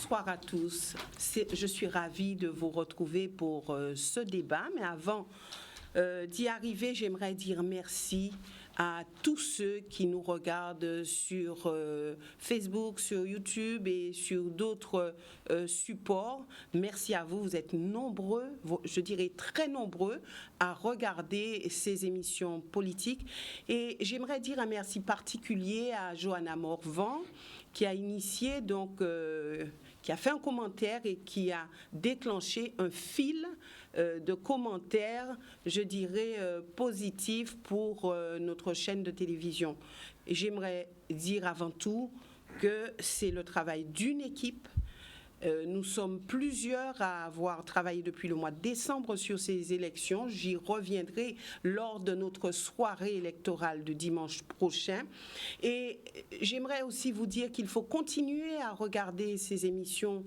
Bonsoir à tous. Je suis ravie de vous retrouver pour ce débat, mais avant d'y arriver, j'aimerais dire merci à tous ceux qui nous regardent sur Facebook, sur YouTube et sur d'autres supports. Merci à vous, vous êtes nombreux, je dirais très nombreux, à regarder ces émissions politiques. Et j'aimerais dire un merci particulier à Johanna Morvan, qui a initié, qui a fait un commentaire et qui a déclenché un fil de commentaires, je dirais, positifs pour notre chaîne de télévision. Et j'aimerais dire avant tout que c'est le travail d'une équipe. Nous sommes plusieurs à avoir travaillé depuis le mois de décembre sur ces élections. J'y reviendrai lors de notre soirée électorale de dimanche prochain. Et j'aimerais aussi vous dire qu'il faut continuer à regarder ces émissions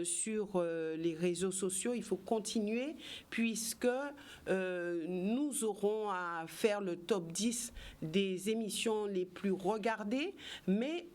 sur les réseaux sociaux. Il faut continuer puisque nous aurons à faire le top 10 des émissions les plus regardées, mais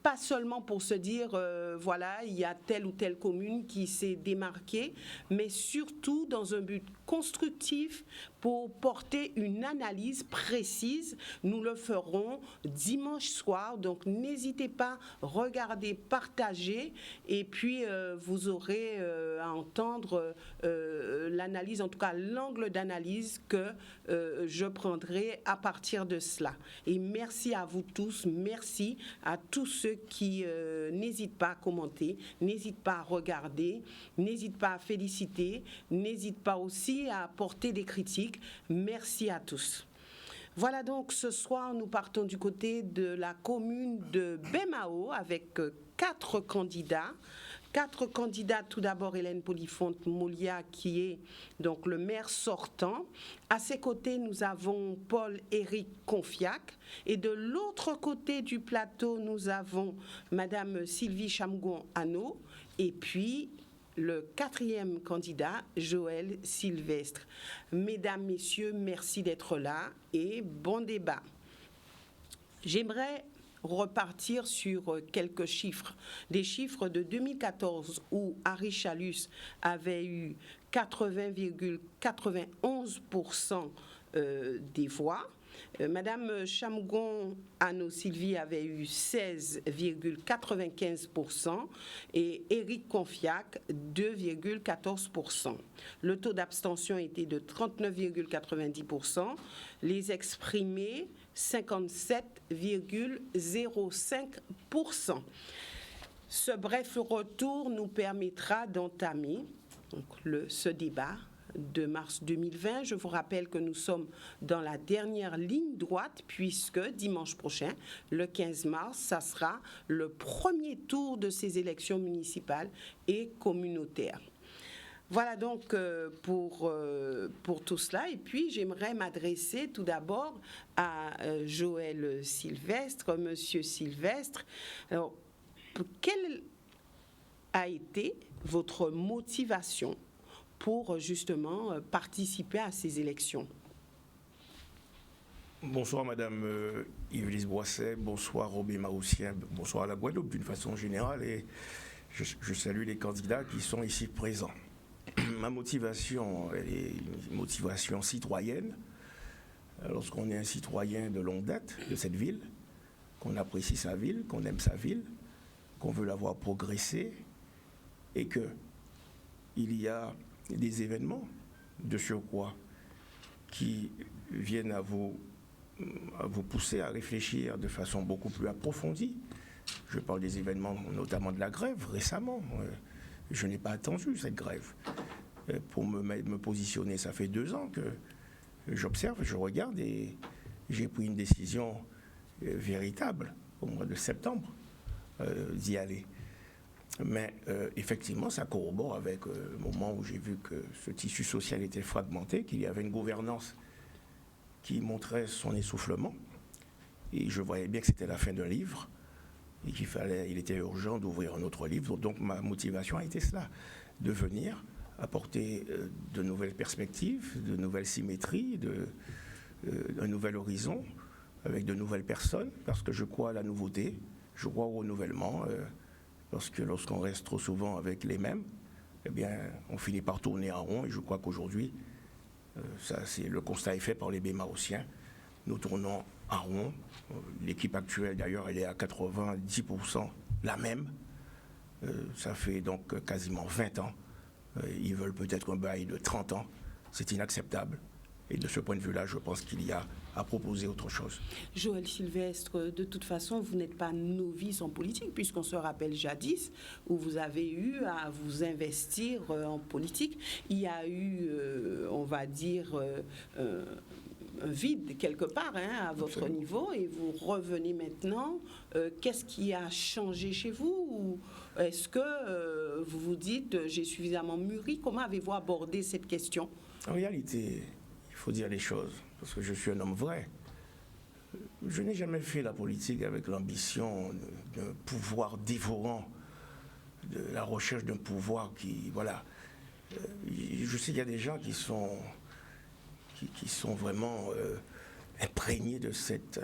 pas seulement pour se dire, voilà, il y a telle ou telle commune qui s'est démarquée, mais surtout dans un but constructif pour porter une analyse précise. Nous le ferons dimanche soir, donc n'hésitez pas, regardez, partagez, et puis vous aurez à entendre l'analyse, en tout cas l'angle d'analyse que je prendrai à partir de cela. Et merci à vous tous, merci à tous ceux qui n'hésitent pas à commenter, n'hésitent pas à regarder, n'hésitent pas à féliciter, n'hésitent pas aussi à apporter des critiques. Merci à tous. Voilà, donc ce soir, nous partons du côté de la commune de Bemao avec 4 candidats. 4 candidats, tout d'abord Hélène Polifonte-Moulia qui est donc le maire sortant. À ses côtés, nous avons Paul-Éric Confiac. Et de l'autre côté du plateau, nous avons Madame Sylvie Chamgon-Anneau. Et puis le 4e candidat, Joël Sylvestre. Mesdames, Messieurs, merci d'être là et bon débat. J'aimerais repartir sur quelques chiffres. Des chiffres de 2014 où Harry Chalus avait eu 80,91% des voix. Madame Chamgon-Anneau Sylvie avait eu 16,95% et Éric Confiac 2,14%. Le taux d'abstention était de 39,90%. Les exprimés 57,05%. Ce bref retour nous permettra d'entamer ce débat de mars 2020. Je vous rappelle que nous sommes dans la dernière ligne droite puisque dimanche prochain, le 15 mars, ça sera le premier tour de ces élections municipales et communautaires. Voilà donc pour tout cela. Et puis, j'aimerais m'adresser tout d'abord à Joël Sylvestre. Monsieur Sylvestre, alors, quelle a été votre motivation pour justement participer à ces élections? Bonsoir Madame Yvelisse Boisset, bonsoir Robé Maoussien, bonsoir à la Guadeloupe d'une façon générale et je salue les candidats qui sont ici présents. Ma motivation, elle est une motivation citoyenne. Lorsqu'on est un citoyen de longue date de cette ville, qu'on apprécie sa ville, qu'on aime sa ville, qu'on veut la voir progresser et qu'il y a des événements de surcroît qui viennent à vous pousser à réfléchir de façon beaucoup plus approfondie. Je parle des événements notamment de la grève récemment. Je n'ai pas attendu cette grève. Pour me positionner, ça fait 2 ans que j'observe, je regarde et j'ai pris une décision véritable au mois de septembre d'y aller. Mais effectivement, ça corrobore avec le moment où j'ai vu que ce tissu social était fragmenté, qu'il y avait une gouvernance qui montrait son essoufflement. Et je voyais bien que c'était la fin d'un livre et il était urgent d'ouvrir un autre livre. Donc ma motivation a été cela, de venir apporter de nouvelles perspectives, de nouvelles symétries, un nouvel horizon avec de nouvelles personnes, parce que je crois à la nouveauté, je crois au renouvellement. parce que lorsqu'on reste trop souvent avec les mêmes, eh bien, on finit par tourner en rond, et je crois qu'aujourd'hui, le constat est fait par les Bémaossiens. Nous tournons en rond. L'équipe actuelle, d'ailleurs, elle est à 90% la même. Ça fait donc quasiment 20 ans. Ils veulent peut-être un bail de 30 ans. C'est inacceptable. Et de ce point de vue-là, je pense qu'il y a à proposer autre chose. Joël Sylvestre, de toute façon, vous n'êtes pas novice en politique, puisqu'on se rappelle jadis où vous avez eu à vous investir en politique. Il y a eu, on va dire, un vide quelque part à votre Absolument. niveau, et vous revenez maintenant. Qu'est-ce qui a changé chez vous? Ou est-ce que vous vous dites, j'ai suffisamment mûri? Comment avez-vous abordé cette question? En réalité, il faut dire les choses, parce que je suis un homme vrai. Je n'ai jamais fait la politique avec l'ambition d'un pouvoir dévorant, de la recherche d'un pouvoir qui, voilà. Je sais qu'il y a des gens qui sont vraiment imprégnés de cette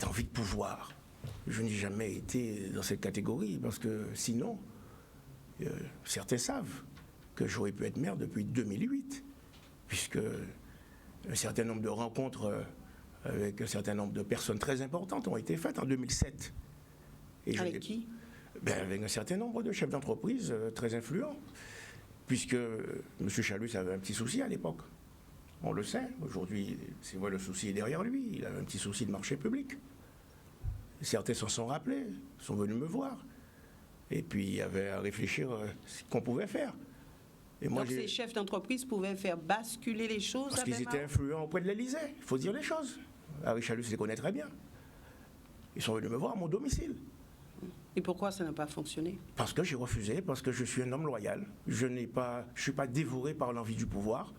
envie de pouvoir. Je n'ai jamais été dans cette catégorie, parce que sinon, certains savent que j'aurais pu être maire depuis 2008, puisque un certain nombre de rencontres avec un certain nombre de personnes très importantes ont été faites en 2007. Et avec qui? Avec un certain nombre de chefs d'entreprise très influents, puisque M. Chalus avait un petit souci à l'époque. On le sait, aujourd'hui, c'est vrai, le souci est derrière lui, il avait un petit souci de marché public. Certains s'en sont rappelés, sont venus me voir, et puis il y avait à réfléchir ce qu'on pouvait faire. Et moi, donc ces chefs d'entreprise pouvaient faire basculer les choses? Parce qu'ils étaient influents auprès de l'Élysée, il faut dire les choses. Harry Chalus les connaît très bien. Ils sont venus me voir à mon domicile. Et pourquoi ça n'a pas fonctionné? Parce que j'ai refusé, parce que je suis un homme loyal. Je ne suis pas dévoré par l'envie du pouvoir.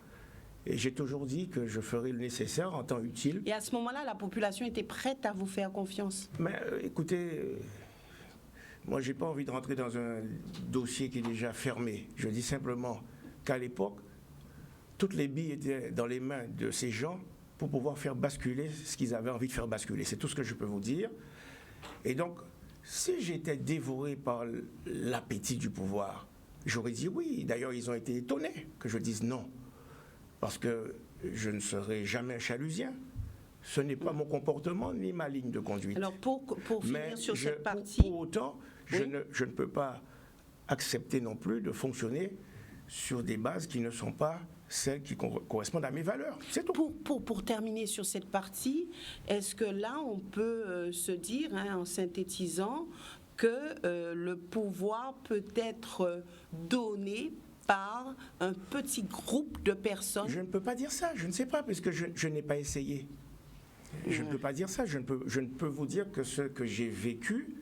Et j'ai toujours dit que je ferai le nécessaire en temps utile. Et à ce moment-là, la population était prête à vous faire confiance? Mais écoutez, moi j'ai pas envie de rentrer dans un dossier qui est déjà fermé. Je dis simplement qu'à l'époque, toutes les billes étaient dans les mains de ces gens pour pouvoir faire basculer ce qu'ils avaient envie de faire basculer. C'est tout ce que je peux vous dire. Et donc, si j'étais dévoré par l'appétit du pouvoir, j'aurais dit oui. D'ailleurs, ils ont été étonnés que je dise non. Parce que je ne serai jamais un chalusien. Ce n'est pas mon comportement ni ma ligne de conduite. Alors, pour finir sur cette partie... Pour autant, je ne peux pas accepter non plus de fonctionner sur des bases qui ne sont pas celles qui correspondent à mes valeurs. C'est tout. Pour terminer sur cette partie, est-ce que là, on peut se dire, en synthétisant, que le pouvoir peut être donné par un petit groupe de personnes? Je ne peux pas dire ça, je ne sais pas, parce que je n'ai pas essayé. Je ne peux pas dire ça, je ne peux vous dire que ce que j'ai vécu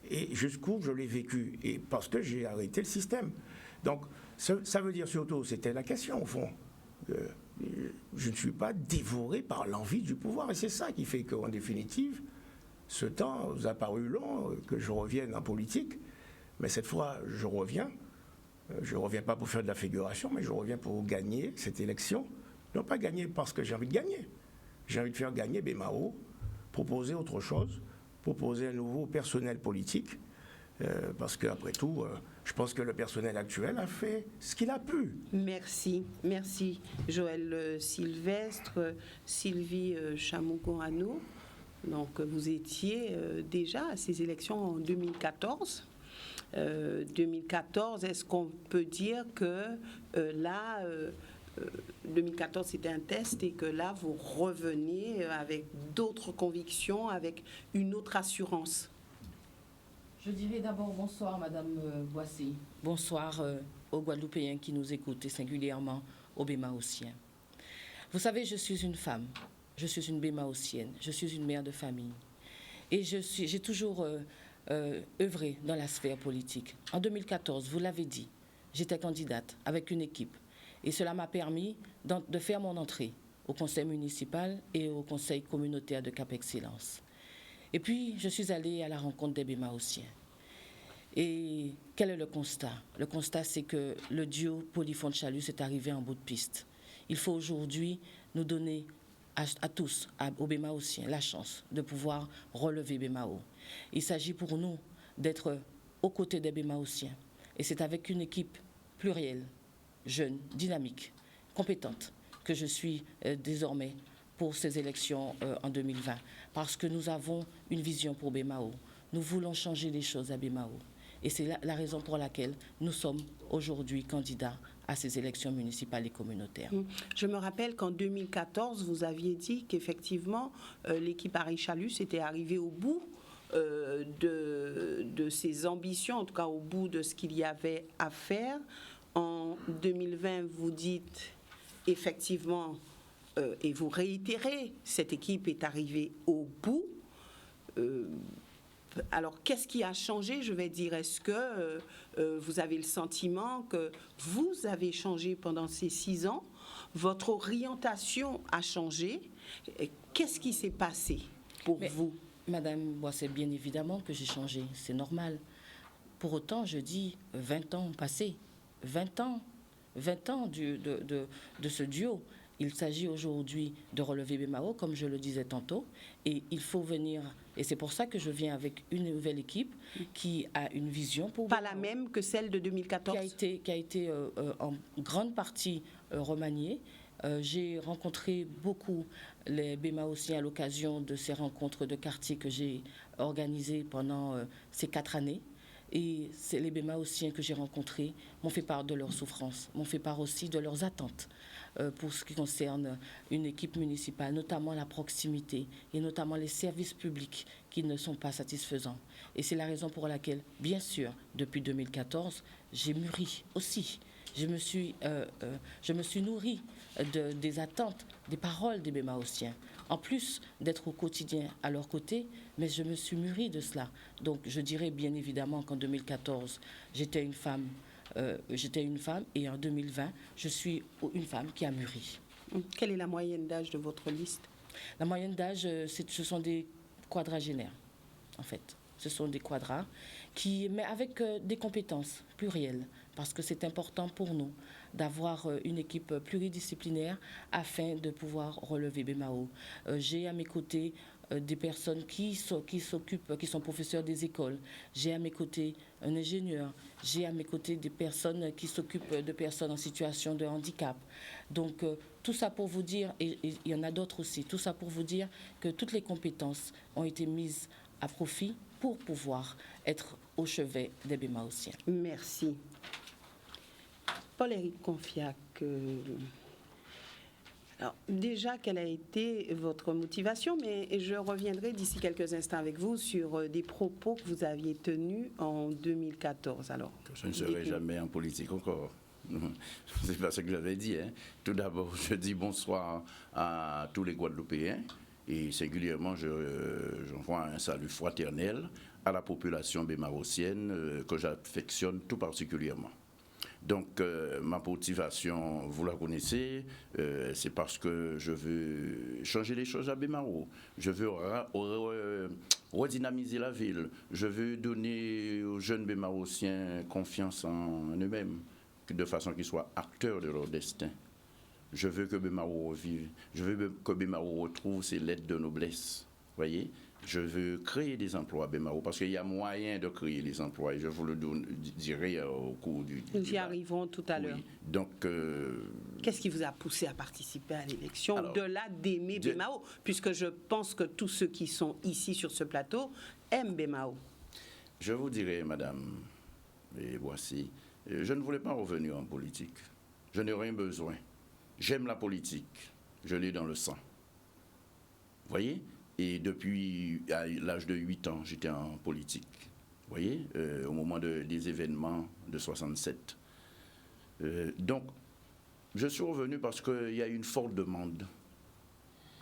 et jusqu'où je l'ai vécu, et parce que j'ai arrêté le système. Donc, ça veut dire surtout, c'était la question au fond, je ne suis pas dévoré par l'envie du pouvoir, et c'est ça qui fait qu'en définitive, ce temps vous a paru long, que je revienne en politique, mais cette fois, je reviens pas pour faire de la figuration, mais je reviens pour gagner cette élection, non pas gagner parce que j'ai envie de gagner, j'ai envie de faire gagner Bémao, proposer autre chose, proposer un nouveau personnel politique, parce qu'après tout, je pense que le personnel actuel a fait ce qu'il a pu. Merci Joël Sylvestre, Sylvie Chamou-Gorano. Donc vous étiez déjà à ces élections en 2014. 2014, est-ce qu'on peut dire que là, 2014 c'était un test et que là vous revenez avec d'autres convictions, avec une autre assurance? Je dirais d'abord bonsoir Madame Boissy, bonsoir aux Guadeloupéens qui nous écoutent et singulièrement aux Bémaossiens. Vous savez, je suis une femme, je suis une Bémaossienne, je suis une mère de famille et j'ai toujours œuvré dans la sphère politique. En 2014, vous l'avez dit, j'étais candidate avec une équipe et cela m'a permis de faire mon entrée au conseil municipal et au conseil communautaire de Cap-Excellence. Et puis, je suis allée à la rencontre des Bémaossiens. Et quel est le constat? Le constat, c'est que le duo Polyphon-Chalus est arrivé en bout de piste. Il faut aujourd'hui nous donner à tous, aux Bémaossiens, la chance de pouvoir relever Bémao. Il s'agit pour nous d'être aux côtés des Bémaossiens. Et c'est avec une équipe plurielle, jeune, dynamique, compétente, que je suis désormais pour ces élections en 2020. Parce que nous avons une vision pour Bémao. Nous voulons changer les choses à Bémao. Et c'est la raison pour laquelle nous sommes aujourd'hui candidats à ces élections municipales et communautaires. Je me rappelle qu'en 2014, vous aviez dit qu'effectivement, l'équipe Harry Chalus était arrivée au bout de ses ambitions, en tout cas au bout de ce qu'il y avait à faire. En 2020, vous dites effectivement, et vous réitérez, cette équipe est arrivée au bout. Alors, qu'est-ce qui a changé, je vais dire? Est-ce que vous avez le sentiment que vous avez changé pendant ces 6 ans? Votre orientation a changé? Qu'est-ce qui s'est passé pour vous? Madame Boisset, bien évidemment que j'ai changé, c'est normal. Pour autant, je dis 20 ans passés, 20 ans de ce duo. Il s'agit aujourd'hui de relever Bémao, comme je le disais tantôt, et il faut venir, et c'est pour ça que je viens avec une nouvelle équipe qui a une vision pour Pas Bémao, la même que celle de 2014? qui a été en grande partie remaniée. J'ai rencontré beaucoup les Bémaossiens à l'occasion de ces rencontres de quartier que j'ai organisées pendant ces 4 années. Et c'est les Bémaossiens que j'ai rencontrés m'ont fait part de leurs souffrances, m'ont fait part aussi de leurs attentes pour ce qui concerne une équipe municipale, notamment la proximité et notamment les services publics qui ne sont pas satisfaisants. Et c'est la raison pour laquelle, bien sûr, depuis 2014, j'ai mûri aussi. Je me suis nourrie des attentes, des paroles des Bémaossiens. En plus d'être au quotidien à leur côté, mais je me suis mûrie de cela. Donc je dirais bien évidemment qu'en 2014, j'étais une femme, et en 2020, je suis une femme qui a mûri. Quelle est la moyenne d'âge de votre liste? La moyenne d'âge, ce sont des quadragénaires, en fait. Ce sont des quadras, mais avec des compétences plurielles, parce que c'est important pour nous d'avoir une équipe pluridisciplinaire afin de pouvoir relever Bémao. J'ai à mes côtés des personnes qui sont professeurs des écoles. J'ai à mes côtés un ingénieur. J'ai à mes côtés des personnes qui s'occupent de personnes en situation de handicap. Donc, tout ça pour vous dire, et il y en a d'autres aussi, tout ça pour vous dire que toutes les compétences ont été mises à profit pour pouvoir être au chevet des Bémaossiens. Merci. Paul-Éric Confiac, alors déjà, quelle a été votre motivation? Mais je reviendrai d'ici quelques instants avec vous sur des propos que vous aviez tenus en 2014. Alors, je ne serai jamais en politique encore. C'est pas ce que j'avais dit. Tout d'abord, je dis bonsoir à tous les Guadeloupéens et singulièrement, j'envoie un salut fraternel à la population bémaossienne que j'affectionne tout particulièrement. Donc, ma motivation, vous la connaissez, c'est parce que je veux changer les choses à Bémao. Je veux redynamiser la ville. Je veux donner aux jeunes Bémaossiens confiance en eux-mêmes, de façon qu'ils soient acteurs de leur destin. Je veux que Bémao revive. Je veux que Bémao retrouve ses lettres de noblesse. Voyez ? Je veux créer des emplois à Bémao parce qu'il y a moyen de créer des emplois et je vous le dirai au cours du débat. Nous y arriverons tout à l'heure. Donc, qu'est-ce qui vous a poussé à participer à l'élection au-delà d'aimer Bémao? Puisque je pense que tous ceux qui sont ici sur ce plateau aiment Bémao. Je vous dirai, madame, et voici, je ne voulais pas revenir en politique. Je n'ai rien besoin. J'aime la politique. Je l'ai dans le sang. Vous voyez ? Et depuis l'âge de 8 ans, j'étais en politique. Vous voyez, au moment des événements de 67. Donc, je suis revenu parce qu'il y a une forte demande.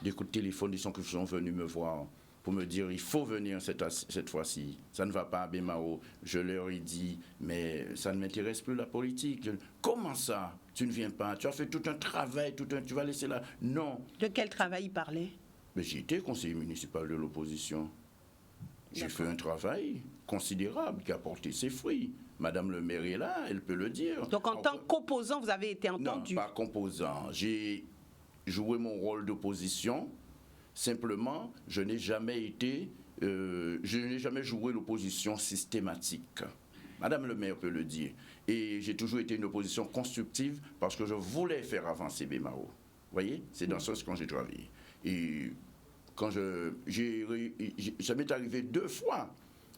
Des coups de téléphone, des gens qui sont venus me voir pour me dire il faut venir cette fois-ci. Ça ne va pas à Bémao. Je leur ai dit, mais ça ne m'intéresse plus la politique. Comment ça? Tu ne viens pas? Tu as fait tout un travail, tu vas laisser là. Non. De quel travail il parlait? Mais j'ai été conseiller municipal de l'opposition. J'ai fait un travail considérable qui a porté ses fruits. Madame le maire est là, elle peut le dire. Donc en tant qu'opposant, vous avez été entendu? Non, pas composant. J'ai joué mon rôle d'opposition. Simplement, je n'ai jamais joué l'opposition systématique. Madame le maire peut le dire. Et j'ai toujours été une opposition constructive parce que je voulais faire avancer Bemao. Vous voyez, c'est dans ce sens que j'ai travaillé. Et quand ça m'est arrivé 2 fois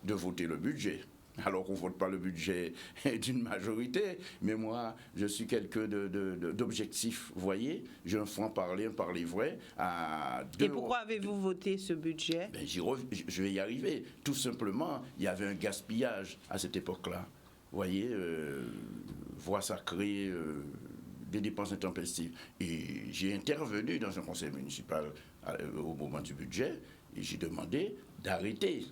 de voter le budget. Alors qu'on ne vote pas le budget d'une majorité, mais moi, je suis quelqu'un d'objectif, vous voyez. Je faut en parler vrai. Et pourquoi avez-vous voté ce budget? Ben, je vais y arriver. Tout simplement, il y avait un gaspillage à cette époque-là. Vous voyez, voie sacrée, des dépenses intempestives. Et j'ai intervenu dans un conseil municipal au moment du budget et j'ai demandé d'arrêter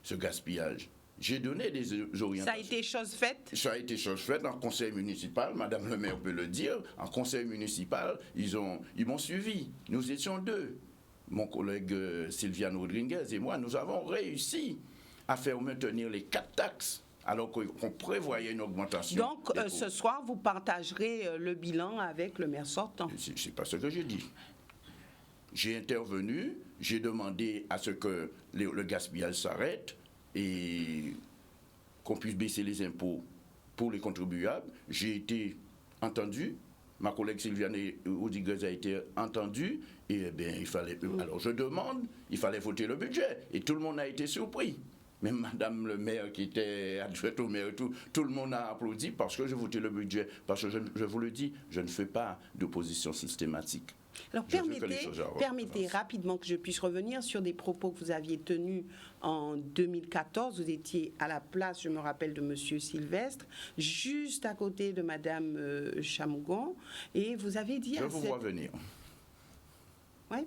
ce gaspillage. J'ai donné des orientations. Ça a été chose faite? Ça a été chose faite en conseil municipal, Madame le maire peut le dire. En conseil municipal, ils m'ont suivi. Nous étions 2. Mon collègue Sylviane Rodriguez et moi, nous avons réussi à faire maintenir les 4 taxes, alors qu'on prévoyait une augmentation. Donc, ce soir, vous partagerez le bilan avec le maire sortant? C'est pas ce que j'ai dit. J'ai intervenu, j'ai demandé à ce que le gaspillage s'arrête, et qu'on puisse baisser les impôts pour les contribuables. J'ai été entendu, ma collègue Sylviane Rodriguez a été entendue, et bien il fallait, alors je demande, il fallait voter le budget, et tout le monde a été surpris. Même Madame le maire qui était adjointe au maire, tout le monde a applaudi parce que j'ai voté le budget. Parce que je vous le dis, je ne fais pas d'opposition systématique. Alors permettez rapidement que je puisse revenir sur des propos que vous aviez tenus en 2014. Vous étiez à la place, je me rappelle, de Monsieur Sylvestre, juste à côté de Madame Chamougon, et vous avez dit... Je vous vois venir. Oui.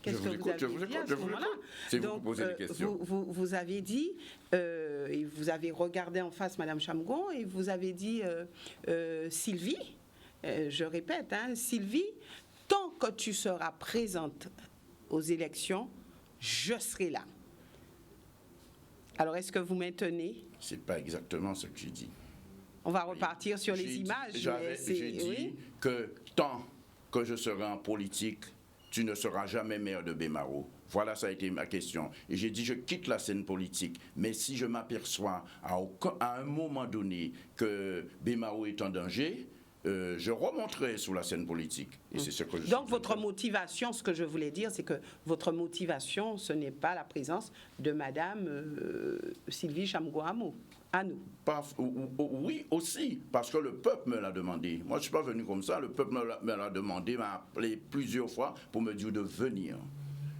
Qu'est-ce que vous avez dit à ce moment-là? Si vous posez des questions. Vous avez dit, et vous avez regardé en face Madame Chamougon, et vous avez dit, Sylvie, je répète, Sylvie, tant que tu seras présente aux élections, je serai là. Alors, est-ce que vous maintenez? C'est pas exactement ce que j'ai dit. On va repartir sur les images. J'ai dit que tant que je serai en politique, tu ne seras jamais maire de Bemao. Voilà, ça a été ma question. Et j'ai dit, je quitte la scène politique. Mais si je m'aperçois à un moment donné que Bemao est en danger, je remonterai sur la scène politique. Et c'est ce que je Donc votre motivation, ce que je voulais dire, c'est que votre motivation, ce n'est pas la présence de Madame Sylvie Chamougon à nous. Oui, aussi, parce que le peuple me l'a demandé. Moi, je ne suis pas venu comme ça. Le peuple me l'a demandé, m'a appelé plusieurs fois pour me dire de venir.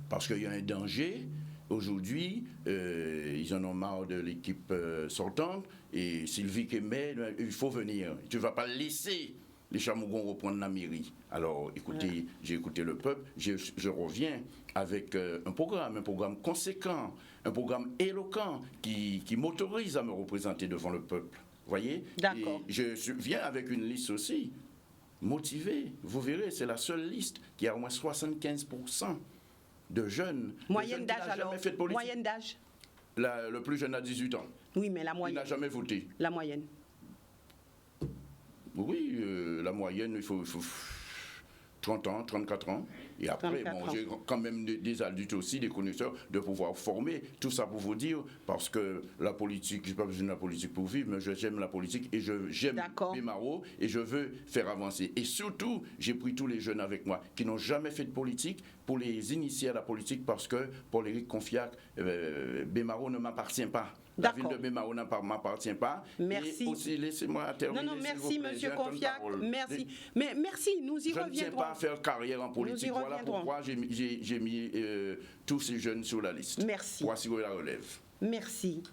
Parce qu'il y a un danger. Aujourd'hui, ils en ont marre de l'équipe sortante. Et Sylvie Kémé, il faut venir. Tu ne vas pas laisser les Chamougons reprendre la mairie. Alors, écoutez, j'ai écouté le peuple. Je reviens avec un programme conséquent, un programme éloquent qui m'autorise à me représenter devant le peuple. Vous voyez? D'accord. Et je viens avec une liste aussi motivée. Vous verrez, c'est la seule liste qui a au moins 75% de jeunes. Moyenne d'âge alors? Moyenne d'âge? Le plus jeune a 18 ans. Oui, mais la moyenne. Il n'a jamais voté. La moyenne. Oui, la moyenne, il faut 30 ans, 34 ans. Et après, j'ai quand même des adultes aussi, des connaisseurs, de pouvoir former. Tout ça pour vous dire, parce que la politique, je n'ai pas besoin de la politique pour vivre, mais j'aime la politique et j'aime Bemao et je veux faire avancer. Et surtout, j'ai pris tous les jeunes avec moi qui n'ont jamais fait de politique pour les initier à la politique parce que, pour Éric Confiac, Bemao ne m'appartient pas. La ville de Bemao ne m'appartient pas. Merci. Et aussi, laissez-moi terminer. Non, merci, monsieur Confiac. Merci. Mais merci, nous y reviendrons. Je ne tiens pas à faire carrière en politique. Voilà pourquoi j'ai mis tous ces jeunes sur la liste. Merci. Pour assurer la relève. Merci.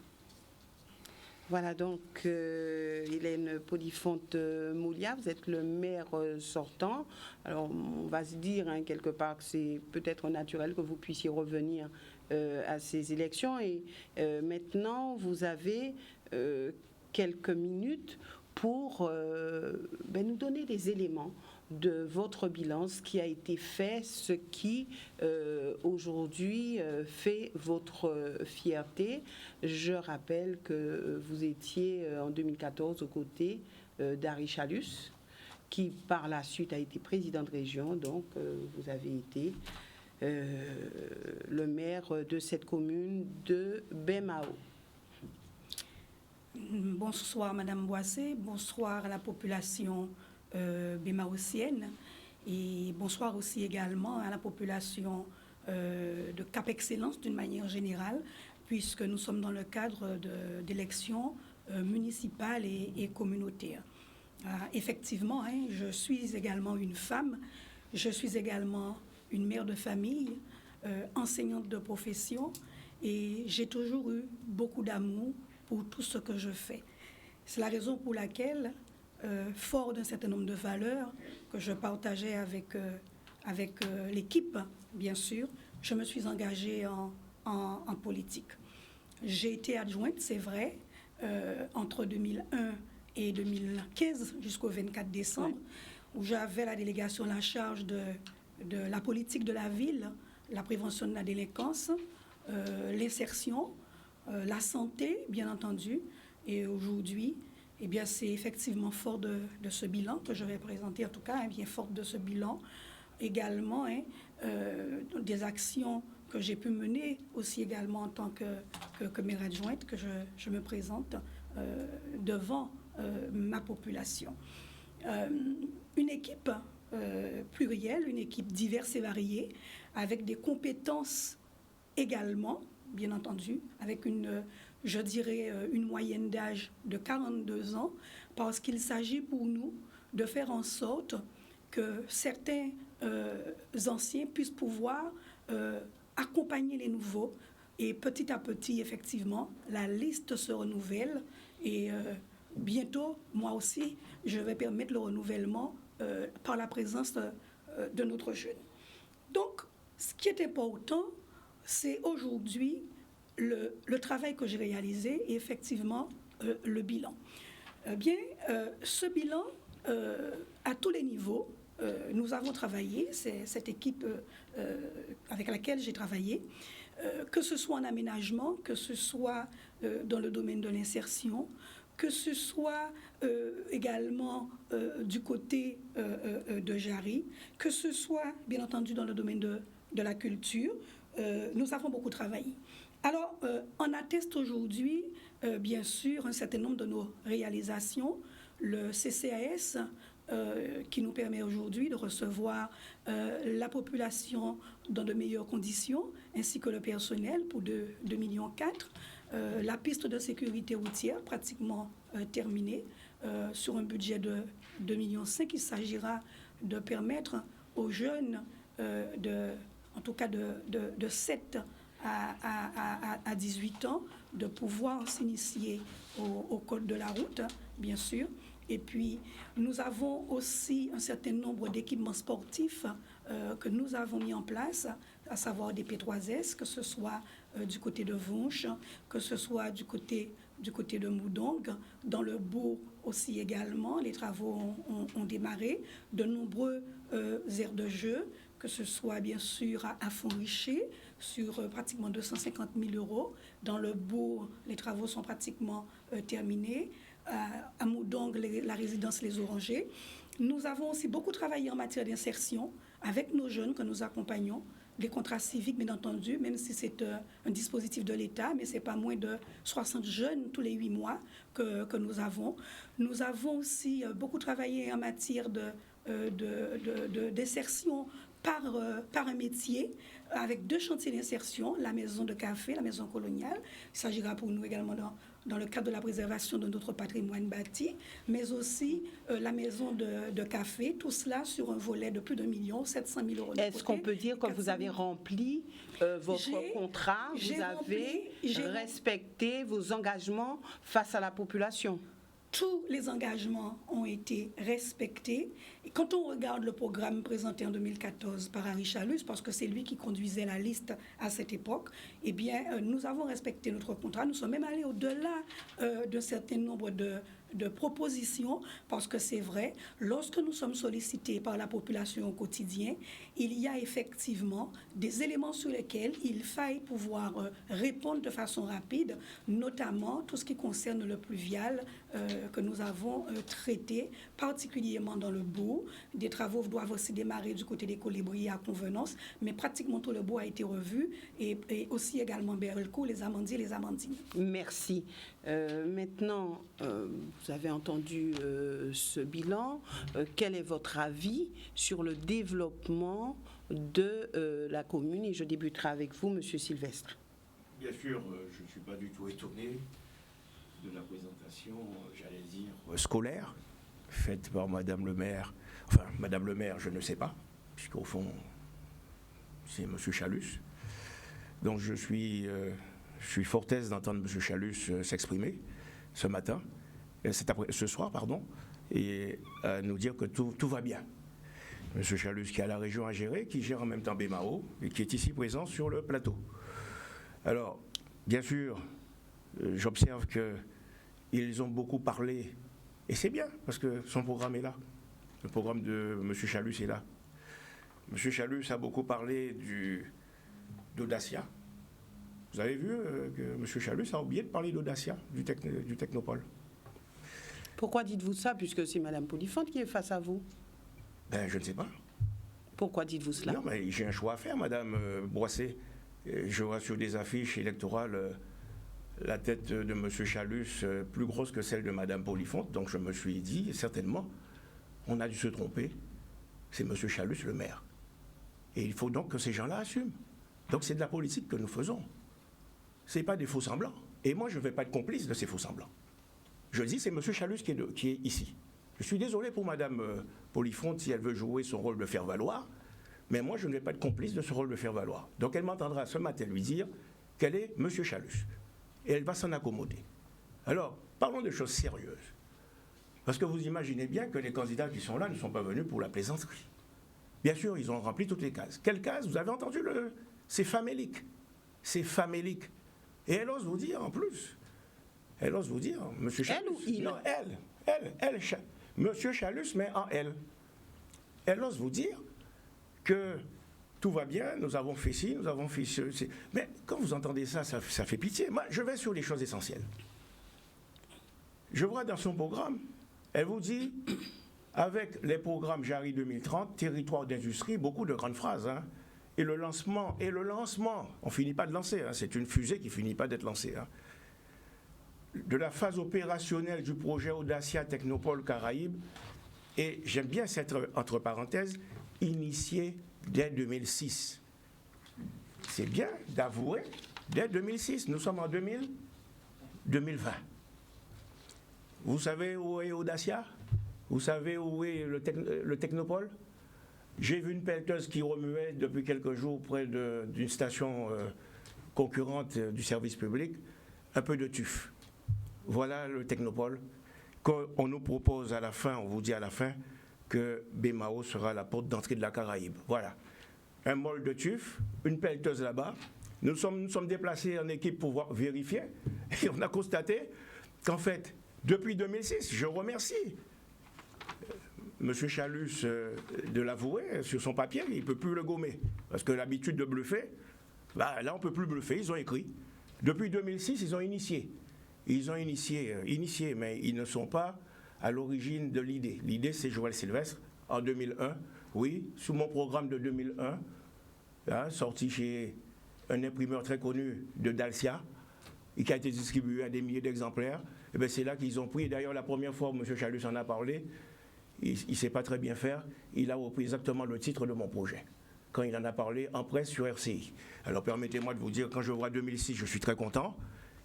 Voilà donc Hélène Polifonte-Moulia, vous êtes le maire sortant. Alors on va se dire quelque part que c'est peut-être naturel que vous puissiez revenir à ces élections. Et maintenant vous avez quelques minutes pour nous donner des éléments de votre bilan, ce qui a été fait, ce qui aujourd'hui fait votre fierté. Je rappelle que vous étiez en 2014 aux côtés d'Harry Chalus, qui par la suite a été président de région, donc vous avez été le maire de cette commune de Bemao. Bonsoir Madame Boissé, bonsoir à la population bémaotienne et bonsoir aussi également à la population de Cap Excellence d'une manière générale, puisque nous sommes dans le cadre d'élections municipales et communautaires. Effectivement, je suis également une femme, je suis également une mère de famille, enseignante de profession, et j'ai toujours eu beaucoup d'amour pour tout ce que je fais. C'est la raison pour laquelle, fort d'un certain nombre de valeurs que je partageais avec l'équipe, bien sûr, je me suis engagée en politique. J'ai été adjointe, c'est vrai, entre 2001 et 2015 jusqu'au 24 décembre, où j'avais la délégation, la charge de la politique de la ville, la prévention de la délinquance, l'insertion, la santé, bien entendu. Et aujourd'hui, eh bien, c'est effectivement fort de ce bilan que je vais présenter, en tout cas, bien fort de ce bilan également, des actions que j'ai pu mener aussi également en tant que maire adjointe, que je me présente devant ma population. Une équipe plurielle, une équipe diverse et variée, avec des compétences également, bien entendu, avec je dirais, une moyenne d'âge de 42 ans, parce qu'il s'agit pour nous de faire en sorte que certains anciens puissent pouvoir accompagner les nouveaux. Et petit à petit, effectivement, la liste se renouvelle. Et bientôt, moi aussi, je vais permettre le renouvellement par la présence de notre jeune. Donc, ce qui est important, c'est aujourd'hui le travail que j'ai réalisé et effectivement le bilan. Ce bilan, à tous les niveaux, nous avons travaillé, c'est cette équipe avec laquelle j'ai travaillé, que ce soit en aménagement, que ce soit dans le domaine de l'insertion, que ce soit également du côté de Jarry, que ce soit bien entendu dans le domaine de la culture. Nous avons beaucoup travaillé. Alors, on atteste aujourd'hui, bien sûr, un certain nombre de nos réalisations. Le CCAS, qui nous permet aujourd'hui de recevoir la population dans de meilleures conditions, ainsi que le personnel pour 2,4 millions. La piste de sécurité routière pratiquement terminée sur un budget de 2,5 millions. Il s'agira de permettre aux jeunes, en tout cas de 7 à 18 ans, de pouvoir s'initier au code de la route, bien sûr. Et puis, nous avons aussi un certain nombre d'équipements sportifs que nous avons mis en place, à savoir des P3S, que ce soit du côté de Vonche, que ce soit du côté de Moudong. Dans le bourg aussi également, les travaux ont démarré. De nombreux aires de jeu, que ce soit bien sûr à Font-Richer, sur pratiquement 250 000 €. Dans le bourg, les travaux sont pratiquement terminés. À Moudong, la résidence Les Orangers. Nous avons aussi beaucoup travaillé en matière d'insertion avec nos jeunes que nous accompagnons, des contrats civiques, bien entendu, même si c'est un dispositif de l'État, mais ce n'est pas moins de 60 jeunes tous les 8 mois que nous avons. Nous avons aussi beaucoup travaillé en matière d'insertion par un métier, avec 2 chantiers d'insertion, la maison de café, la maison coloniale. Il s'agira pour nous également dans le cadre de la préservation de notre patrimoine bâti, mais aussi la maison de café, tout cela sur un volet de plus d'1 700 000 €. Est-ce qu'on peut dire que vous avez rempli votre contrat, vous avez respecté vos engagements face à la population? Tous les engagements ont été respectés. Et quand on regarde le programme présenté en 2014 par Henri Chalus, parce que c'est lui qui conduisait la liste à cette époque, eh bien, nous avons respecté notre contrat. Nous sommes même allés au-delà d'un certain nombre de propositions, parce que c'est vrai, lorsque nous sommes sollicités par la population au quotidien, il y a effectivement des éléments sur lesquels il faille pouvoir répondre de façon rapide, notamment tout ce qui concerne le pluvial, que nous avons traités, particulièrement dans le bourg. Des travaux doivent aussi démarrer du côté des colibris à Convenance, mais pratiquement tout le bourg a été revu, et aussi également Berelcourt, les amandiers et les amandines. Merci. Maintenant, vous avez entendu ce bilan. Quel est votre avis sur le développement de la commune? Et je débuterai avec vous, Monsieur Sylvestre. Bien sûr, je ne suis pas du tout étonné de la présentation, j'allais dire, scolaire, faite par Madame le maire. Enfin, Madame le maire, je ne sais pas, puisqu'au fond, c'est Monsieur Chalus. Donc je suis fort aise d'entendre Monsieur Chalus s'exprimer ce matin, ce soir, pardon, et nous dire que tout va bien. Monsieur Chalus qui a la région à gérer, qui gère en même temps BMAO, et qui est ici présent sur le plateau. Alors, bien sûr, j'observe qu'ils ont beaucoup parlé, et c'est bien, parce que son programme est là. Le programme de M. Chalus est là. M. Chalus a beaucoup parlé d'Audacia. Vous avez vu que M. Chalus a oublié de parler d'Audacia, du Technopole. Pourquoi dites-vous ça, puisque c'est Mme Polifante qui est face à vous? Ben, je ne sais pas. Pourquoi dites-vous cela? Non, mais j'ai un choix à faire, Madame Boissé. Je vois sur des affiches électorales la tête de M. Chalus plus grosse que celle de Mme Polifante. Donc je me suis dit, certainement, on a dû se tromper. C'est M. Chalus le maire. Et il faut donc que ces gens-là assument. Donc c'est de la politique que nous faisons. Ce n'est pas des faux semblants. Et moi, je ne vais pas être complice de ces faux semblants. Je dis, c'est M. Chalus qui est ici. Je suis désolé pour Mme Polifante si elle veut jouer son rôle de faire-valoir. Mais moi, je ne vais pas être complice de ce rôle de faire-valoir. Donc elle m'entendra ce matin lui dire qu'elle est M. Chalus. Et elle va s'en accommoder. Alors, parlons de choses sérieuses. Parce que vous imaginez bien que les candidats qui sont là ne sont pas venus pour la plaisanterie. Bien sûr, ils ont rempli toutes les cases. Quelles cases? Vous avez entendu c'est famélique. C'est famélique. Et elle ose vous dire, en plus, elle ose vous dire, M. Chalus... Elle ou il? Non, elle, M. Chalus, mais en elle. Elle ose vous dire que tout va bien, nous avons fait ci, nous avons fait ce... Mais quand vous entendez ça, ça fait pitié. Moi, je vais sur les choses essentielles. Je vois dans son programme, elle vous dit, avec les programmes Jarry 2030, territoire d'industrie, beaucoup de grandes phrases, hein. Et le lancement, on finit pas de lancer, hein. C'est une fusée qui finit pas d'être lancée, hein. De la phase opérationnelle du projet Audacia Technopole Caraïbes, et j'aime bien cette entre parenthèses, initié dès 2006. C'est bien d'avouer, dès 2006, nous sommes en 2020. Vous savez où est Audacia? Vous savez où est le Technopole? J'ai vu une pelleteuse qui remuait depuis quelques jours près d'une station concurrente du service public, un peu de tuf. Voilà le Technopole. On nous propose à la fin, on vous dit à la fin, que BMAO sera la porte d'entrée de la Caraïbe. Voilà. Un mol de tuf, une pelleteuse là-bas. Nous sommes déplacés en équipe pour vérifier. Et on a constaté qu'en fait, depuis 2006, je remercie M. Chalus de l'avouer sur son papier, il ne peut plus le gommer. Parce que l'habitude de bluffer, là on ne peut plus bluffer, ils ont écrit. Depuis 2006, ils ont initié. Ils ont initié, mais ils ne sont pas à l'origine de l'idée. L'idée, c'est Joël Sylvestre, en 2001. Oui, sous mon programme de 2001, hein, sorti chez un imprimeur très connu de Dalcia, et qui a été distribué à des milliers d'exemplaires. Et bien c'est là qu'ils ont pris, d'ailleurs la première fois où M. Chalus en a parlé, il ne sait pas très bien faire, il a repris exactement le titre de mon projet, quand il en a parlé en presse sur RCI. Alors permettez-moi de vous dire, quand je vois 2006, je suis très content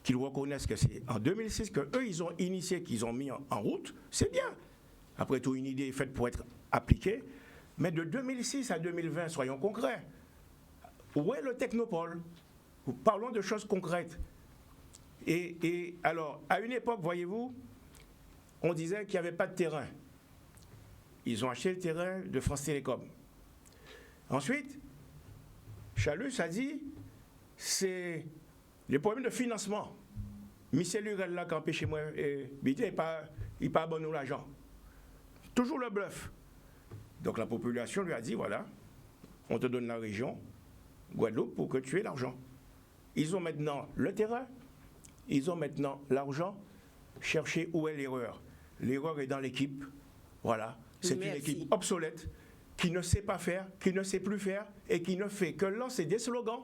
qu'ils reconnaissent que c'est en 2006 qu'eux, ils ont initié, qu'ils ont mis en route, c'est bien. Après tout, une idée est faite pour être appliquée, mais de 2006 à 2020, soyons concrets. Où est le Technopole? Parlons de choses concrètes. Et alors, à une époque, voyez-vous, on disait qu'il n'y avait pas de terrain. Ils ont acheté le terrain de France Télécom. Ensuite, Chalus a dit, c'est les problèmes de financement. Michel Lurel là, qui empêche moi, il n'est pas bon nous l'argent. Toujours le bluff. Donc la population lui a dit, voilà, on te donne la région, Guadeloupe, pour que tu aies l'argent. Ils ont maintenant le terrain, ils ont maintenant l'argent, chercher où est l'erreur. L'erreur est dans l'équipe. Voilà. C'est une Merci. équipe obsolète qui ne sait pas faire, qui ne sait plus faire et qui ne fait que lancer des slogans.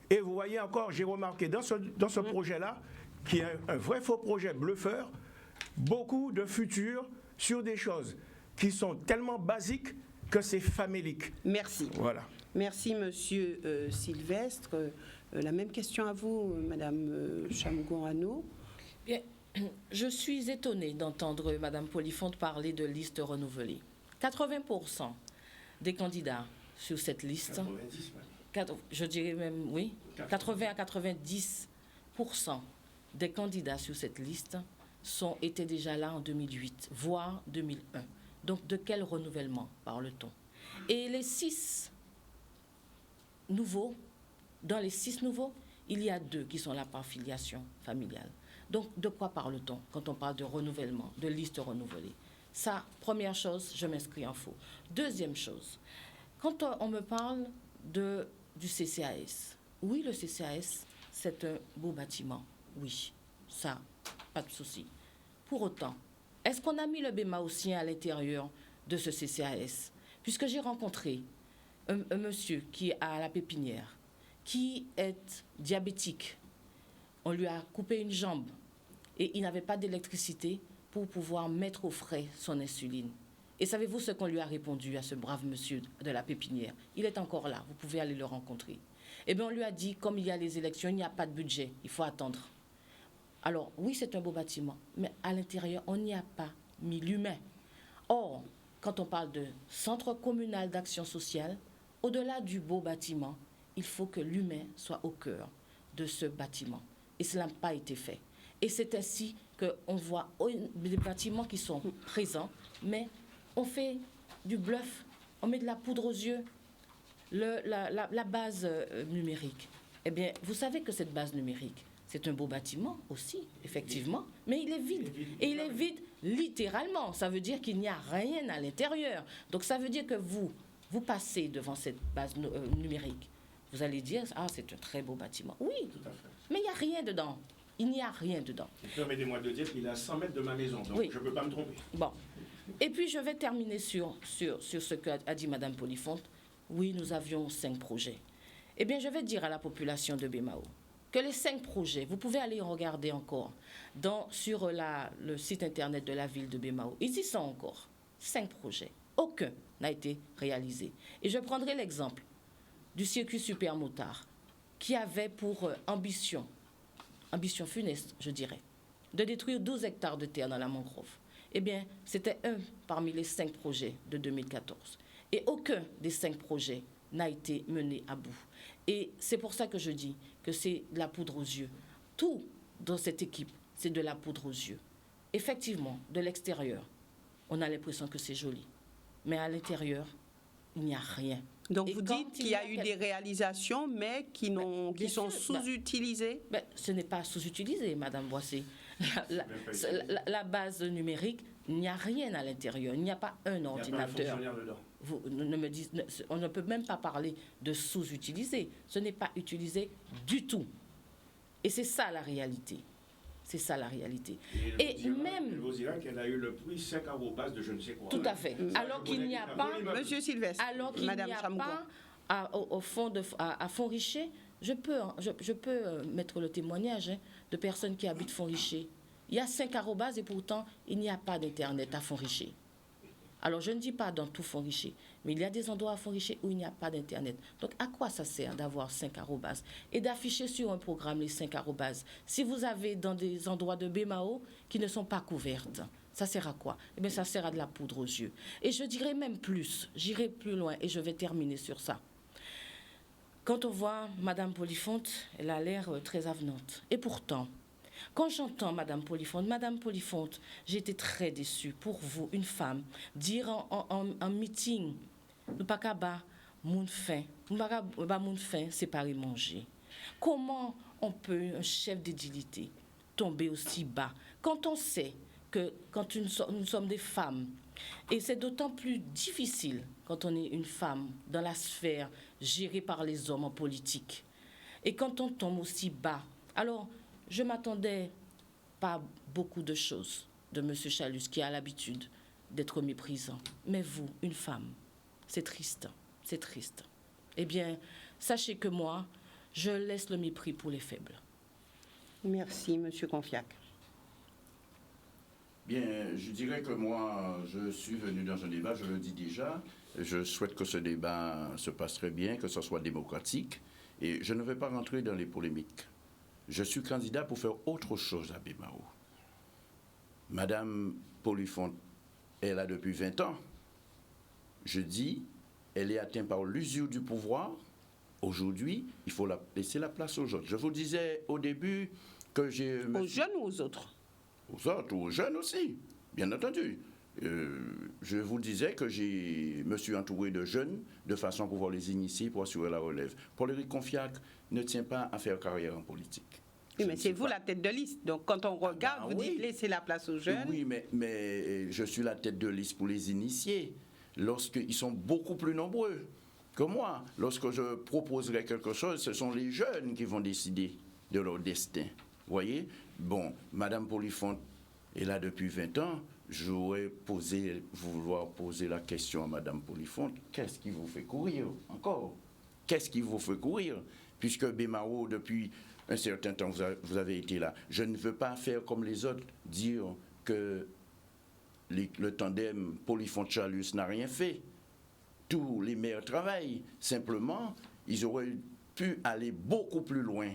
Et vous voyez encore, j'ai remarqué dans ce projet-là, qui est un vrai faux projet bluffeur, beaucoup de futurs sur des choses qui sont tellement basiques que c'est famélique. Merci. Voilà. Merci, Monsieur Sylvestre. La même question à vous, Madame Chamgourano. Bien, je suis étonnée d'entendre Madame Polifonte parler de liste renouvelée. 80% des candidats sur cette liste, 90, je dirais même, oui, 80 à 90% des candidats sur cette liste étaient déjà là en 2008, voire 2001. Donc, de quel renouvellement parle-t-on? Et les 6 nouveaux, dans les 6 nouveaux, il y a 2 qui sont là par filiation familiale. Donc, de quoi parle-t-on quand on parle de renouvellement, de liste renouvelée? Ça, première chose, je m'inscris en faux. Deuxième chose, quand on me parle du CCAS, oui, le CCAS, c'est un beau bâtiment, oui, ça, pas de souci. Pour autant, est-ce qu'on a mis le bémaossien à l'intérieur de ce CCAS? Puisque j'ai rencontré un monsieur qui est à la pépinière, qui est diabétique. On lui a coupé une jambe et il n'avait pas d'électricité pour pouvoir mettre au frais son insuline. Et savez-vous ce qu'on lui a répondu à ce brave monsieur de la pépinière? Il est encore là, vous pouvez aller le rencontrer. Eh bien, on lui a dit, comme il y a les élections, il n'y a pas de budget, il faut attendre. Alors, oui, c'est un beau bâtiment, mais à l'intérieur, on n'y a pas mis l'humain. Or, quand on parle de centre communal d'action sociale, au-delà du beau bâtiment, il faut que l'humain soit au cœur de ce bâtiment. Et cela n'a pas été fait. Et c'est ainsi qu'on voit des bâtiments qui sont présents, mais on fait du bluff, on met de la poudre aux yeux. La base numérique, eh bien, vous savez que cette base numérique, c'est un beau bâtiment aussi, effectivement, mais il est vide. Et il est vide littéralement. Ça veut dire qu'il n'y a rien à l'intérieur. Donc ça veut dire que vous passez devant cette base numérique. Vous allez dire, ah, c'est un très beau bâtiment. Oui, Tout à fait. mais il n'y a rien dedans. Il n'y a rien dedans. Permettez-moi de dire qu'il est à 100 mètres de ma maison, donc Oui. je ne peux pas me tromper. Bon. Et puis, je vais terminer sur ce qu'a dit Mme Polifonte. Oui, nous avions 5 projets. Eh bien, je vais dire à la population de Bémao que les 5 projets, vous pouvez aller regarder encore sur le site internet de la ville de Bémao. Ils y sont encore. 5 projets. Aucun n'a été réalisé. Et je prendrai l'exemple du circuit Supermotard, qui avait pour ambition funeste, je dirais, de détruire 12 hectares de terre dans la mangrove. Eh bien, c'était un parmi les 5 projets de 2014. Et aucun des 5 projets n'a été mené à bout. Et c'est pour ça que je dis que c'est de la poudre aux yeux. Tout dans cette équipe, c'est de la poudre aux yeux. Effectivement, de l'extérieur, on a l'impression que c'est joli. Mais à l'intérieur, il n'y a rien. Donc Et vous quand dites qu'il y a eu des réalisations, mais qui sont sûr, sous-utilisées? Ce n'est pas sous-utilisé, Madame Boissé. La base numérique, il n'y a rien à l'intérieur. Il n'y a pas un ordinateur. On ne peut même pas parler de sous-utiliser. Ce n'est pas utilisé du tout. Et c'est ça la réalité. C'est ça la réalité. Et même... Il vous dira qu'elle a eu le prix 5 arrobas de je ne sais quoi. Tout à fait. Alors qu'il n'y a pas... Monsieur Sylvestre, Alors qu'il n'y Madame a Chamgour. pas à Font-Richer, je peux mettre le témoignage de personnes qui habitent Font-Richer. Il y a 5 arrobas et pourtant, il n'y a pas d'Internet à Font-Richer. Alors, je ne dis pas dans tout Font-Richer, mais il y a des endroits à Font-Richer où il n'y a pas d'Internet. Donc, à quoi ça sert d'avoir 5 arrobas et d'afficher sur un programme les 5 arrobas si vous avez dans des endroits de Bémao qui ne sont pas couvertes? Ça sert à quoi? Eh bien, ça sert à de la poudre aux yeux. Et je dirais même plus, j'irai plus loin et je vais terminer sur ça. Quand on voit Madame Polifonte, elle a l'air très avenante. Et pourtant, quand j'entends Madame Polifonte, j'ai été très déçue pour vous, une femme, dire en meeting, nous pas qu'à bas moun faim, séparer manger. Comment on peut, un chef d'édilité, tomber aussi bas quand on sait que quand nous sommes des femmes, et c'est d'autant plus difficile quand on est une femme dans la sphère gérée par les hommes en politique, et quand on tombe aussi bas. Alors, je m'attendais pas beaucoup de choses de M. Chalus, qui a l'habitude d'être méprisant. Mais vous, une femme, c'est triste, c'est triste. Eh bien, sachez que moi, je laisse le mépris pour les faibles. Merci, M. Confiac. Bien, je dirais que moi, je suis venu dans un débat, je le dis déjà. Je souhaite que ce débat se passe très bien, que ce soit démocratique. Et je ne vais pas rentrer dans les polémiques. Je suis candidat pour faire autre chose à Bemao. Madame Polyphonte est là depuis 20 ans. Je dis, elle est atteinte par l'usure du pouvoir. Aujourd'hui, il faut laisser la place aux autres. Je vous disais au début que j'ai... Aux jeunes ou aux autres? Aux autres, aux jeunes aussi, bien entendu. Je vous disais que je me suis entouré de jeunes de façon à pouvoir les initier pour assurer la relève. Paul-Éric Confiac ne tient pas à faire carrière en politique. Oui, mais c'est vous la tête de liste. Donc, quand on regarde, vous dites laissez la place aux jeunes. Oui, mais je suis la tête de liste pour les initier lorsqu'ils sont beaucoup plus nombreux que moi. Lorsque je proposerai quelque chose, ce sont les jeunes qui vont décider de leur destin. Vous voyez? Bon, Madame Polyphonte est là depuis 20 ans. J'aurais vouloir poser la question à Madame Polyphonte. Qu'est-ce qui vous fait courir encore? Qu'est-ce qui vous fait courir? Puisque Bemao, depuis un certain temps, vous avez été là. Je ne veux pas faire comme les autres, dire que le tandem Polyphonte-Chalus n'a rien fait. Tous les maires travaillent. Simplement, ils auraient pu aller beaucoup plus loin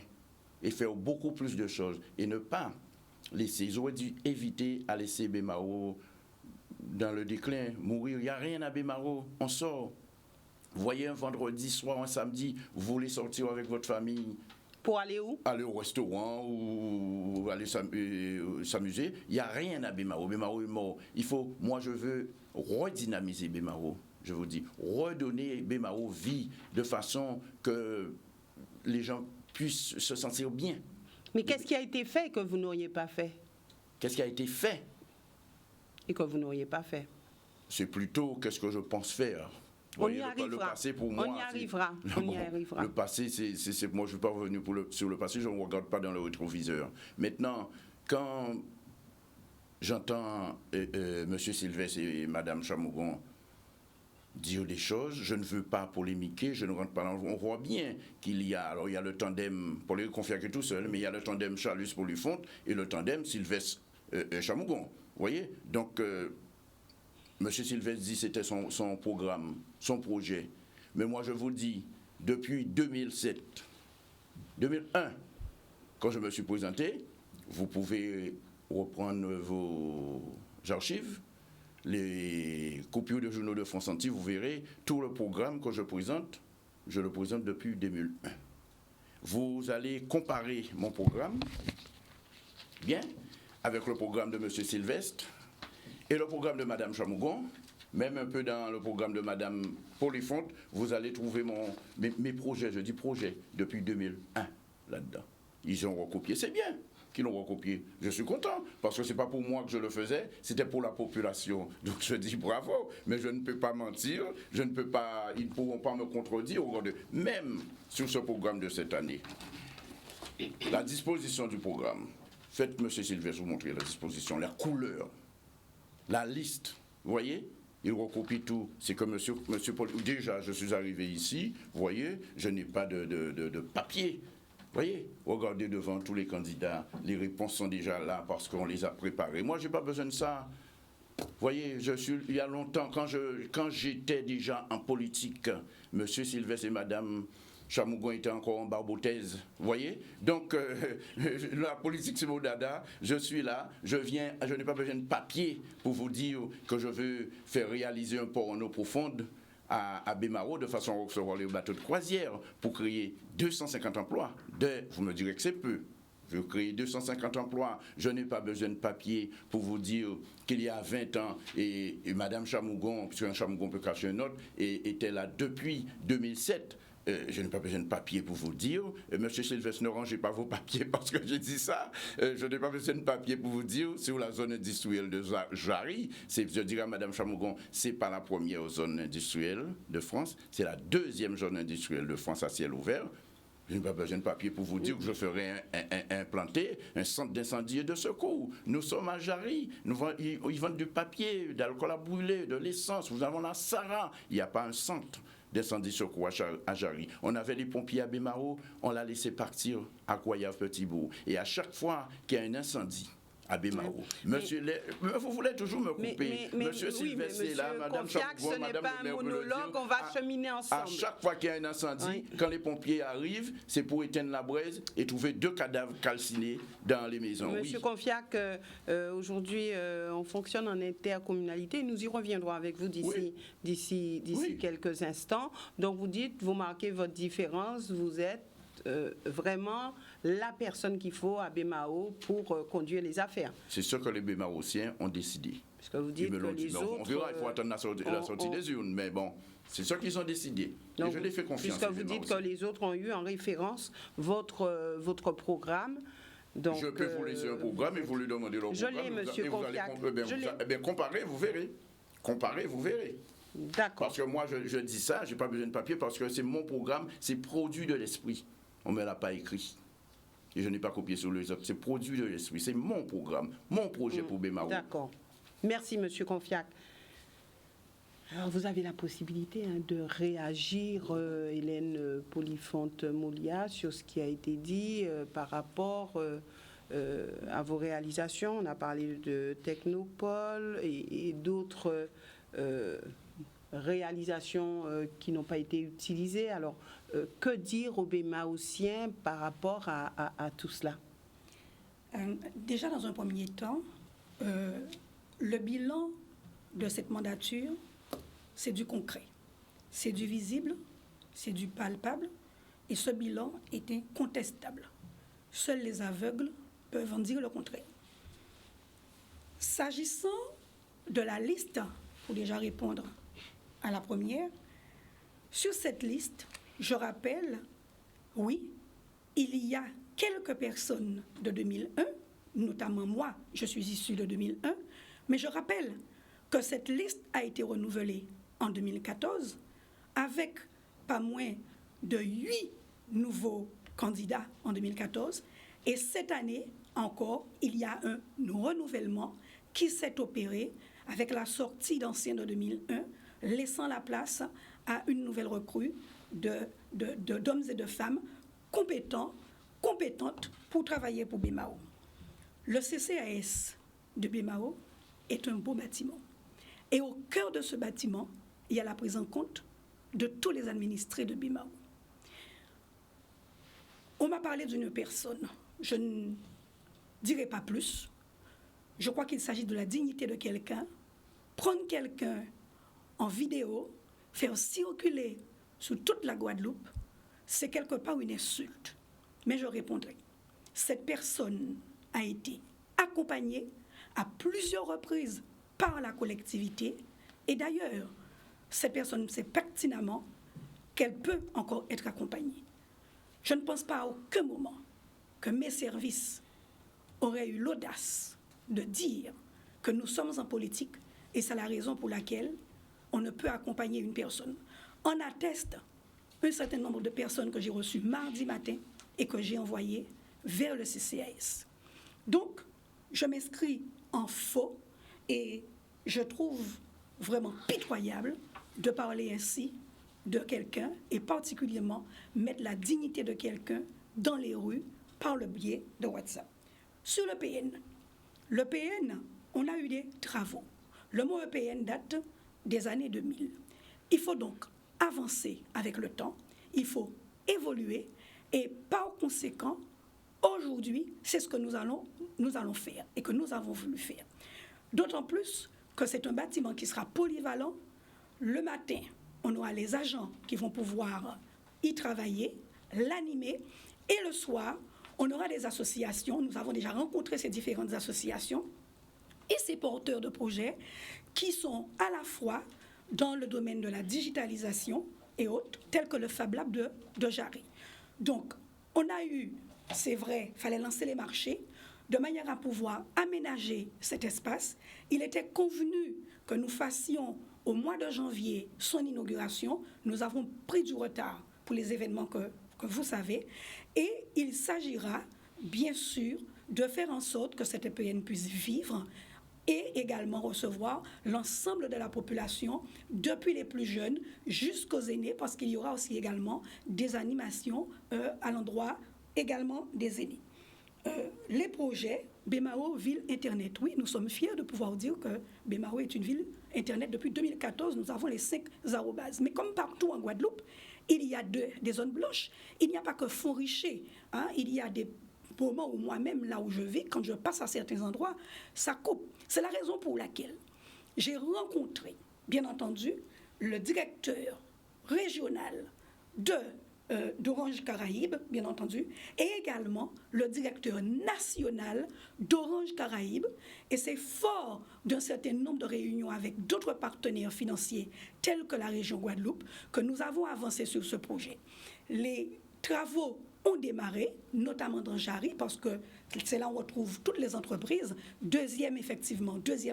et faire beaucoup plus de choses et ne pas laisser. Ils auraient dû éviter à laisser Bemao dans le déclin, mourir. Il n'y a rien à Bemao, on sort. Vous voyez, un vendredi soir, un samedi, vous voulez sortir avec votre famille. Pour aller où? Aller au restaurant ou aller s'amuser. Il n'y a rien à Bemao. Bemao est mort. Moi, je veux redynamiser Bemao. Je vous dis, redonner Bemao vie de façon que les gens puissent se sentir bien. Mais qu'est-ce qui a été fait que vous n'auriez pas fait? Qu'est-ce qui a été fait? Et que vous n'auriez pas fait? C'est plutôt qu'est-ce que je pense faire. On y arrivera. Le passé, pour moi, on y arrivera. On y arrivera. Le passé, c'est moi, je ne suis pas revenu sur le passé, je ne regarde pas dans le rétroviseur. Maintenant, quand j'entends M. Sylvestre et Mme Chamougon dire des choses, je ne veux pas polémiquer, je ne rentre pas dans le... On voit bien qu'il y a... Alors, il y a le tandem, pour les confier tout seul, mais il y a le tandem Chalus-Polyphonte et le tandem Sylvestre-Chamougon. Vous voyez? Donc, M. Sylvestre dit que c'était son programme, son projet. Mais moi, je vous dis, depuis 2001, quand je me suis présenté, vous pouvez reprendre vos archives, les coupures de journaux de France Entier, vous verrez tout le programme que je le présente depuis 2001. Vous allez comparer mon programme, bien, avec le programme de M. Sylvestre et le programme de Mme Chamougon, même un peu dans le programme de Mme Polyphonte, vous allez trouver mes projets, je dis projets, depuis 2001 là-dedans. Ils ont recopié, c'est bien qu'ils l'ont recopié. Je suis content, parce que ce n'est pas pour moi que je le faisais, c'était pour la population. Donc je dis bravo, mais je ne peux pas mentir, ils ne pourront pas me contredire, même sur ce programme de cette année. La disposition du programme, faites M. Sylvestre vous montrer la disposition, la couleur, la liste, vous voyez? Il recopie tout. C'est que monsieur Paul, déjà, je suis arrivé ici, vous voyez, je n'ai pas de papier. Vous voyez, regardez devant tous les candidats, les réponses sont déjà là parce qu'on les a préparées. Moi, je n'ai pas besoin de ça. Vous voyez, il y a longtemps, quand j'étais déjà en politique, M. Sylvestre et Mme Chamougon étaient encore en barbothèse. Vous voyez? Donc, la politique, c'est mon dada. Je suis là, je n'ai pas besoin de papier pour vous dire que je veux faire réaliser un port en eau profonde à Bemao de façon à recevoir les bateaux de croisière pour créer 250 emplois. Vous me direz que c'est peu. Je veux créer 250 emplois. Je n'ai pas besoin de papier pour vous dire qu'il y a 20 ans, et Mme Chamougon, puisqu'un Chamougon peut cacher un autre, était là depuis 2007. Je n'ai pas besoin de papier pour vous dire. Monsieur Sylvestre, ne rangez pas vos papiers parce que j'ai dit ça. Je n'ai pas besoin de papier pour vous dire. Sur la zone industrielle de Jarry, je dirais à Mme Chamougon, ce n'est pas la première zone industrielle de France, c'est la deuxième zone industrielle de France à ciel ouvert. Je n'ai pas besoin de papier pour vous dire que je ferai implanter un centre d'incendie et de secours. Nous sommes à Jarry. Ils vendent du papier, de l'alcool à brûler, de l'essence. Nous avons la Sarah. Il n'y a pas un centre d'incendie et secours à Jarry. On avait les pompiers à Bémao. On l'a laissé partir à Koyave-Petitbourg. Et à chaque fois qu'il y a un incendie à Bémao. Monsieur, vous voulez toujours me couper. Monsieur Sylvestre, oui, là, Madame Confiac, ce n'est pas un monologue, on va cheminer ensemble. À chaque fois qu'il y a un incendie, quand les pompiers arrivent, c'est pour éteindre la braise et trouver 2 cadavres calcinés dans les maisons. Monsieur Confiac, aujourd'hui, on fonctionne en intercommunalité. Nous y reviendrons avec vous d'ici quelques instants. Donc, vous dites, vous marquez votre différence, vous êtes vraiment la personne qu'il faut à Bémao pour conduire les affaires. C'est ce que les Bémaotiens ont décidé. Parce que vous dites que les autres... On verra, il faut attendre la sortie des urnes, mais bon, c'est ce qu'ils ont décidé. Donc, et je les fais confiance. Puisque vous dites que les autres ont eu en référence votre programme. Donc, je peux vous laisser un programme et vous lui demander le programme. Je l'ai, monsieur Confiac. Comparez, vous verrez. Comparez, vous verrez. D'accord. Parce que moi, je dis ça, je n'ai pas besoin de papier parce que c'est mon programme, c'est produit de l'esprit. On ne me l'a pas écrit. Et je n'ai pas copié sur les autres. C'est produit de l'esprit. C'est mon programme, mon projet pour Bémao. D'accord. Merci, monsieur Confiac. Alors, vous avez la possibilité de réagir, Hélène Polifonte-Moulia, sur ce qui a été dit par rapport à vos réalisations. On a parlé de Technopole et d'autres réalisations qui n'ont pas été utilisées. Alors, que dire aux Bémaotiens par rapport à tout cela? Déjà, dans un premier temps, le bilan de cette mandature, c'est du concret, c'est du visible, c'est du palpable, et ce bilan est incontestable. Seuls les aveugles peuvent en dire le contraire. S'agissant de la liste, pour déjà répondre à la première, sur cette liste, je rappelle, oui, il y a quelques personnes de 2001, notamment moi, je suis issue de 2001, mais je rappelle que cette liste a été renouvelée en 2014 avec pas moins de 8 nouveaux candidats en 2014. Et cette année encore, il y a un renouvellement qui s'est opéré avec la sortie d'anciens de 2001, laissant la place à une nouvelle recrue d'hommes et de femmes compétentes pour travailler pour Bémao. Le CCAS de Bémao est un beau bâtiment. Et au cœur de ce bâtiment, il y a la prise en compte de tous les administrés de Bémao. On m'a parlé d'une personne. Je ne dirai pas plus. Je crois qu'il s'agit de la dignité de quelqu'un. Prendre quelqu'un en vidéo, faire circuler sur toute la Guadeloupe, c'est quelque part une insulte. Mais je répondrai. Cette personne a été accompagnée à plusieurs reprises par la collectivité. Et d'ailleurs, cette personne sait pertinemment qu'elle peut encore être accompagnée. Je ne pense pas à aucun moment que mes services auraient eu l'audace de dire que nous sommes en politique et c'est la raison pour laquelle on ne peut accompagner une personne. En atteste un certain nombre de personnes que j'ai reçues mardi matin et que j'ai envoyées vers le CCAS. Donc, je m'inscris en faux et je trouve vraiment pitoyable de parler ainsi de quelqu'un et particulièrement mettre la dignité de quelqu'un dans les rues par le biais de WhatsApp. Sur le PN, on a eu des travaux. Le mot EPN date des années 2000. Il faut donc avancer avec le temps, il faut évoluer et par conséquent, aujourd'hui, c'est ce que nous allons faire et que nous avons voulu faire. D'autant plus que c'est un bâtiment qui sera polyvalent. Le matin, on aura les agents qui vont pouvoir y travailler, l'animer, et le soir, on aura des associations. Nous avons déjà rencontré ces différentes associations et ces porteurs de projets qui sont à la fois dans le domaine de la digitalisation et autres, tels que le Fab Lab de Jarry. Donc, on a eu, c'est vrai, il fallait lancer les marchés de manière à pouvoir aménager cet espace. Il était convenu que nous fassions au mois de janvier son inauguration. Nous avons pris du retard pour les événements que vous savez, et il s'agira bien sûr de faire en sorte que cette EPN puisse vivre et également recevoir l'ensemble de la population, depuis les plus jeunes jusqu'aux aînés, parce qu'il y aura aussi également des animations à l'endroit également des aînés. Les projets BMAO Ville Internet, oui, nous sommes fiers de pouvoir dire que BMAO est une ville Internet. Depuis 2014, nous avons les 5 arrobases. Mais comme partout en Guadeloupe, il y a des zones blanches. Il n'y a pas que Font-Richer. Il y a des moments où moi-même, là où je vis, quand je passe à certains endroits, ça coupe. C'est la raison pour laquelle j'ai rencontré, bien entendu, le directeur régional d'Orange Caraïbes, bien entendu, et également le directeur national d'Orange Caraïbes. Et c'est fort d'un certain nombre de réunions avec d'autres partenaires financiers, tels que la région Guadeloupe, que nous avons avancé sur ce projet. Les travaux ont démarré, notamment dans Jarry, parce que c'est là où on retrouve toutes les entreprises, deuxième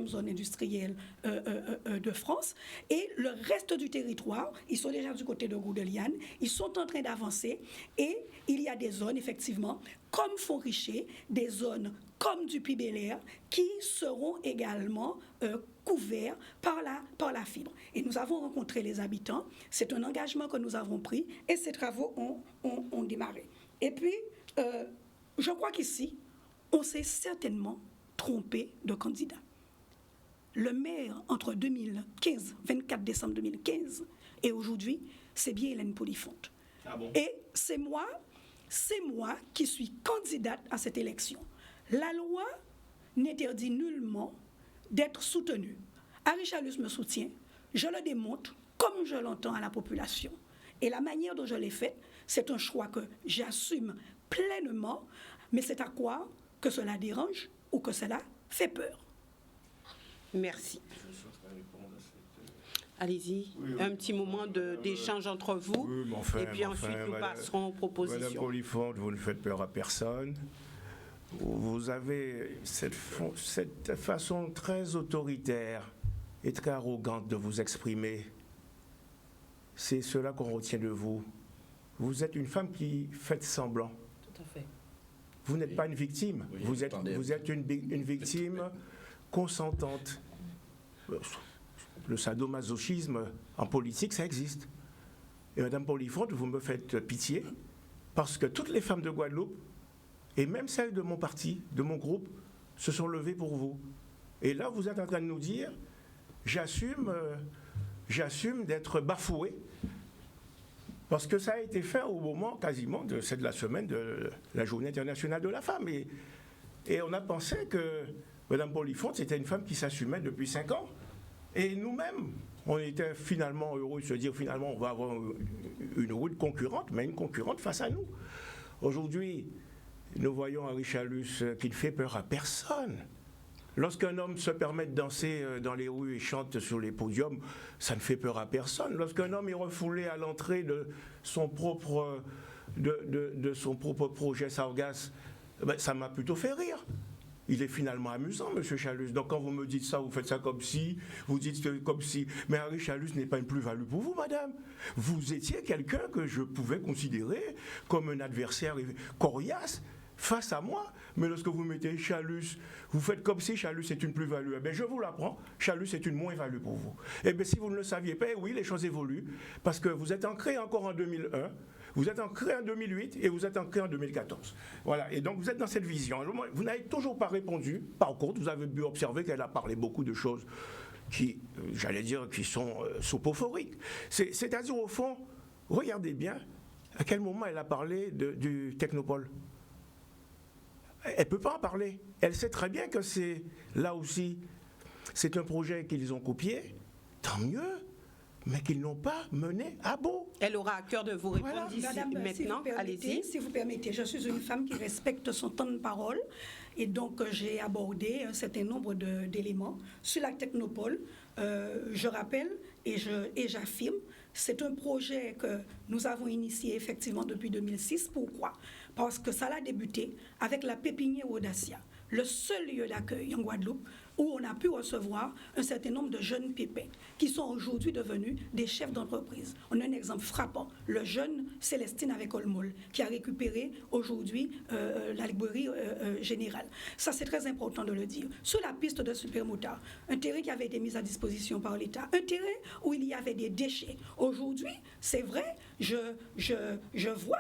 zone industrielle de France, et le reste du territoire, ils sont déjà du côté de Goudeliane, ils sont en train d'avancer, et il y a des zones, effectivement, comme Font-Richer, des zones comme du Puy-Bel-Air, qui seront également couverts par la fibre. Et nous avons rencontré les habitants, c'est un engagement que nous avons pris, et ces travaux ont démarré. Et puis, je crois qu'ici, on s'est certainement trompé de candidat. Le maire, entre 2015, 24 décembre 2015, et aujourd'hui, c'est bien Hélène Polifonte. Ah bon? Et c'est moi qui suis candidate à cette élection. La loi n'interdit nullement d'être soutenu. Harry Chalus me soutient, je le démontre comme je l'entends à la population. Et la manière dont je l'ai faite, c'est un choix que j'assume pleinement, mais c'est à quoi que cela dérange ou que cela fait peur. Merci. Allez-y, un petit moment d'échange entre vous, oui, mais enfin, et puis ensuite nous passerons aux propositions. Madame Polifonte, vous ne faites peur à personne. Vous avez cette façon très autoritaire et très arrogante de vous exprimer. C'est cela qu'on retient de vous. Vous êtes une femme qui fait semblant. Tout à fait. Vous n'êtes pas une victime. Oui, vous êtes une victime consentante. Le sadomasochisme en politique, ça existe. Et Madame Polifonte, vous me faites pitié, parce que toutes les femmes de Guadeloupe, et même celles de mon parti, de mon groupe, se sont levées pour vous. Et là, vous êtes en train de nous dire, j'assume d'être bafoué, parce que ça a été fait au moment quasiment de la semaine de la Journée internationale de la femme. Et on a pensé que Mme Polifonte, c'était une femme qui s'assumait depuis 5 ans. Et nous-mêmes, on était finalement heureux de se dire, finalement, on va avoir une rude concurrente, mais une concurrente face à nous. Aujourd'hui, nous voyons Harry Chalus qui ne fait peur à personne. Lorsqu'un homme se permet de danser dans les rues et chante sur les podiums, ça ne fait peur à personne. Lorsqu'un homme est refoulé à l'entrée de son propre projet Sargasse, ben, ça m'a plutôt fait rire. Il est finalement amusant, M. Chalus. Donc quand vous me dites ça, vous faites ça comme si, vous dites comme si. Mais Harry Chalus n'est pas une plus-value pour vous, madame. Vous étiez quelqu'un que je pouvais considérer comme un adversaire coriace face à moi. Mais lorsque vous mettez Chalus, vous faites comme si Chalus est une plus-value. Eh bien, je vous l'apprends, Chalus est une moins-value pour vous. Eh bien, si vous ne le saviez pas, oui, les choses évoluent, parce que vous êtes ancré encore en 2001, vous êtes ancré en 2008 et vous êtes ancré en 2014. Voilà, et donc vous êtes dans cette vision. Vous n'avez toujours pas répondu. Par contre, vous avez pu observer qu'elle a parlé beaucoup de choses qui, j'allais dire, qui sont sopophoriques. C'est-à-dire, au fond, regardez bien à quel moment elle a parlé du Technopole. Elle ne peut pas en parler. Elle sait très bien que c'est, là aussi, c'est un projet qu'ils ont copié, tant mieux, mais qu'ils n'ont pas mené à bout. Elle aura à cœur de vous répondre Voilà, d'ici madame, maintenant. Allez-y. Si vous permettez, je suis une femme qui respecte son temps de parole et donc j'ai abordé un certain nombre d'éléments sur la Technopole. Je rappelle et j'affirme, c'est un projet que nous avons initié effectivement depuis 2006. Pourquoi ? Parce que ça a débuté avec la pépinière Audacia, le seul lieu d'accueil en Guadeloupe où on a pu recevoir un certain nombre de jeunes pépins qui sont aujourd'hui devenus des chefs d'entreprise. On a un exemple frappant, le jeune Célestine avec Olmol, qui a récupéré aujourd'hui la librairie générale. Ça, c'est très important de le dire. Sur la piste de Supermotard, un terrain qui avait été mis à disposition par l'État, un terrain où il y avait des déchets. Aujourd'hui, c'est vrai, je vois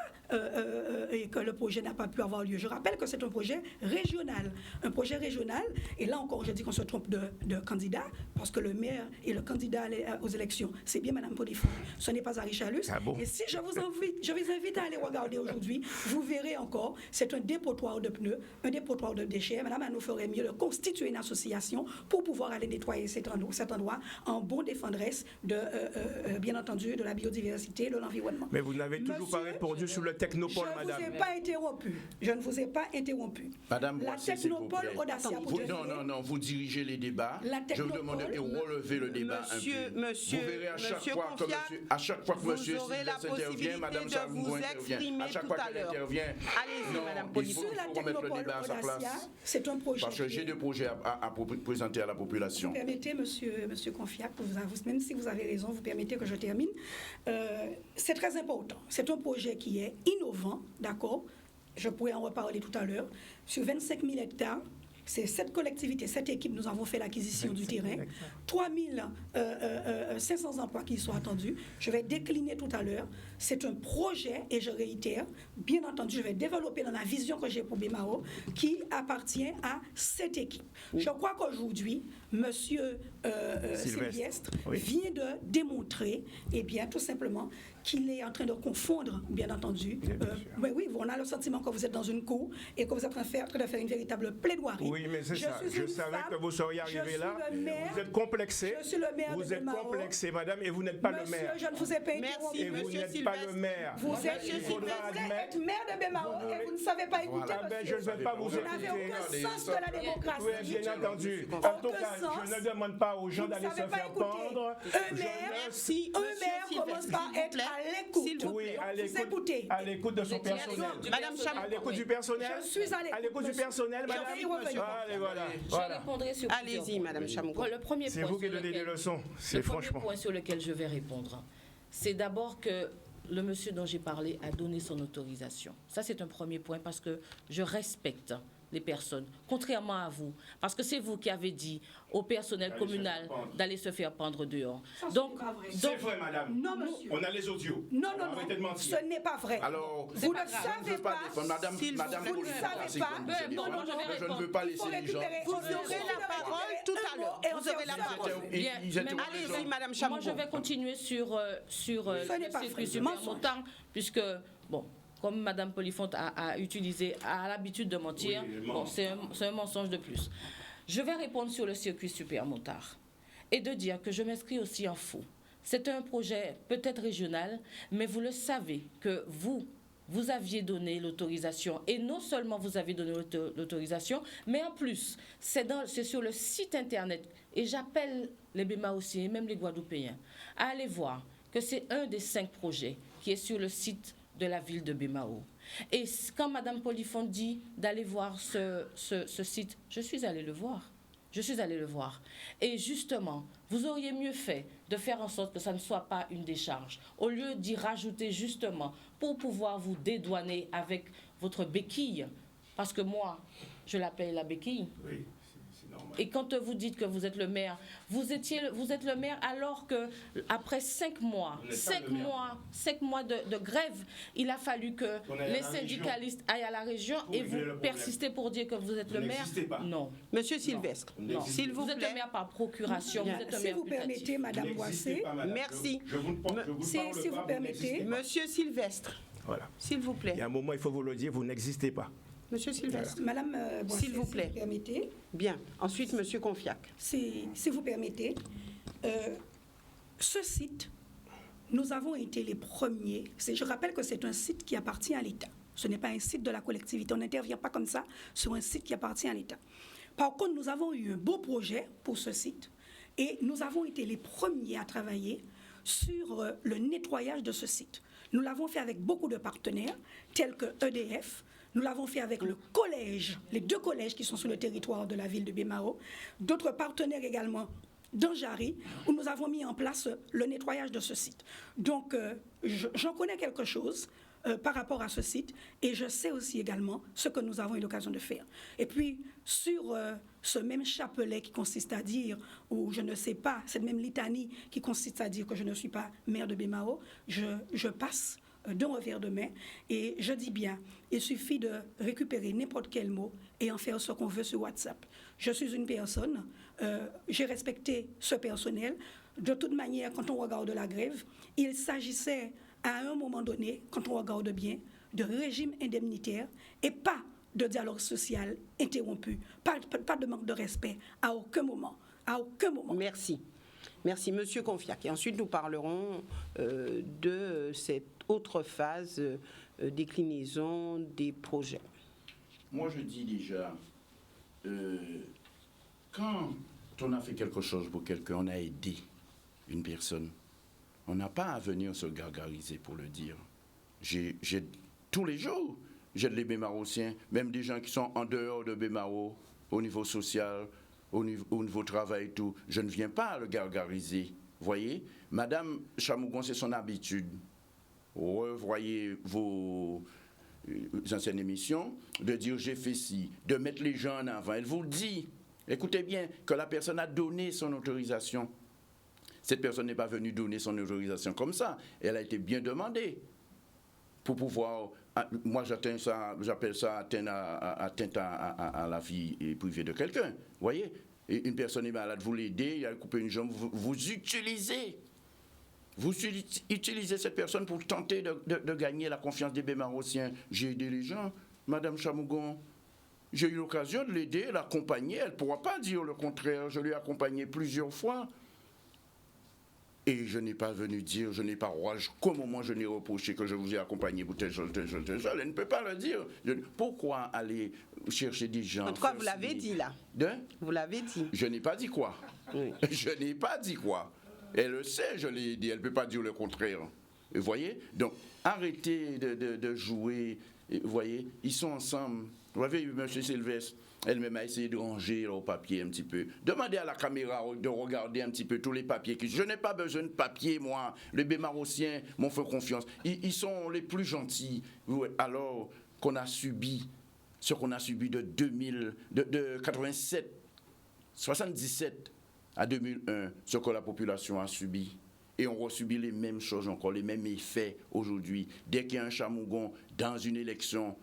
et que le projet n'a pas pu avoir lieu. Je rappelle que c'est un projet régional. Un projet régional, et là encore, je dis qu'on se trompe de candidat, parce que le maire et le candidat aux élections, c'est bien Mme Polifon. Ce n'est pas Harry Chalus. Ah bon? Et si je vous invite à aller regarder aujourd'hui, vous verrez encore, c'est un dépotoir de pneus, un dépotoir de déchets. Madame, elle nous ferait mieux de constituer une association pour pouvoir aller nettoyer cet endroit en bon défendresse de, bien entendu, de la biodiversité, de l'environnement. Mais vous n'avez toujours pas répondu sur le technopole, madame. Je ne vous ai pas interrompu. Je ne vous ai pas interrompu. Madame la Boissy, s'il vous technopole plaît. Audacia. Non, vous dirigez les débats. Je vous demande de relever le débat un peu. Monsieur, vous verrez à chaque monsieur fois que Confiac, monsieur, à chaque fois que monsieur aurez la Sylvestre intervient, madame possibilité de vous Salmou intervient. exprimer À chaque tout fois à qu'elle l'heure. intervient, Allez-y, non, madame il Polifon. faut Sur la remettre le technopole débat à sa Audacia, place. c'est un projet. Parce que j'ai des projets à présenter à la population. Vous permettez, monsieur Confiac, même si vous avez raison, vous permettez que je termine. C'est très important. C'est un projet qui est innovant, d'accord? Je pourrais en reparler tout à l'heure. Sur 25 000 hectares, c'est cette collectivité, cette équipe, nous avons fait l'acquisition du terrain. 3 500 emplois qui sont attendus. Je vais décliner tout à l'heure. C'est un projet, et je réitère, bien entendu, je vais développer dans la vision que j'ai pour BMAO, qui appartient à cette équipe. Je crois qu'aujourd'hui, monsieur Sylvestre vient de démontrer, eh bien, tout simplement, qu'il est en train de confondre, bien entendu. Mais oui, on a le sentiment que vous êtes dans une cour et que vous êtes en train de faire une véritable plaidoirie. Oui, mais c'est ça. Je savais que vous seriez arrivé là. Vous êtes complexé. Je suis le maire vous de êtes BMAO. complexé, madame, et vous n'êtes pas Monsieur, le maire. je ne vous ai pas interrompu. Et vous n'êtes pas le maire. Vous êtes être maire de BMAO et vous ne savez pas écouter. Ah ben, je ne vais pas vous Vous n'avez écouter. aucun sens de la démocratie. Oui, bien entendu. En tout cas, je ne demande pas aux gens d'aller se faire pendre. Un maire commence par être à l'écoute. Oui, à l'écoute de son personnel. Madame Chamou. À l'écoute du personnel. Je suis à l'écoute du personnel, madame. Allez, voilà. Je répondrai sur plusieurs Allez-y, points. madame Chamou. Le premier C'est point vous qui sur donnez des lequel- leçons. C'est Le premier franchement. point sur lequel je vais répondre, c'est d'abord que le monsieur dont j'ai parlé a donné son autorisation. Ça, c'est un premier point parce que je respecte les personnes, contrairement à vous. Parce que c'est vous qui avez dit au personnel communal d'aller se faire pendre dehors. Donc, C'est vrai, madame. Non, monsieur. On a les audios. Non, Arrêtez de mentir. ce n'est pas vrai. Alors, Vous ne je ne savez veux pas. défendre madame, S'il vous madame plaît. Polifon, Vous ne savez c'est pas. comme vous Non, allez non, je vais je ne veux répondre. pas Il faut laisser les gens. récupérer. Vous aurez la parole tout à l'heure. Vous aurez la parole. Bien, Ils interrogent mais- les gens. Allez-y, madame Chamou. moi, je vais continuer sur Ce n'est le pas circuit vrai. Supermotard, puisque, bon, comme Madame Polifon a l'habitude de mentir, Oui, bon, c'est un mensonge de plus. Je vais répondre sur le circuit Supermotard et de dire que je m'inscris aussi en faux. C'est un projet peut-être régional, mais vous le savez que vous aviez donné l'autorisation, et non seulement vous avez donné l'autorisation, mais en plus, c'est sur le site internet, et j'appelle les BMAOciens et même les Guadeloupéens à aller voir que c'est un des 5 projets qui est sur le site de la ville de BMAO. Et quand Mme Polifon dit d'aller voir ce site, je suis allée le voir. Je suis allée le voir. Et justement, vous auriez mieux fait de faire en sorte que ça ne soit pas une décharge, au lieu d'y rajouter justement pour pouvoir vous dédouaner avec votre béquille. Parce que moi, je l'appelle la béquille. Oui, c'est normal. Et quand vous dites que vous êtes le maire, vous êtes le maire alors que après 5 mois, Vous n'êtes pas 5 le maire. mois, 5 mois de grève, il a fallu que On aille à les la syndicalistes aillent à la région Pour et régler le vous problème. persistez pour dire que vous êtes Vous le maire. n'existez pas. Non. Monsieur Sylvestre, Non. s'il vous Vous êtes plaît. le maire par procuration, Bien. vous êtes un Si maire vous putatif. permettez, Madame N'existez Boissé, pas, madame. Merci. Je vous ne parle Si pas, vous vous permettez. n'existez pas. Monsieur Sylvestre, Voilà. s'il vous Il y a plaît. un moment, il faut vous le dire, vous n'existez pas. Monsieur Sylvestre. Madame Boissé, S'il vous plaît. si vous permettez, Bien. Ensuite, monsieur Confiac. si vous permettez, ce site, nous avons été les premiers. Je rappelle que c'est un site qui appartient à l'État. Ce n'est pas un site de la collectivité. On n'intervient pas comme ça sur un site qui appartient à l'État. Par contre, nous avons eu un beau projet pour ce site et nous avons été les premiers à travailler sur le nettoyage de ce site. Nous l'avons fait avec beaucoup de partenaires tels que EDF, Nous l'avons fait avec le collège, les 2 collèges qui sont sur le territoire de la ville de Bémao, d'autres partenaires également dans Jarry, où nous avons mis en place le nettoyage de ce site. Donc, j'en connais quelque chose par rapport à ce site, et je sais aussi également ce que nous avons eu l'occasion de faire. Et puis, sur ce même chapelet qui consiste à dire, ou je ne sais pas, cette même litanie qui consiste à dire que je ne suis pas maire de Bémao, je passe d'un revers de main, et je dis bien, il suffit de récupérer n'importe quel mot et en faire ce qu'on veut sur WhatsApp. Je suis une personne, j'ai respecté ce personnel. De toute manière, quand on regarde la grève, il s'agissait à un moment donné, quand on regarde bien, de régime indemnitaire et pas de dialogue social interrompu, pas de manque de respect à aucun moment. À aucun moment. Merci. Merci, Monsieur Confiac. Et ensuite, nous parlerons de cette autre phase déclinaison des projets. Moi, je dis déjà, quand on a fait quelque chose pour quelqu'un, on a aidé une personne, on n'a pas à venir se gargariser pour le dire. Tous les jours, j'aide les Bémarossiens, même des gens qui sont en dehors de Bémaro, au niveau social, au niveau travail et tout. Je ne viens pas le gargariser. Voyez, Madame Chamougon, c'est son habitude. Revoyez vos anciennes émissions, de dire j'ai fait ci, de mettre les gens en avant. Elle vous dit, écoutez bien, que la personne a donné son autorisation. Cette personne n'est pas venue donner son autorisation comme ça. Elle a été bien demandée pour pouvoir... Moi, j'appelle ça atteinte à la vie privée de quelqu'un. Vous voyez, une personne est malade, vous l'aidez, il a coupé une jambe, vous utilisez cette personne pour tenter de gagner la confiance des Bémarossiens. J'ai aidé les gens, Madame Chamougon. J'ai eu l'occasion de l'aider, l'accompagner. Elle ne pourra pas dire le contraire. Je l'ai accompagnée plusieurs fois. Et je n'ai pas venu dire, je n'ai pas rouage, qu'au moment je n'ai reproché que je vous ai accompagné pour telle chose. Elle ne peut pas le dire. Pourquoi aller chercher des gens? En tout cas, vous l'avez dit là. Vous l'avez dit. Je n'ai pas dit quoi. Oui. Je n'ai pas dit quoi. Elle le sait, je l'ai dit, elle ne peut pas dire le contraire. Vous voyez? Donc, arrêtez de jouer. Vous voyez? Ils sont ensemble. Vous voyez, M. Sylvestre, elle-même a essayé de ranger au papier un petit peu. Demandez à la caméra de regarder un petit peu tous les papiers. Je n'ai pas besoin de papier, moi. Les Bémarossiens m'ont fait confiance. Ils sont les plus gentils. Alors qu'on a subi ce qu'on a subi de 77 à 2001, ce que la population a subi. Et on resubit les mêmes choses encore, les mêmes effets aujourd'hui. Dès qu'il y a un Chamougon dans une élection,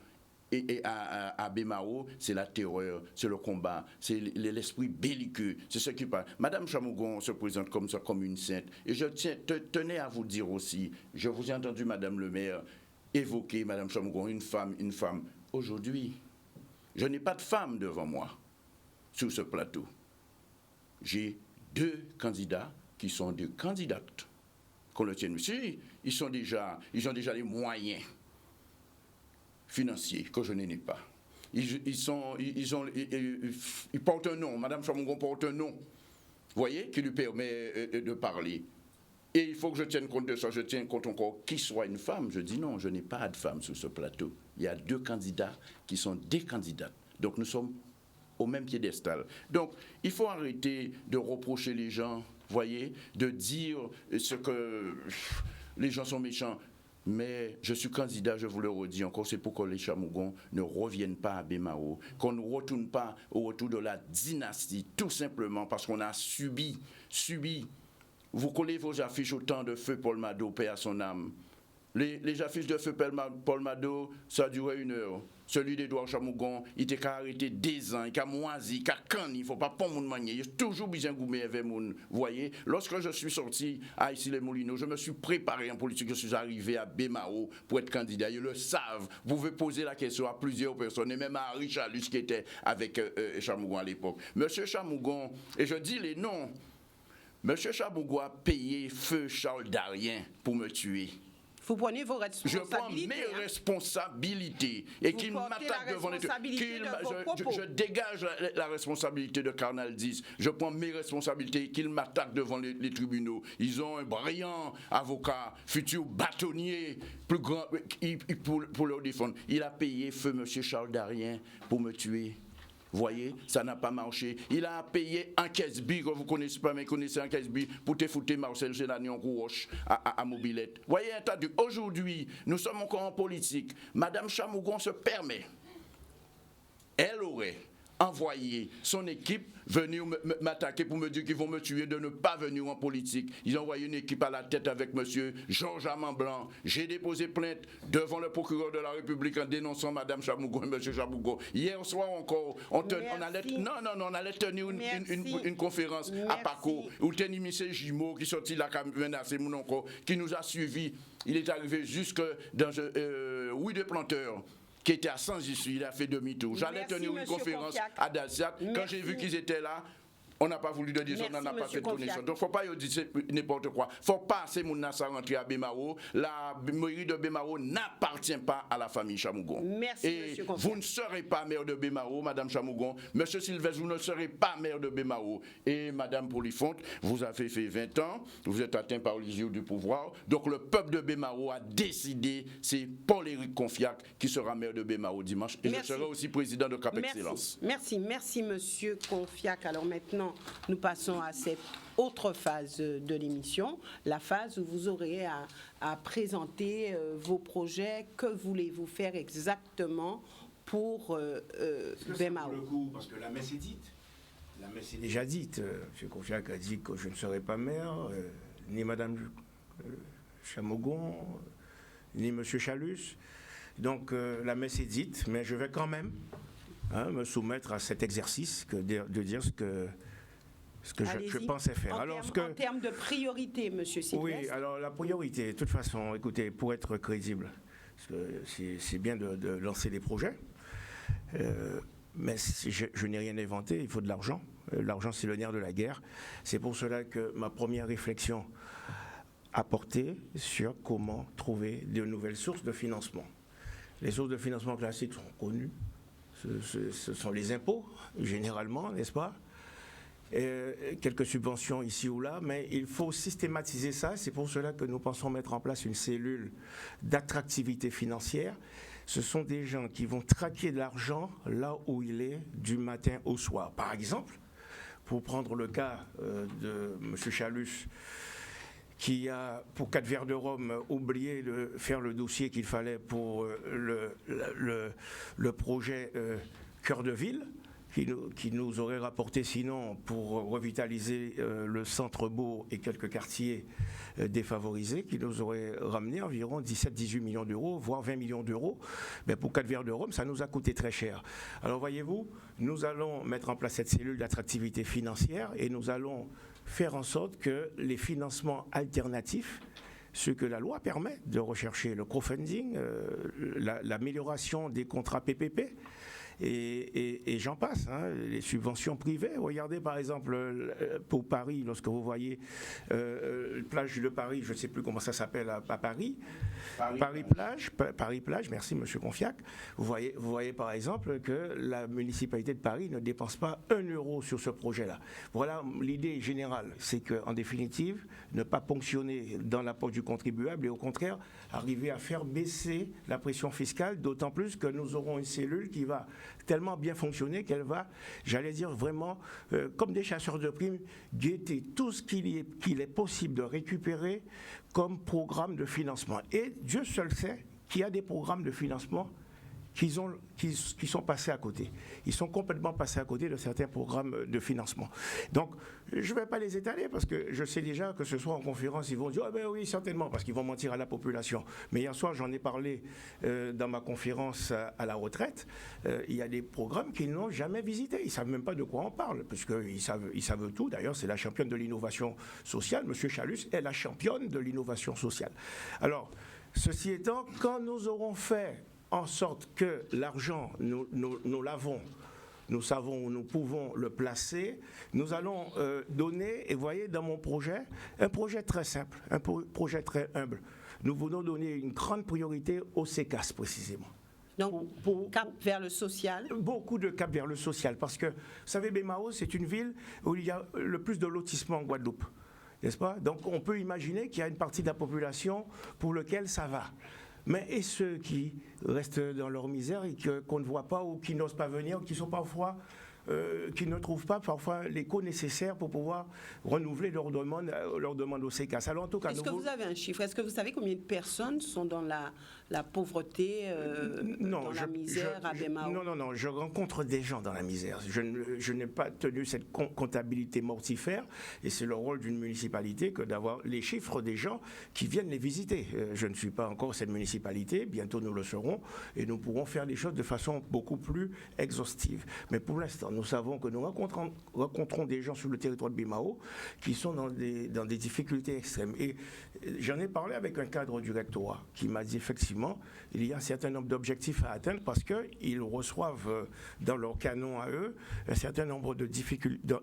et à Bémao, c'est la terreur, c'est le combat, c'est l'esprit belliqueux, c'est ce qui parle. Madame Chamougon se présente comme ça, comme une sainte. Et je tenais à vous dire aussi, je vous ai entendu, Madame le maire, évoquer Madame Chamougon, une femme. Aujourd'hui, je n'ai pas de femme devant moi, sur ce plateau. J'ai 2 candidats qui sont des candidates. Qu'on le tienne aussi, ils ont déjà les moyens financiers que je n'ai pas. Ils portent un nom. Madame Chamougon porte un nom, vous voyez, qui lui permet de parler. Et il faut que je tienne compte de ça. Je tiens compte encore qu'il soit une femme. Je dis non, je n'ai pas de femme sur ce plateau. Il y a 2 candidats qui sont des candidates. Donc nous sommes au même piédestal. Donc il faut arrêter de reprocher les gens, voyez, de dire ce que les gens sont méchants. Mais je suis candidat, je vous le redis encore, c'est pour que les Chamougons ne reviennent pas à Bémao, qu'on ne retourne pas au retour de la dynastie, tout simplement parce qu'on a subi. Vous collez vos affiches au temps de feu Paul Mado, paix à son âme. Les affiches de feu Paul Mado, ça a duré 1 heure. Celui d'Edouard Chamougon, il était arrêté 2 ans, il a moisi, il a canné, il ne faut pas mon manier. Il a toujours besoin de goûter avec mon. Vous voyez, lorsque je suis sorti à Issy-les-Moulineaux, je me suis préparé en politique, je suis arrivé à Bémao pour être candidat. Ils le savent. Vous pouvez poser la question à plusieurs personnes, et même à Richard Luce qui était avec Chamougon à l'époque. Monsieur Chamougon, et je dis les noms, Monsieur Chamougon a payé feu Charles Darien pour me tuer. Vous prenez vos Je prends responsabilités. mes responsabilités et Vous qu'il portez m'attaque la devant les responsabilité de vos propos. je dégage la responsabilité de Carnal 10. Je prends mes responsabilités qu'il m'attaque devant les tribunaux. Ils ont un brillant avocat, futur bâtonnier, plus grand pour le défendre. Il a payé feu M. Charles Darien pour me tuer. Voyez, ça n'a pas marché. Il a payé un caisse-bi, que vous ne connaissez pas, mais connaissez un caisse-bi, pour te foutre Marcel Gélani en rouge à Mobilette. Voyez, aujourd'hui, nous sommes encore en politique. Madame Chamougon se permet. Elle aurait envoyé son équipe venir m'attaquer pour me dire qu'ils vont me tuer de ne pas venir en politique. Ils ont envoyé une équipe à la tête avec monsieur Georges Amand-Blanc. J'ai déposé plainte devant le procureur de la République en dénonçant madame Chamougon et monsieur Chamougon. Hier soir encore, on allait tenir une conférence à Paco où tenait M. Jimo qui sortit la caméra, c'est mon oncle, qui nous a suivis. Il est arrivé jusque dans Louis de Planteur, qui était à Sans-Issue, il a fait demi-tour. J'allais tenir une conférence à Dalsiat. Quand j'ai vu qu'ils étaient là, on n'a pas voulu de dire, on n'en a pas fait de connaissance. Donc, il ne faut pas dire n'importe quoi. Il ne faut pas ces gens rentrer à Bémao. La mairie de Bémao n'appartient pas à la famille Chamougon. Merci, et vous ne serez pas maire de Bémao, Madame Chamougon. Monsieur Sylvestre, vous ne serez pas maire de Bémao. Et Madame Polifonte, vous avez fait 20 ans, vous êtes atteint par les yeux du pouvoir. Donc, le peuple de Bémao a décidé, c'est Paul-Éric Confiac qui sera maire de Bémao dimanche. Et je serai aussi président de Cap Excellence. Merci, Monsieur Confiac. Alors maintenant, nous passons à cette autre phase de l'émission, la phase où vous aurez à présenter vos projets. Que voulez-vous faire exactement pour Bémao? Parce que la messe est dite. La messe est déjà dite. M. Confiac a dit que je ne serai pas maire, ni Mme Chamougon, ni M. Chalus. Donc la messe est dite, mais je vais quand même me soumettre à cet exercice de dire ce que je pensais faire. En termes de priorité, M. Sylvestre. Oui, alors la priorité, de toute façon, écoutez, pour être crédible, parce que c'est bien de lancer des projets, mais si je n'ai rien inventé, il faut de l'argent. L'argent, c'est le nerf de la guerre. C'est pour cela que ma première réflexion a porté sur comment trouver de nouvelles sources de financement. Les sources de financement classiques sont connues. Ce sont les impôts, généralement, n'est-ce pas? Quelques subventions ici ou là, mais il faut systématiser ça. C'est pour cela que nous pensons mettre en place une cellule d'attractivité financière. Ce sont des gens qui vont traquer de l'argent là où il est du matin au soir. Par exemple, pour prendre le cas de M. Chalus, qui a, pour 4 verres de rhum, oublié de faire le dossier qu'il fallait pour le projet Cœur de Ville, qui nous aurait rapporté sinon pour revitaliser le centre-bourg et quelques quartiers défavorisés, qui nous aurait ramené environ 17-18 millions d'euros, voire 20 millions d'euros. Mais pour 4 verres de rhum, ça nous a coûté très cher. Alors voyez-vous, nous allons mettre en place cette cellule d'attractivité financière et nous allons faire en sorte que les financements alternatifs, ce que la loi permet de rechercher, le crowdfunding, l'amélioration des contrats PPP, et j'en passe, les subventions privées. Regardez par exemple pour Paris, lorsque vous voyez plage de Paris, je ne sais plus comment ça s'appelle à Paris, Paris plage, merci Monsieur Confiac. Vous voyez par exemple que la municipalité de Paris ne dépense pas 1 euro sur ce projet-là. Voilà l'idée générale, c'est qu'en définitive, ne pas ponctionner dans l'apport du contribuable et au contraire arriver à faire baisser la pression fiscale, d'autant plus que nous aurons une cellule qui va tellement bien fonctionner qu'elle va, j'allais dire vraiment, comme des chasseurs de primes, guetter tout ce qu'il est possible de récupérer comme programme de financement. Et Dieu seul sait qu'il y a des programmes de financement qui sont passés à côté. Ils sont complètement passés à côté de certains programmes de financement. Donc, je ne vais pas les étaler parce que je sais déjà que ce soir en conférence, ils vont dire « Ah ben oui, certainement », parce qu'ils vont mentir à la population. Mais hier soir, j'en ai parlé dans ma conférence à la retraite. Il y a des programmes qu'ils n'ont jamais visités. Ils ne savent même pas de quoi on parle, puisqu'ils savent tout. D'ailleurs, c'est la championne de l'innovation sociale. Monsieur Chalus est la championne de l'innovation sociale. Alors, ceci étant, quand nous aurons fait en sorte que l'argent, nous l'avons, nous savons où nous pouvons le placer, nous allons donner, et vous voyez dans mon projet, un projet très simple, un projet très humble. nous voulons donner une grande priorité au CECAS précisément. Donc, cap vers le social. Beaucoup de cap vers le social, parce que, vous savez, Bémao, c'est une ville où il y a le plus de lotissements en Guadeloupe, n'est-ce pas? Donc, on peut imaginer qu'il y a une partie de la population pour laquelle ça va. Mais et ceux qui restent dans leur misère et qu'on ne voit pas ou qui n'osent pas venir, qui sont parfois... qui ne trouvent pas parfois l'écho nécessaire pour pouvoir renouveler leur demande au CECAS. Alors, en tout cas, est-ce que vous avez un chiffre? Est-ce que vous savez combien de personnes sont dans la pauvreté, dans la misère à Bémao? Non, je rencontre des gens dans la misère. Je n'ai pas tenu cette comptabilité mortifère, et c'est le rôle d'une municipalité que d'avoir les chiffres des gens qui viennent les visiter. Je ne suis pas encore cette municipalité, bientôt nous le serons, et nous pourrons faire les choses de façon beaucoup plus exhaustive. Mais pour l'instant, nous savons que nous rencontrons des gens sur le territoire de Bémao qui sont dans des difficultés extrêmes. Et j'en ai parlé avec un cadre du rectorat qui m'a dit effectivement, il y a un certain nombre d'objectifs à atteindre parce qu'ils reçoivent dans leur canon à eux un certain nombre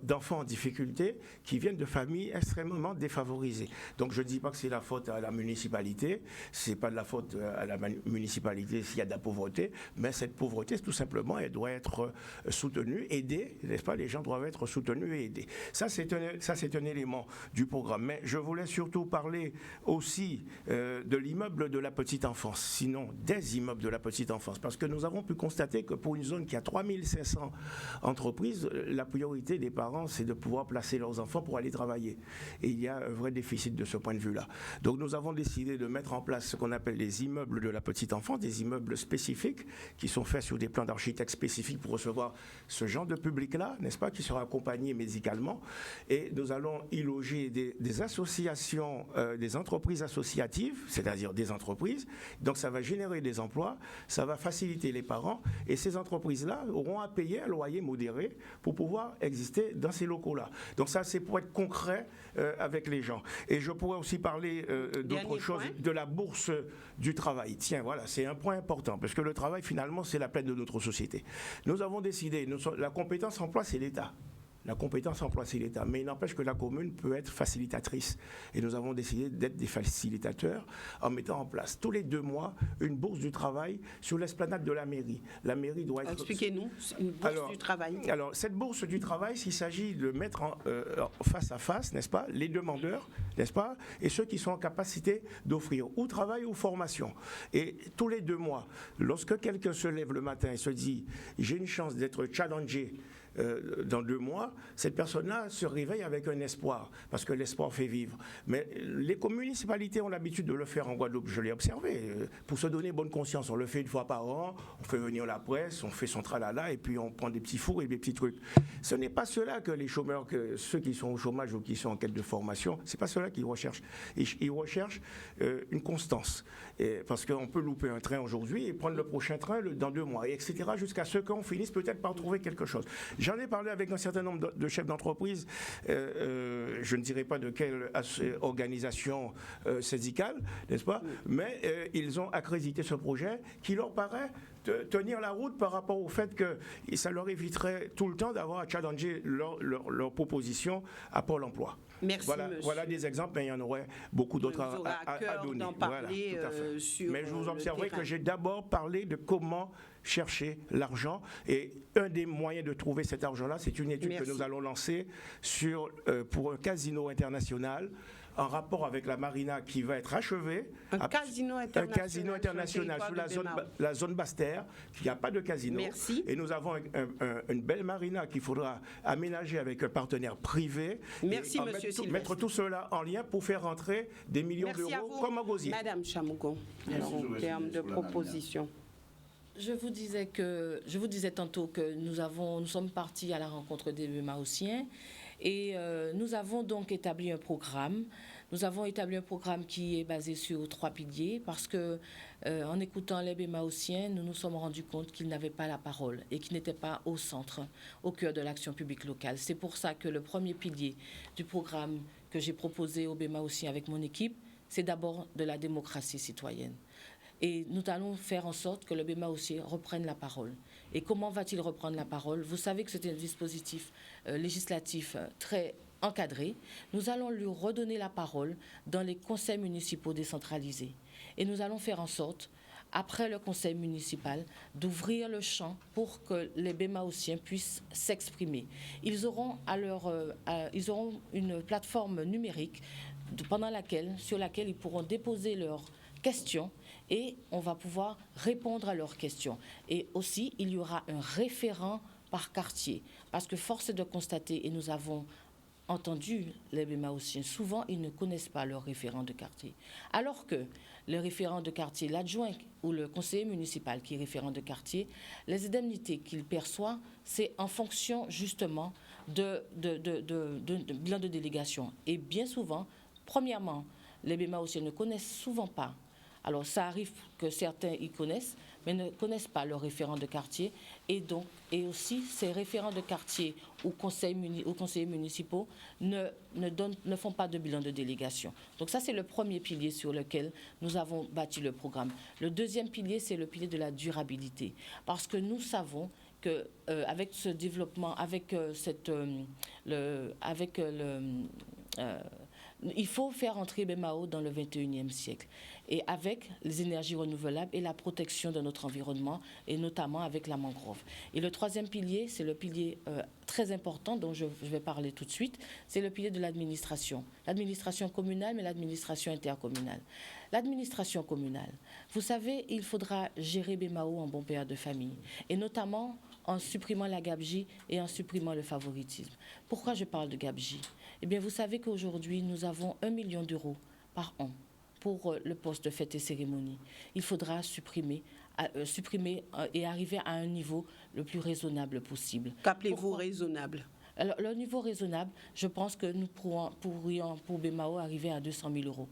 d'enfants en difficulté qui viennent de familles extrêmement défavorisées. Donc je ne dis pas que c'est la faute à la municipalité, c'est pas de la faute à la municipalité s'il y a de la pauvreté, mais cette pauvreté, tout simplement, elle doit être soutenue, aidée, n'est-ce pas? Les gens doivent être soutenus et aidés. Ça, c'est un élément du programme. Mais je voulais surtout parler aussi de l'immeuble de la petite enfance, sinon des immeubles de la petite enfance, parce que nous avons pu constater que pour une zone qui a 3500 entreprises, la priorité des parents, c'est de pouvoir placer leurs enfants pour aller travailler. Et il y a un vrai déficit de ce point de vue-là. Donc nous avons décidé de mettre en place ce qu'on appelle les immeubles de la petite enfance, des immeubles spécifiques qui sont faits sur des plans d'architectes spécifiques pour recevoir ce genre de public-là, n'est-ce pas, qui sera accompagné médicalement. Et nous allons y loger des associations, des entreprises associatives, c'est-à-dire des entreprises. Donc ça va générer des emplois, ça va faciliter les parents, et ces entreprises-là auront à payer un loyer modéré pour pouvoir exister dans ces locaux-là. Donc ça, c'est pour être concret avec les gens. Et je pourrais aussi parler d'autre chose, de la bourse du travail. Tiens, voilà, c'est un point important, parce que le travail, finalement, c'est la plaie de notre société. Nous avons décidé, la compétence emploi, c'est l'État. La compétence emploi, c'est l'État. Mais il n'empêche que la commune peut être facilitatrice. Et nous avons décidé d'être des facilitateurs en mettant en place tous les 2 mois une bourse du travail sur l'esplanade de la mairie. La mairie doit être... Expliquez-nous, une bourse du travail. Alors, cette bourse du travail, s'il s'agit de mettre face à face, n'est-ce pas, les demandeurs, n'est-ce pas, et ceux qui sont en capacité d'offrir ou travail ou formation. Et tous les 2 mois, lorsque quelqu'un se lève le matin et se dit « j'ai une chance d'être challengé », dans 2 mois, cette personne-là se réveille avec un espoir, parce que l'espoir fait vivre. Mais les municipalités ont l'habitude de le faire en Guadeloupe, je l'ai observé, pour se donner bonne conscience. On le fait 1 fois par an, on fait venir la presse, on fait son tralala, et puis on prend des petits fours et des petits trucs. Ce n'est pas cela que les chômeurs, ceux qui sont au chômage ou qui sont en quête de formation, c'est pas cela qu'ils recherchent. Ils recherchent une constance, parce qu'on peut louper un train aujourd'hui et prendre le prochain train dans 2 mois, etc., jusqu'à ce qu'on finisse peut-être par trouver quelque chose. J'en ai parlé avec un certain nombre de chefs d'entreprise, je ne dirais pas de quelle organisation syndicale, n'est-ce pas, mais ils ont accrédité ce projet qui leur paraît tenir la route par rapport au fait que ça leur éviterait tout le temps d'avoir à challenger leur proposition à Pôle emploi. Merci, voilà des exemples, mais il y en aurait beaucoup d'autres à donner. Parler, voilà, mais je vous observerai que j'ai d'abord parlé de comment chercher l'argent, et un des moyens de trouver cet argent-là, c'est une étude que nous allons lancer pour un casino international en rapport avec la marina qui va être achevée. Un casino international sous la zone Basse-Terre, qui n'y a pas de casino. Merci. Et nous avons une belle marina qu'il faudra aménager avec un partenaire privé. Merci, monsieur Sylvestre. Mettre tout cela en lien pour faire rentrer des millions d'euros comme en gosier. Madame Chamougon, en termes de propositions. Je vous disais tantôt que nous sommes partis à la rencontre des Bémaossiens et nous avons donc établi un programme. Nous avons établi un programme qui est basé sur 3 piliers parce que, en écoutant les Bémaossiens, nous nous sommes rendus compte qu'ils n'avaient pas la parole et qu'ils n'étaient pas au centre, au cœur de l'action publique locale. C'est pour ça que le premier pilier du programme que j'ai proposé aux Bémaossiens avec mon équipe, c'est d'abord de la démocratie citoyenne. Et nous allons faire en sorte que le Bémaossien reprenne la parole. Et comment va-t-il reprendre la parole? Vous savez que c'est un dispositif législatif très encadré, nous allons lui redonner la parole dans les conseils municipaux décentralisés. Et nous allons faire en sorte, après le conseil municipal, d'ouvrir le champ pour que les Bémaossiens puissent s'exprimer. Ils auront une plateforme numérique sur laquelle ils pourront déposer leurs questions et on va pouvoir répondre à leurs questions. Et aussi, il y aura un référent par quartier, parce que force est de constater, et nous avons entendu les Bémaossiens, souvent ils ne connaissent pas leur référent de quartier. Alors que le référent de quartier, l'adjoint ou le conseiller municipal qui est référent de quartier, les indemnités qu'il perçoit, c'est en fonction justement de bilan de délégation. Et bien souvent, premièrement, les Bémaossiens ne connaissent souvent pas. Alors, ça arrive que certains y connaissent, mais ne connaissent pas leurs référents de quartier. Et aussi, ces référents de quartier ou conseillers municipaux ne font pas de bilan de délégation. Donc ça, c'est le premier pilier sur lequel nous avons bâti le programme. Le deuxième pilier, c'est le pilier de la durabilité. Parce que nous savons qu'avec ce développement, il faut faire entrer Bémao dans le 21e siècle. Et avec les énergies renouvelables et la protection de notre environnement, et notamment avec la mangrove. Et le troisième pilier, c'est le pilier très important dont je vais parler tout de suite, c'est le pilier de l'administration. L'administration communale, mais l'administration intercommunale. L'administration communale, vous savez, il faudra gérer Bémao en bon père de famille, et notamment en supprimant la gabegie et en supprimant le favoritisme. Pourquoi je parle de gabegie ? Eh bien, vous savez qu'aujourd'hui, nous avons 1 million d'euros par an pour le poste de fête et cérémonie. Il faudra supprimer et arriver à un niveau le plus raisonnable possible. Qu'appelez-vous raisonnable ? Alors, le niveau raisonnable, je pense que nous pourrions pour Bémao, arriver à 200 000 euros.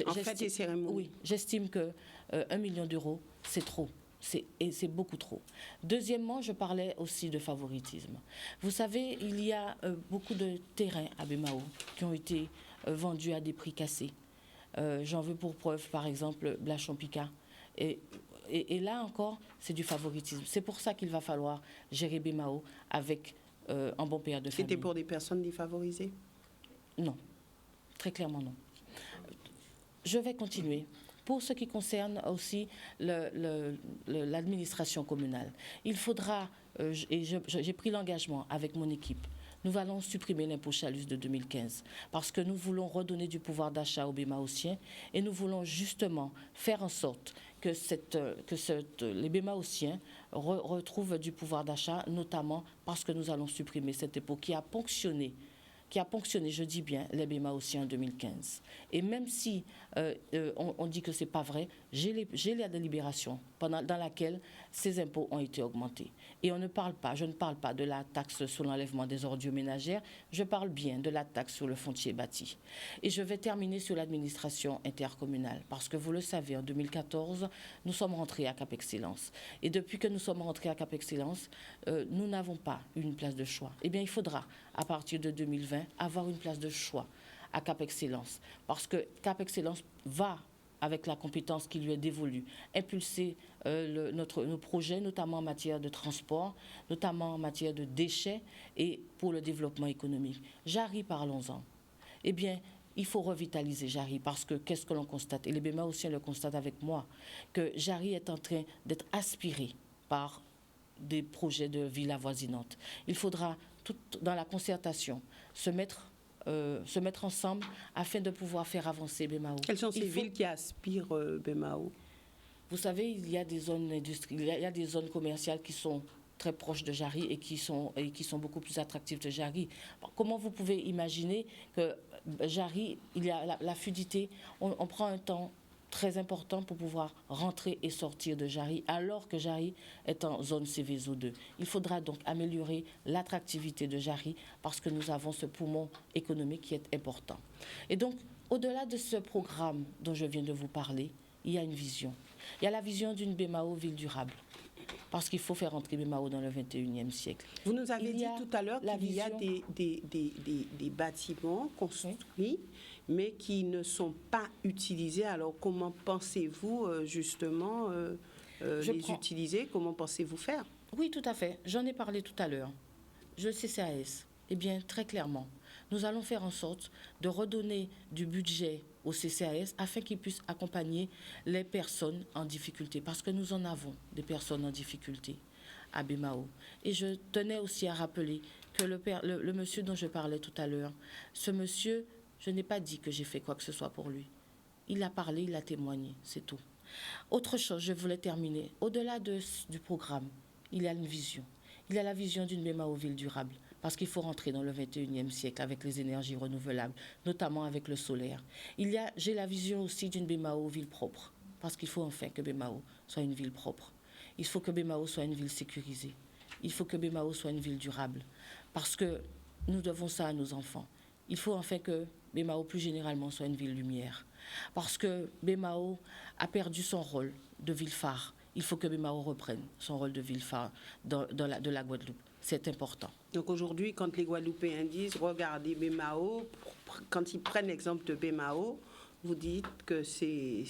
En fête et cérémonie ? Oui, j'estime que 1 million d'euros, c'est trop. C'est beaucoup trop. Deuxièmement, je parlais aussi de favoritisme. Vous savez, il y a beaucoup de terrains à Bémao qui ont été vendus à des prix cassés. J'en veux pour preuve, par exemple, Blachon-Picard. Et là encore, c'est du favoritisme. C'est pour ça qu'il va falloir gérer Bémao avec un bon père de famille. C'était pour des personnes défavorisées ? Non, très clairement non. Je vais continuer. Pour ce qui concerne aussi l'administration communale, il faudra, et j'ai pris l'engagement avec mon équipe, nous allons supprimer l'impôt Chalus de 2015 parce que nous voulons redonner du pouvoir d'achat aux Bémaossiens et nous voulons justement faire en sorte que les Bémaossiens retrouvent du pouvoir d'achat, notamment parce que nous allons supprimer cet impôt qui a ponctionné, je dis bien, les Bémaossiens en 2015. Et même si on dit que ce n'est pas vrai, j'ai la délibération dans laquelle ces impôts ont été augmentés. Et je ne parle pas de la taxe sur l'enlèvement des ordures ménagères, je parle bien de la taxe sur le foncier bâti. Et je vais terminer sur l'administration intercommunale, parce que vous le savez, en 2014, nous sommes rentrés à Cap Excellence. Et depuis que nous sommes rentrés à Cap Excellence, nous n'avons pas une place de choix. Eh bien, il faudra, à partir de 2020, avoir une place de choix à Cap Excellence. Parce que Cap Excellence va, avec la compétence qui lui est dévolue, impulser nos projets, notamment en matière de transport, notamment en matière de déchets et pour le développement économique. Jarry, parlons-en. Eh bien, il faut revitaliser Jarry parce que qu'est-ce que l'on constate ? Et les Bémaossiens le constatent avec moi, que Jarry est en train d'être aspiré par des projets de villes avoisinantes. Il faudra, dans la concertation, se mettre ensemble afin de pouvoir faire avancer Bémao. Quelles sont ces villes qui aspirent Bémao ? Vous savez, il y a des zones industrielles, il y a des zones commerciales qui sont très proches de Jarry et qui sont beaucoup plus attractives que Jarry. Comment vous pouvez imaginer que Jarry, il y a la fluidité, on prend un temps très important pour pouvoir rentrer et sortir de Jarry, alors que Jarry est en zone Céveso 2. Il faudra donc améliorer l'attractivité de Jarry parce que nous avons ce poumon économique qui est important. Et donc, au-delà de ce programme dont je viens de vous parler, il y a une vision. Il y a la vision d'une Bémao ville durable. Parce qu'il faut faire entrer Bémao dans le 21e siècle. Vous nous avez dit tout à l'heure qu'il y a des bâtiments construits, mais qui ne sont pas utilisés. Alors, comment pensez-vous justement les utiliser ? Comment pensez-vous faire ? Oui, tout à fait. J'en ai parlé tout à l'heure. Le CCAS, eh bien, très clairement, nous allons faire en sorte de redonner du budget au CCAS afin qu'il puisse accompagner les personnes en difficulté, parce que nous en avons des personnes en difficulté à Bemao. Et je tenais aussi à rappeler que le monsieur dont je parlais tout à l'heure, ce monsieur, je n'ai pas dit que j'ai fait quoi que ce soit pour lui. Il a parlé, il a témoigné, c'est tout. Autre chose, je voulais terminer. Au-delà du programme, il y a une vision. Il y a la vision d'une Bemao ville durable, parce qu'il faut rentrer dans le 21e siècle avec les énergies renouvelables, notamment avec le solaire. J'ai la vision aussi d'une Bemao ville propre, parce qu'il faut enfin que Bemao soit une ville propre. Il faut que Bemao soit une ville sécurisée. Il faut que Bemao soit une ville durable, parce que nous devons ça à nos enfants. Il faut enfin que Bemao, plus généralement, soit une ville lumière, parce que Bemao a perdu son rôle de ville phare. Il faut que Bemao reprenne son rôle de ville phare de la Guadeloupe. C'est important. Donc aujourd'hui, quand les Guadeloupéens disent « regardez Bemao », quand ils prennent l'exemple de Bemao, vous dites que c'est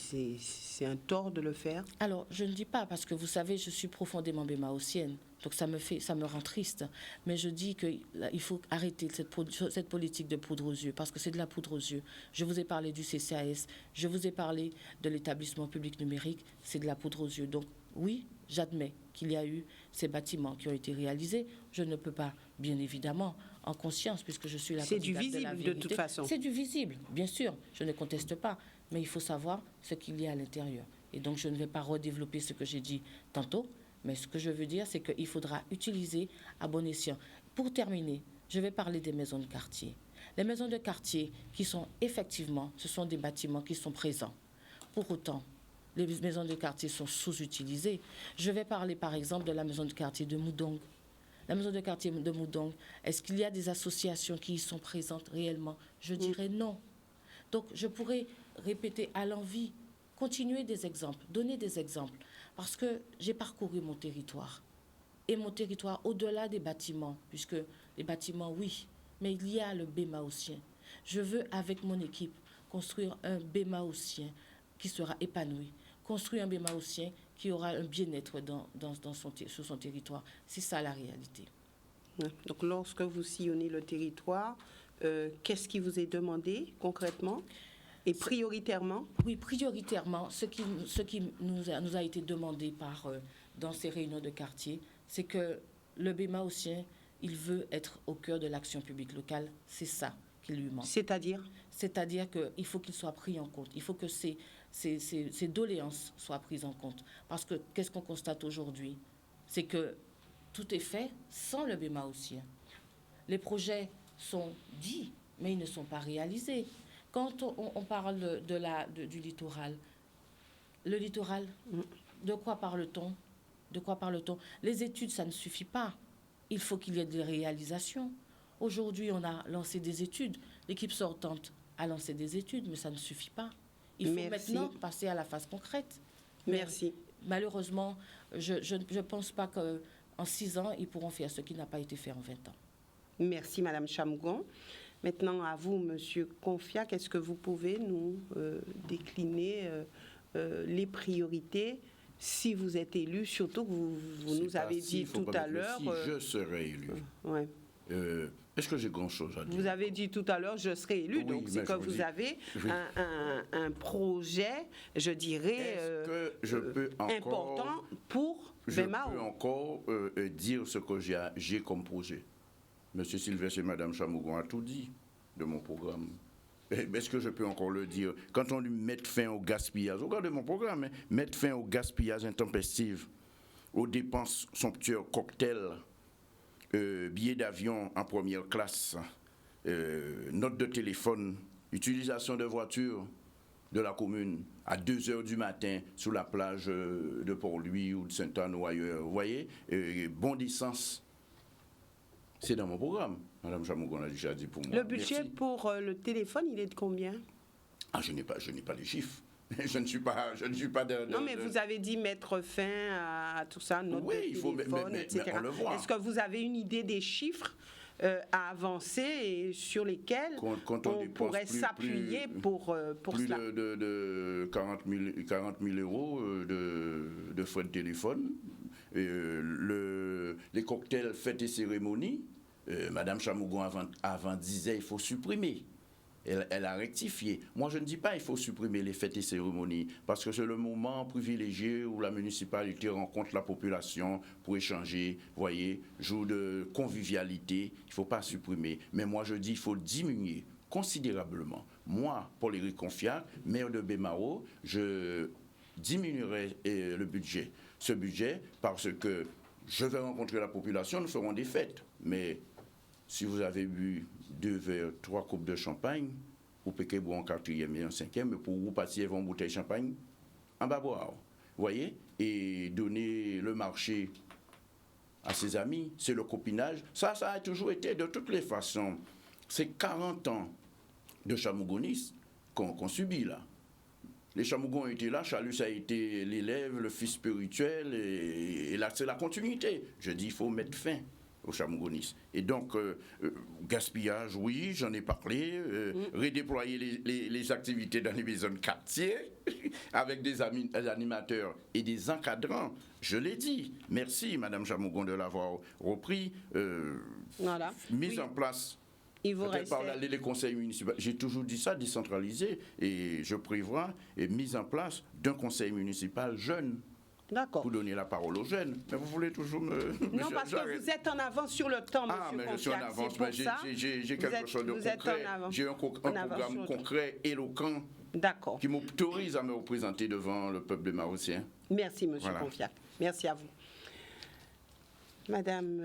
un tort de le faire? Alors, je ne dis pas, parce que vous savez, je suis profondément bémaotienne, donc ça me rend triste. Mais je dis qu'il faut arrêter cette politique de poudre aux yeux, parce que c'est de la poudre aux yeux. Je vous ai parlé du CCAS, je vous ai parlé de l'établissement public numérique, c'est de la poudre aux yeux. Donc oui, j'admets qu'il y a eu ces bâtiments qui ont été réalisés. Je ne peux pas, bien évidemment, en conscience, puisque je suis la candidate de la vérité. C'est du visible de toute façon. C'est du visible, bien sûr, je ne conteste pas, mais il faut savoir ce qu'il y a à l'intérieur. Et donc je ne vais pas redévelopper ce que j'ai dit tantôt, mais ce que je veux dire, c'est qu'il faudra utiliser à bon escient. Pour terminer, je vais parler des maisons de quartier. Les maisons de quartier qui sont effectivement, ce sont des bâtiments qui sont présents. Pour autant, les maisons de quartier sont sous-utilisées. Je vais parler par exemple de la maison de quartier de Moudong. La maison de quartier de Moudong, est-ce qu'il y a des associations qui y sont présentes réellement? Je dirais non. Donc je pourrais répéter à l'envi, continuer des exemples, donner des exemples, parce que j'ai parcouru mon territoire. Et mon territoire, au-delà des bâtiments, puisque les bâtiments, oui, mais il y a le bémaotien. Je veux, avec mon équipe, construire un bémaotien qui sera épanoui, construire un bémaotien qui aura un bien-être sur son territoire. C'est ça la réalité. Donc lorsque vous sillonnez le territoire, qu'est-ce qui vous est demandé concrètement et prioritairement? Oui, prioritairement, ce qui nous a été demandé dans ces réunions de quartier, c'est que le bémaotien, il veut être au cœur de l'action publique locale. C'est ça qui lui manque. C'est-à-dire? C'est-à-dire qu'il faut qu'il soit pris en compte. Il faut que ces doléances soient prises en compte. Parce que qu'est-ce qu'on constate aujourd'hui? C'est que tout est fait sans le bémaotien. Les projets sont dits, mais ils ne sont pas réalisés. Quand on parle du littoral, le littoral, de quoi parle-t-on? De quoi parle-t-on? Les études, ça ne suffit pas. Il faut qu'il y ait des réalisations. Aujourd'hui, on a lancé des études. L'équipe sortante a lancé des études, mais ça ne suffit pas. Il faut maintenant passer à la phase concrète. Merci. Malheureusement, je ne pense pas qu'en 6 ans, ils pourront faire ce qui n'a pas été fait en 20 ans. Merci, Madame Chamgon. Maintenant, à vous, Monsieur Confiac, est-ce que vous pouvez nous décliner les priorités si vous êtes élu, surtout que vous nous avez dit tout à l'heure... Si je serai élu. Ouais. Est-ce que j'ai grand-chose à dire? Vous avez dit tout à l'heure, je serai élu, Oui, donc c'est que vous avez un projet, je dirais, est-ce que je peux important pour Bemao. Je peux encore dire ce que j'ai comme projet. Monsieur Sylvestre et Madame Chamougon a tout dit de mon programme. Est-ce que je peux encore le dire? Quand on dit mettre fin au gaspillage, regardez mon programme, hein, mettre fin au gaspillage intempestif, aux dépenses somptueuses, cocktails, billets d'avion en première classe, notes de téléphone, utilisation de voitures de la commune à 2h du matin sur la plage de Port-Louis ou de Sainte-Anne ou ailleurs. Vous voyez, bon d'essence. C'est dans mon programme. Madame Chamougon a déjà dit pour moi. Le budget Merci. pour le téléphone, il est de combien? Ah, je n'ai pas les chiffres. Je ne suis pas de... Non, mais vous avez dit mettre fin à tout ça, notes de il faut, téléphone, etc. Mais on le voit. Est-ce que vous avez une idée des chichiffres à avancer et sur lesquels quand on pourrait s'appuyer pour plus cela? de 40 000 euros de frais de téléphone, les cocktails, fêtes et cérémonies, Madame Chamougon avant disait il faut supprimer. Elle a rectifié. Moi, je ne dis pas qu'il faut supprimer les fêtes et cérémonies, parce que c'est le moment privilégié où la municipalité rencontre la population pour échanger, voyez, jour de convivialité. Il ne faut pas supprimer. Mais moi, je dis qu'il faut diminuer considérablement. Moi, Paul-Éric Confiac, maire de Baie-Mahault, je diminuerai le budget. Ce budget, parce que je vais rencontrer la population, nous ferons des fêtes. Mais si vous avez bu 2 verres, 3 coupes de champagne, vous pouvez boire en 4e et en 5e, mais pour vous passer une bouteille de champagne, en bas boire. Vous voyez? Et donner le marché à ses amis, c'est le copinage. Ça a toujours été, de toutes les façons, c'est 40 ans de chamougonisme qu'on subit là. Les Chamougons étaient là, Chalus a été l'élève, le fils spirituel, et là c'est la continuité. Je dis il faut mettre fin au chamougonisme. Et donc, gaspillage, oui, j'en ai parlé, redéployer les activités dans les maisons de quartier, avec des animateurs et des encadrants, je l'ai dit. Merci, Madame Chamougon, de l'avoir repris. Voilà. Mise en place. Il vous reste... Par les conseils municipaux. J'ai toujours dit ça, décentralisé, et je prévois mise en place d'un conseil municipal jeune. D'accord. Pour donner la parole aux jeunes. Mais vous voulez toujours me... Non, parce que vous êtes en avance sur le temps, monsieur mais Confiac. Je suis en avance, mais j'ai quelque chose de concret. J'ai un programme concret, éloquent, qui m'autorise à me représenter devant le peuple mahoutien. Merci, monsieur Confiac. Merci à vous. Madame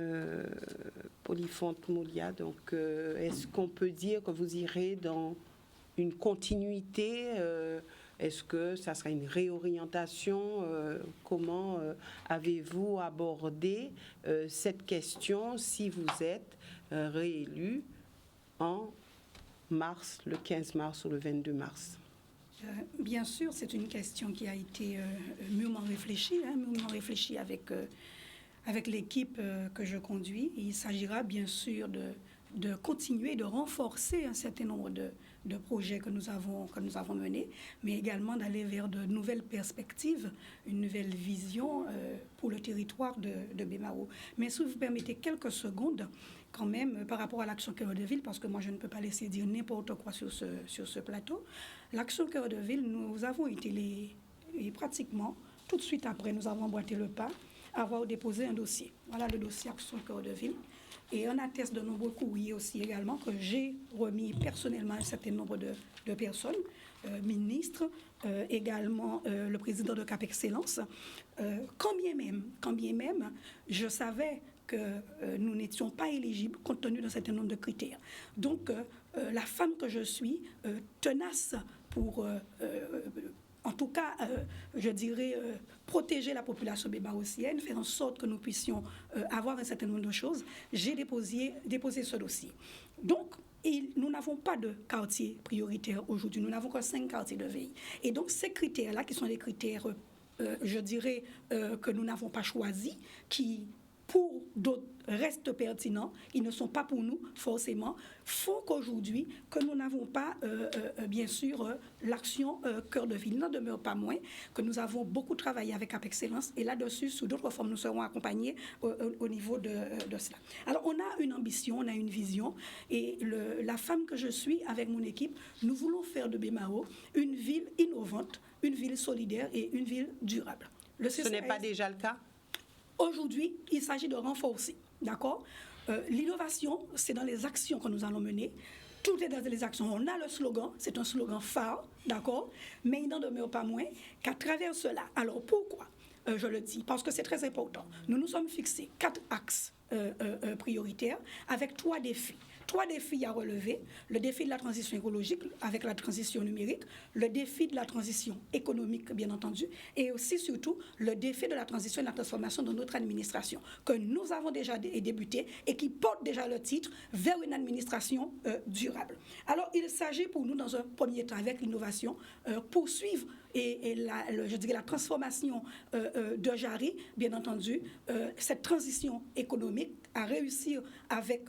Polyphonte Moulia, donc, est-ce qu'on peut dire que vous irez dans une continuité est-ce que ça sera une réorientation? Comment avez-vous abordé cette question si vous êtes réélu en mars, le 15 mars ou le 22 mars? Bien sûr, c'est une question qui a été mûrement réfléchie avec l'équipe que je conduis. Et il s'agira bien sûr de continuer, de renforcer un certain nombre de projets que nous avons menés, mais également d'aller vers de nouvelles perspectives, une nouvelle vision pour le territoire de Baie-Mahault. Mais si vous permettez quelques secondes, quand même, par rapport à l'Action Cœur de Ville, parce que moi, je ne peux pas laisser dire n'importe quoi sur ce plateau. L'Action Cœur de Ville, nous avons été pratiquement, tout de suite après, nous avons emboîté le pas, avoir déposé un dossier. Voilà le dossier Action Cœur de Ville. Et on atteste de nombreux courriers aussi également que j'ai remis personnellement à un certain nombre de personnes, ministres, également le président de Cap Excellence. Quand bien même, je savais que nous n'étions pas éligibles compte tenu d'un certain nombre de critères. Donc, la femme que je suis, tenace pour... en tout cas, je dirais, protéger la population baie-mahaultienne, faire en sorte que nous puissions avoir un certain nombre de choses, j'ai déposé ce dossier. Donc, nous n'avons pas de quartier prioritaire aujourd'hui, nous n'avons que 5 quartiers de veille. Et donc, ces critères-là, qui sont des critères, je dirais, que nous n'avons pas choisis, qui, pour d'autres, restent pertinents, ils ne sont pas pour nous, forcément, font qu'aujourd'hui, que nous n'avons pas, bien sûr, l'action Cœur de Ville. Il n'en demeure pas moins que nous avons beaucoup travaillé avec Cap Excellence, et là-dessus, sous d'autres formes, nous serons accompagnés au niveau de cela. Alors, on a une ambition, on a une vision, et la femme que je suis, avec mon équipe, nous voulons faire de Baie-Mahault une ville innovante, une ville solidaire et une ville durable. Ce n'est pas déjà le cas? Aujourd'hui, il s'agit de renforcer, d'accord? L'innovation, c'est dans les actions que nous allons mener. Tout est dans les actions. On a le slogan, c'est un slogan phare, d'accord? Mais il n'en demeure pas moins qu'à travers cela. Alors pourquoi je le dis? Parce que c'est très important. Nous nous sommes fixés 4 axes prioritaires avec 3 défis. 3 défis à relever: le défi de la transition écologique avec la transition numérique, le défi de la transition économique, bien entendu, et aussi, surtout, le défi de la transition et de la transformation de notre administration, que nous avons déjà débuté et qui porte déjà le titre vers une administration durable. Alors, il s'agit pour nous, dans un premier temps, avec l'innovation, poursuivre je dirais la transformation de Jarry, bien entendu, cette transition économique à réussir avec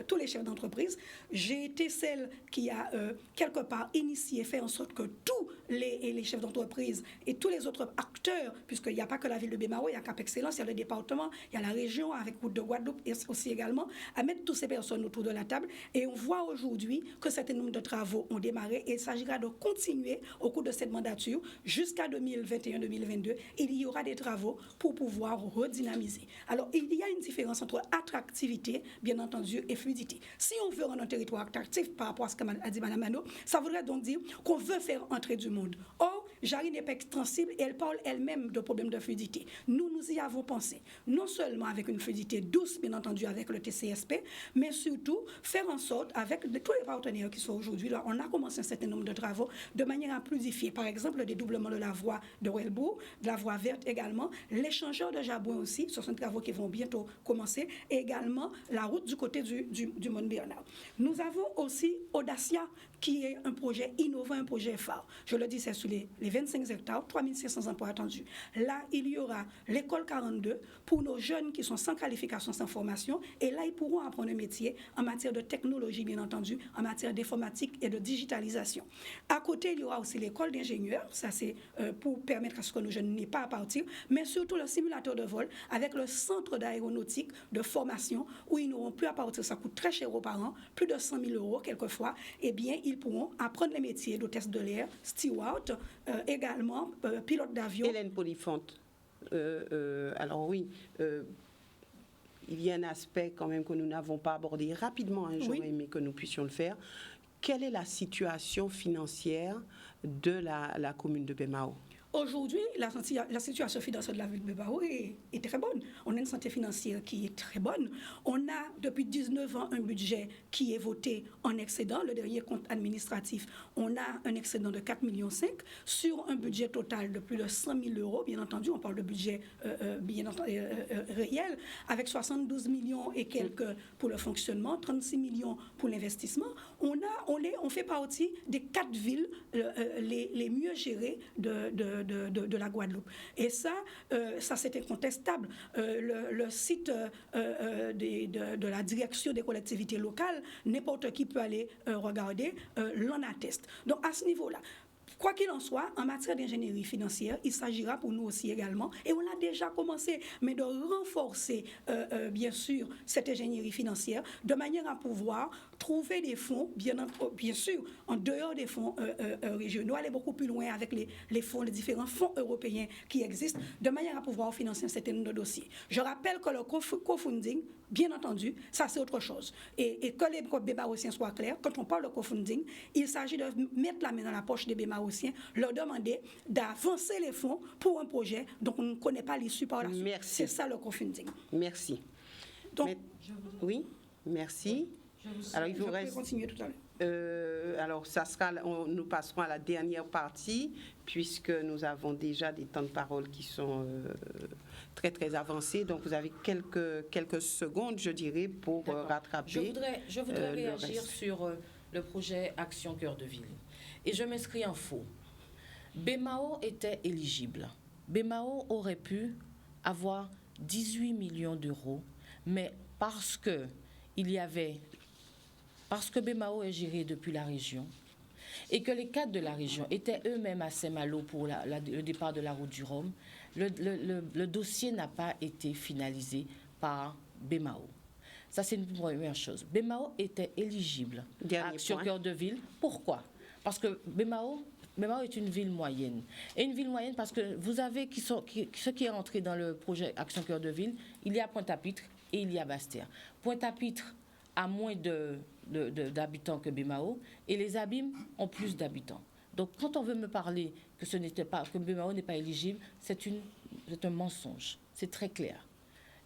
tous les chefs d'entreprise. J'ai été celle qui a quelque part initié, fait en sorte que tous les chefs d'entreprise et tous les autres acteurs, puisqu'il n'y a pas que la ville de Bemao, il y a Cap Excellence, il y a le département, il y a la région avec Route de Guadeloupe et aussi également, à mettre toutes ces personnes autour de la table. Et on voit aujourd'hui que un certain nombre de travaux ont démarré et il s'agira de continuer au cours de cette mandature jusqu'à 2021-2022. Il y aura des travaux pour pouvoir redynamiser. Alors, il y a une différence entre attractivité, bien entendu, et fluidité. Si on veut rendre un territoire attractif par rapport à ce qu'a dit Mme Mano, ça voudrait donc dire qu'on veut faire entrer du monde. Or, Jarry n'est pas extensible et elle parle elle-même de problèmes de fluidité. Nous y avons pensé, non seulement avec une fluidité douce, bien entendu, avec le TCSP, mais surtout faire en sorte, avec tous les partenaires qui sont aujourd'hui là, on a commencé un certain nombre de travaux de manière à fluidifier. Par exemple, le dédoublement de la voie de Welbourg, de la voie verte également, l'échangeur de Jabouin aussi, ce sont des travaux qui vont bientôt commencer, et également la route du côté du Mont Bernard. Nous avons aussi Audacia, qui est un projet innovant, un projet phare. Je le dis, c'est sur les 25 hectares, 3500 emplois attendus. Là, il y aura l'école 42 pour nos jeunes qui sont sans qualification, sans formation, et là, ils pourront apprendre un métier en matière de technologie, bien entendu, en matière d'informatique et de digitalisation. À côté, il y aura aussi l'école d'ingénieurs, ça c'est pour permettre à ce que nos jeunes n'aient pas à partir, mais surtout le simulateur de vol avec le centre d'aéronautique de formation où ils n'auront plus à partir, ça coûte très cher aux parents, plus de 100 000 euros quelquefois, eh bien, ils pourront apprendre les métiers d'hôtesse de l'air, steward, également pilote d'avion. Hélène Polifonte, alors oui, il y a un aspect quand même que nous n'avons pas abordé rapidement, hein, j'aurais aimé que nous puissions le faire. Quelle est la situation financière de la commune de Bemao? Aujourd'hui, la situation financière de la ville de Bemao est très bonne. On a une santé financière qui est très bonne. On a depuis 19 ans un budget qui est voté en excédent. Le dernier compte administratif, on a un excédent de 4,5 millions sur un budget total de plus de 100 000 euros. Bien entendu, on parle de budget réel, avec 72 millions et quelques pour le fonctionnement, 36 millions pour l'investissement. On fait partie des 4 villes les mieux gérées de la Guadeloupe. Et ça c'est incontestable. Le site de la direction des collectivités locales, n'importe qui peut aller regarder, l'en atteste. Donc, à ce niveau-là, quoi qu'il en soit, en matière d'ingénierie financière, il s'agira pour nous aussi également, et on a déjà commencé, mais de renforcer, bien sûr, cette ingénierie financière, de manière à pouvoir trouver des fonds, bien sûr, en dehors des fonds régionaux, aller beaucoup plus loin avec les différents fonds européens qui existent, de manière à pouvoir financer un certain nombre de dossiers. Je rappelle que le co-funding, bien entendu, ça c'est autre chose. Et que les Bémaossiens soient clairs, quand on parle de co-funding, il s'agit de mettre la main dans la poche des Bémaossiens, leur demander d'avancer les fonds pour un projet dont on ne connaît pas l'issue par la suite. Merci. C'est ça le co-funding. Merci. Donc, oui, merci. Alors, il vous reste... continuer tout à l'heure. Alors, nous passerons à la dernière partie, puisque nous avons déjà des temps de parole qui sont très, très avancés. Donc, vous avez quelques secondes, je dirais, pour rattraper. Je voudrais réagir sur le projet Action Cœur de Ville. Et je m'inscris en faux. Bemao était éligible. Bemao aurait pu avoir 18 millions d'euros, mais parce que Bemao est géré depuis la région et que les cadres de la région étaient eux-mêmes à Saint-Malo pour le départ de la route du Rhum, le dossier n'a pas été finalisé par Bemao. Ça, c'est une première chose. Bemao était éligible à Action Cœur de Ville. Pourquoi? Parce que Bemao est une ville moyenne. Et une ville moyenne parce que vous avez ce qui est entré dans le projet Action Cœur de Ville, il y a Pointe-à-Pitre et il y a Basse-Terre. Pointe-à-Pitre a moins d'habitants que Bemao et les Abîmes ont plus d'habitants. Donc quand on veut me parler que Bemao n'est pas éligible, c'est un mensonge. C'est très clair.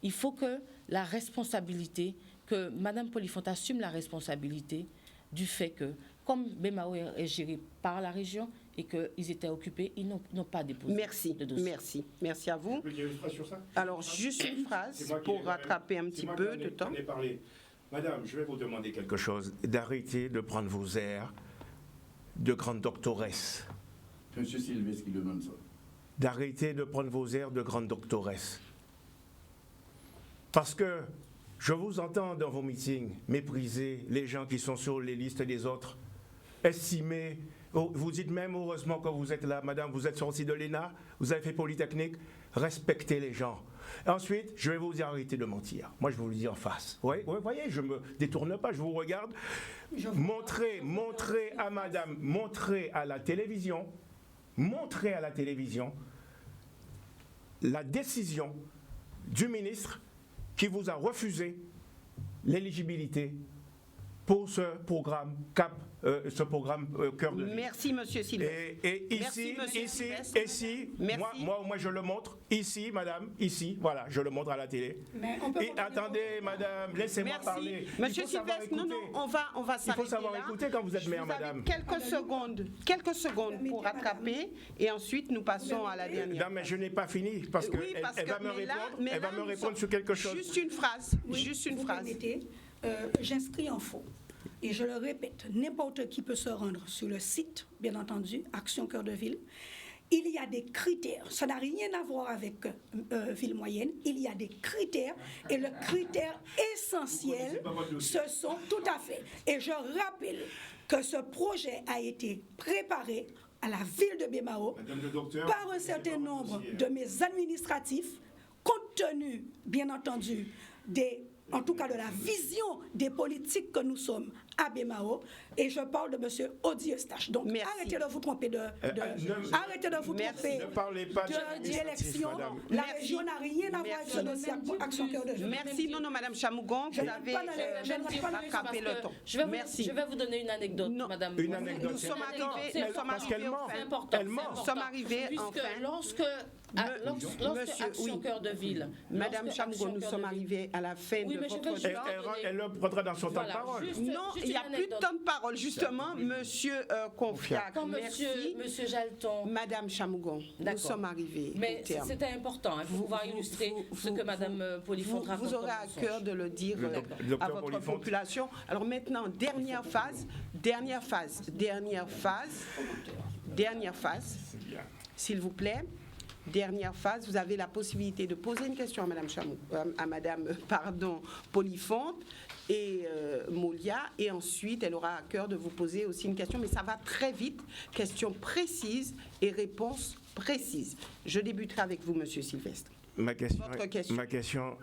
Il faut que Mme Polifonte assume la responsabilité du fait que, comme Bemao est géré par la région et qu'ils étaient occupés, ils n'ont pas déposé de dossier. Merci à vous. Je peux dire une phrase sur ça? Alors, juste une phrase pour rattraper un petit peu de temps. Madame, je vais vous demander quelque chose. D'arrêter de prendre vos airs de grande doctoresse. Monsieur Sylvestre qui demande ça. D'arrêter de prendre vos airs de grande doctoresse. Parce que je vous entends dans vos meetings mépriser les gens qui sont sur les listes des autres, estimer Vous dites même heureusement que vous êtes là, madame, vous êtes sortie de l'ENA, vous avez fait Polytechnique, respectez les gens. Ensuite, je vais vous dire arrêtez de mentir. Moi, je vais vous le dire en face. Vous voyez, je ne me détourne pas, je vous regarde. Montrez à madame, montrez à la télévision la décision du ministre qui vous a refusé l'éligibilité pour ce programme CAP, ce programme Cœur de Ville. Merci, monsieur Sylvestre. Et ici, moi je le montre, ici, madame, ici, voilà, je le montre à la télé. Et attendez, madame, laissez-moi parler. Monsieur Sylvestre, non, on va s'arrêter. Il faut savoir écouter quand vous êtes maire, madame. Quelques secondes pour rattraper, et ensuite nous passons à la dernière. Non, mais je n'ai pas fini, parce qu'elle va me répondre sur quelque chose. Juste une phrase, J'inscris en faux. Et je le répète, n'importe qui peut se rendre sur le site, bien entendu, Action Cœur de Ville. Il y a des critères, ça n'a rien à voir avec ville moyenne, il y a des critères, et le critère essentiel, ce sont tout à fait. Et je rappelle que ce projet a été préparé à la ville de Bémao par un certain nombre de mes administratifs, compte tenu, bien entendu, en tout cas de la vision des politiques que nous sommes à Bémao, et je parle de M. Odi Eustache. Donc arrêtez de vous tromper arrêtez de vous tromper ne parlez pas d'élection. La région n'a rien à voir avec ce dossier Action Cœur de Ville. Merci, non, Madame Chamougon, vous avez rattrapé le temps. Je vais vous donner une anecdote, madame. Une anecdote. Nous sommes arrivés enfin. Lorsque Action Cœur de Ville, Madame Chamougon, nous sommes arrivés à la fin de votre temps. Elle prendra dans son temps de parole. Non, il n'y a plus de temps de parole, justement, monsieur Confiac. Merci. Monsieur Jalton. Madame Chamougon, nous sommes arrivés. Mais c'était important pour pouvoir illustrer ce que madame Polyphonte raconte. Vous aurez à cœur de le dire à votre population. Alors maintenant, dernière phase, s'il vous plaît. Dernière phase, vous avez la possibilité de poser une question à Madame Polyphonte et Moulia, et ensuite elle aura à cœur de vous poser aussi une question, mais ça va très vite, question précise et réponse précise. Je débuterai avec vous, Monsieur Sylvestre. Ma question,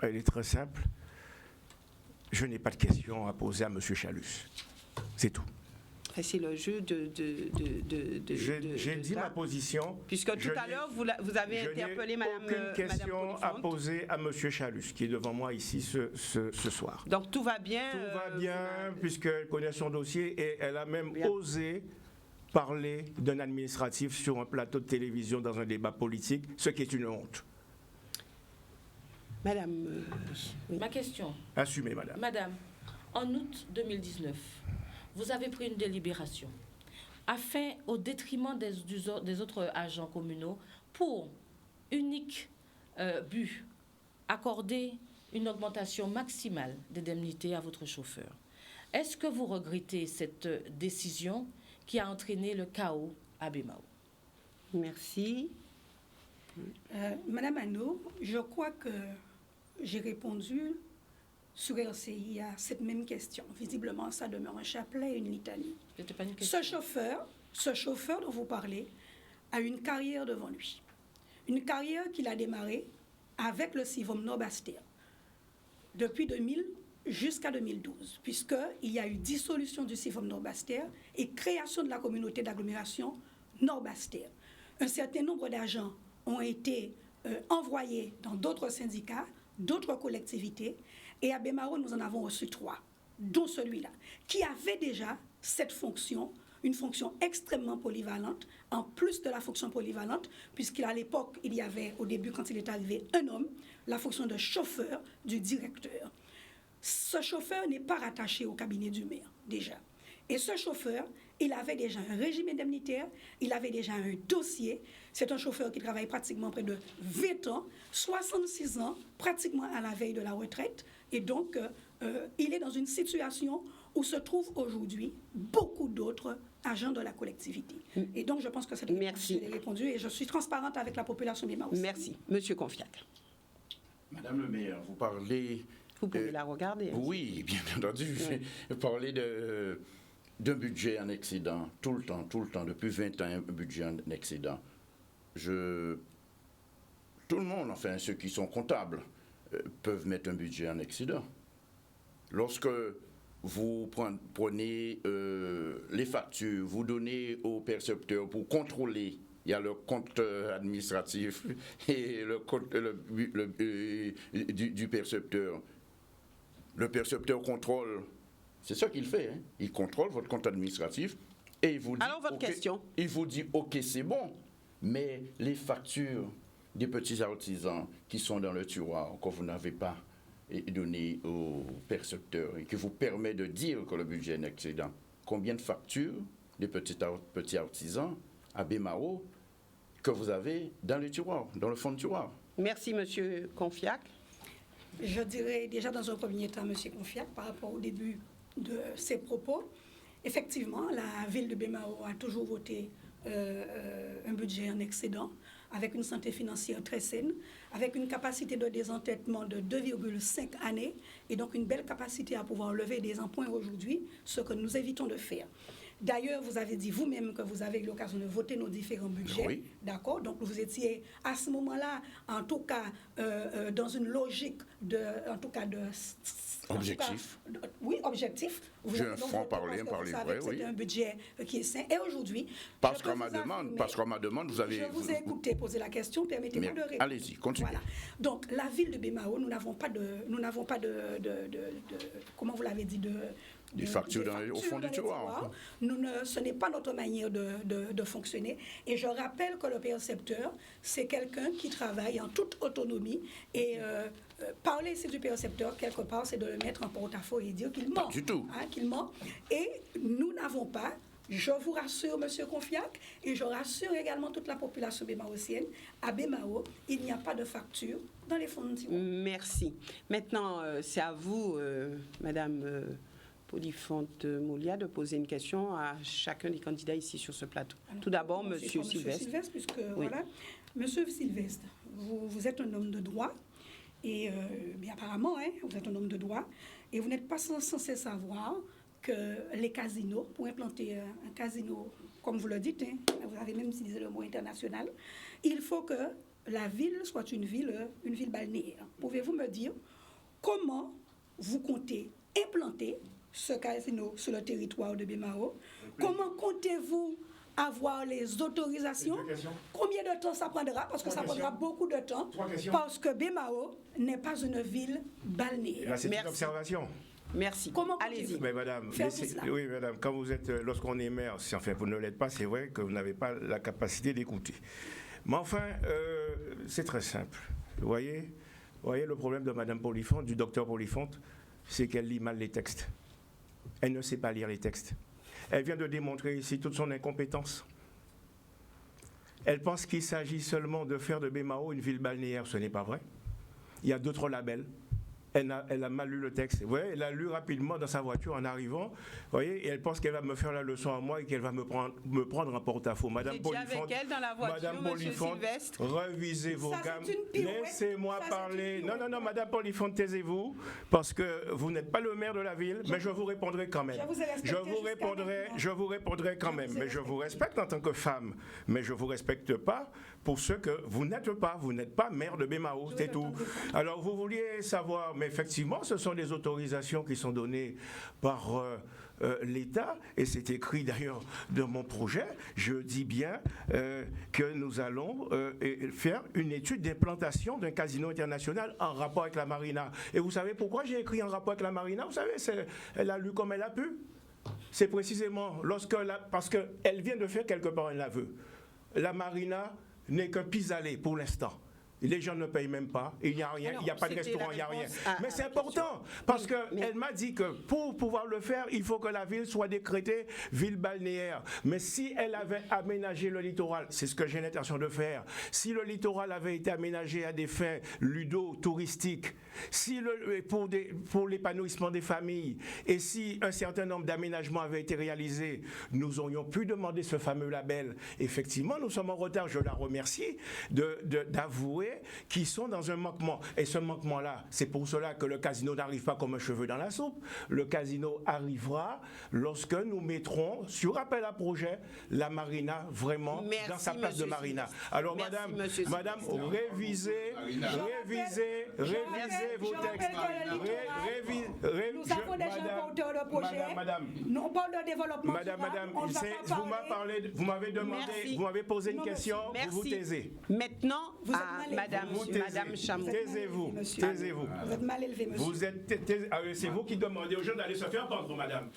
elle est très simple. Je n'ai pas de question à poser à Monsieur Chalus. C'est tout. C'est le jeu J'ai dit ma position. Puisque tout à l'heure, vous avez interpellé Madame Polyphonte. Aucune question à poser à Monsieur Chalus, qui est devant moi ici ce soir. Donc tout va bien. Tout va bien, puisqu'elle connaît son dossier et elle a même osé parler d'un administratif sur un plateau de télévision dans un débat politique, ce qui est une honte. Madame. Ma question. Assumez, madame. Madame, en août 2019, vous avez pris une délibération afin, au détriment des autres agents communaux, pour unique but, accorder une augmentation maximale d'indemnité à votre chauffeur. Est-ce que vous regrettez cette décision qui a entraîné le chaos à Bémao? Merci. Madame Anneau, je crois que j'ai répondu sur RCI à cette même question. Visiblement, ça demeure un chapelet, une litanie. Pas une question. Ce chauffeur dont vous parlez a une carrière devant lui. Une carrière qu'il a démarrée avec le CIVOM Nord-Bastia depuis 2000 jusqu'à 2012, puisqu'il y a eu dissolution du CIVOM Nord-Bastia et création de la communauté d'agglomération Nord-Bastia. Un certain nombre d'agents ont été envoyés dans d'autres syndicats, d'autres collectivités, et à Bémao, nous en avons reçu 3, dont celui-là, qui avait déjà cette fonction, une fonction extrêmement polyvalente, en plus de la fonction polyvalente, puisqu'à l'époque, il y avait, au début, quand il est arrivé, un homme, la fonction de chauffeur du directeur. Ce chauffeur n'est pas rattaché au cabinet du maire, déjà. Et ce chauffeur, il avait déjà un régime indemnitaire, il avait déjà un dossier. C'est un chauffeur qui travaille pratiquement près de 20 ans, 66 ans, pratiquement à la veille de la retraite. Et donc, il est dans une situation où se trouvent aujourd'hui beaucoup d'autres agents de la collectivité. Et donc, je pense que cette réponse, je l'ai répondu et je suis transparente avec la population des Maos. Merci. Monsieur Confiac. Madame le maire, vous parlez... Vous pouvez la regarder. Oui, bien entendu. Vous parlez d'un budget en excédent, tout le temps, depuis 20 ans, un budget en excédent. Tout le monde, enfin ceux qui sont comptables, peuvent mettre un budget en excédent. Lorsque vous prenez les factures, vous donnez au percepteur pour contrôler, il y a le compte administratif et le compte du percepteur. Le percepteur contrôle, c'est ça qu'il fait, hein. Il contrôle votre compte administratif et il vous dit... Alors, votre question. Il vous dit, ok, c'est bon, mais les factures des petits artisans qui sont dans le tiroir, que vous n'avez pas donné au percepteur et qui vous permet de dire que le budget est un excédent, combien de factures des petits artisans à Bémao que vous avez dans le tiroir, dans le fond de tiroir? Merci, Monsieur Confiac. Je dirais déjà dans un premier temps, M. Confiac, par rapport au début de ses propos, effectivement, la ville de Bémao a toujours voté un budget en excédent, avec une santé financière très saine, avec une capacité de désendettement de 2,5 années, et donc une belle capacité à pouvoir lever des emprunts aujourd'hui, ce que nous évitons de faire. D'ailleurs, vous avez dit vous-même que vous avez eu l'occasion de voter nos différents budgets, oui. D'accord? Donc, vous étiez à ce moment-là, en tout cas, dans une logique de, en tout cas, de... Objectif. Oui, objectif. J'ai un franc parler vrai, oui. C'est un budget qui est sain. Et aujourd'hui... Parce qu'on m'a demandé, vous avez... Je vous ai écouté poser la question, permettez-moi de répondre. Allez-y, continuez. Voilà. Donc, la ville de Bémao, nous n'avons pas de comment vous l'avez dit, des factures au fond du tiroir. Ce n'est pas notre manière de fonctionner. Et je rappelle que le percepteur, c'est quelqu'un qui travaille en toute autonomie. Et parler ici du percepteur, quelque part, c'est de le mettre en porte-à-faux et dire qu'il ment. Pas du tout. Hein, qu'il ment. Et nous n'avons pas, je vous rassure, M. Confiac, et je rassure également toute la population bémaotienne, à Bémao, il n'y a pas de facture dans les fonds de tiroir. Merci. Maintenant, c'est à vous, Madame Polyphante Moulia, de poser une question à chacun des candidats ici sur ce plateau. Alors, tout d'abord, Monsieur Sylvestre. Puisque, oui. Voilà, Monsieur Sylvestre, vous êtes un homme de droit, et bien apparemment, hein, vous êtes un homme de droit, et vous n'êtes pas censé savoir que les casinos, pour implanter un casino, comme vous le dites, hein, vous avez même utilisé le mot international, il faut que la ville soit une ville balnéaire. Pouvez-vous me dire comment vous comptez implanter ce casino sur le territoire de Bémao? Comment comptez-vous avoir les autorisations? Combien de temps ça prendra? Parce que ça prendra beaucoup de temps. Parce que Bémao n'est pas une ville balnéaire. Là, c'est une observation. Merci. Allez-y. Mais madame, oui, madame, quand vous êtes, lorsqu'on est maire, si enfin vous ne l'êtes pas, c'est vrai que vous n'avez pas la capacité d'écouter. Mais enfin, c'est très simple. Vous voyez le problème de madame Polyphante, du docteur Polyphante, c'est qu'elle lit mal les textes. Elle ne sait pas lire les textes. Elle vient de démontrer ici toute son incompétence. Elle pense qu'il s'agit seulement de faire de Bémao une ville balnéaire. Ce n'est pas vrai. Il y a d'autres labels. Elle a mal lu le texte. Vous voyez, elle a lu rapidement dans sa voiture en arrivant. Vous voyez, et elle pense qu'elle va me faire la leçon à moi et qu'elle va me prendre en porte-à-faux. Madame Polyphante, avec elle dans la voiture, Madame Polyphante, revisez vos gammes. Laissez-moi parler. Non, Madame Polyphante, taisez-vous, parce que vous n'êtes pas le maire de la ville, mais je vous répondrai quand même. Je vous répondrai quand même. Mais je vous respecte en tant que femme, mais je ne vous respecte pas pour ce que vous n'êtes pas. Vous n'êtes pas maire de Bémao, c'est tout. Alors, vous vouliez savoir, mais effectivement, ce sont des autorisations qui sont données par l'État, et c'est écrit d'ailleurs dans mon projet. Je dis bien que nous allons faire une étude d'implantation d'un casino international en rapport avec la marina. Et vous savez pourquoi j'ai écrit en rapport avec la marina? Vous savez, elle a lu comme elle a pu. C'est précisément parce qu'elle vient de faire quelque part un aveu. La marina n'est qu'un pis-aller pour l'instant. Les gens ne payent même pas, il n'y a rien, il n'y a pas de restaurant, il n'y a rien. Mais c'est important, parce qu'elle m'a dit que pour pouvoir le faire, il faut que la ville soit décrétée ville balnéaire. Mais si elle avait aménagé le littoral, c'est ce que j'ai l'intention de faire, si le littoral avait été aménagé à des fins ludo-touristiques, pour l'épanouissement des familles, et si un certain nombre d'aménagements avaient été réalisés, nous aurions pu demander ce fameux label. Effectivement, nous sommes en retard, je la remercie d'avouer projets qui sont dans un manquement. Et ce manquement-là, c'est pour cela que le casino n'arrive pas comme un cheveu dans la soupe. Le casino arrivera lorsque nous mettrons sur appel à projet la marina vraiment dans sa place de marina. Alors madame, révisez vos textes. Nous avons déjà porteur de projet. On parle de développement. Madame, vous m'avez demandé, vous m'avez posé une question, vous vous taisez. Maintenant, Madame Chamou. Taisez-vous. Vous êtes mal élevé, monsieur. C'est vous qui demandez aux gens d'aller se faire pendre, madame.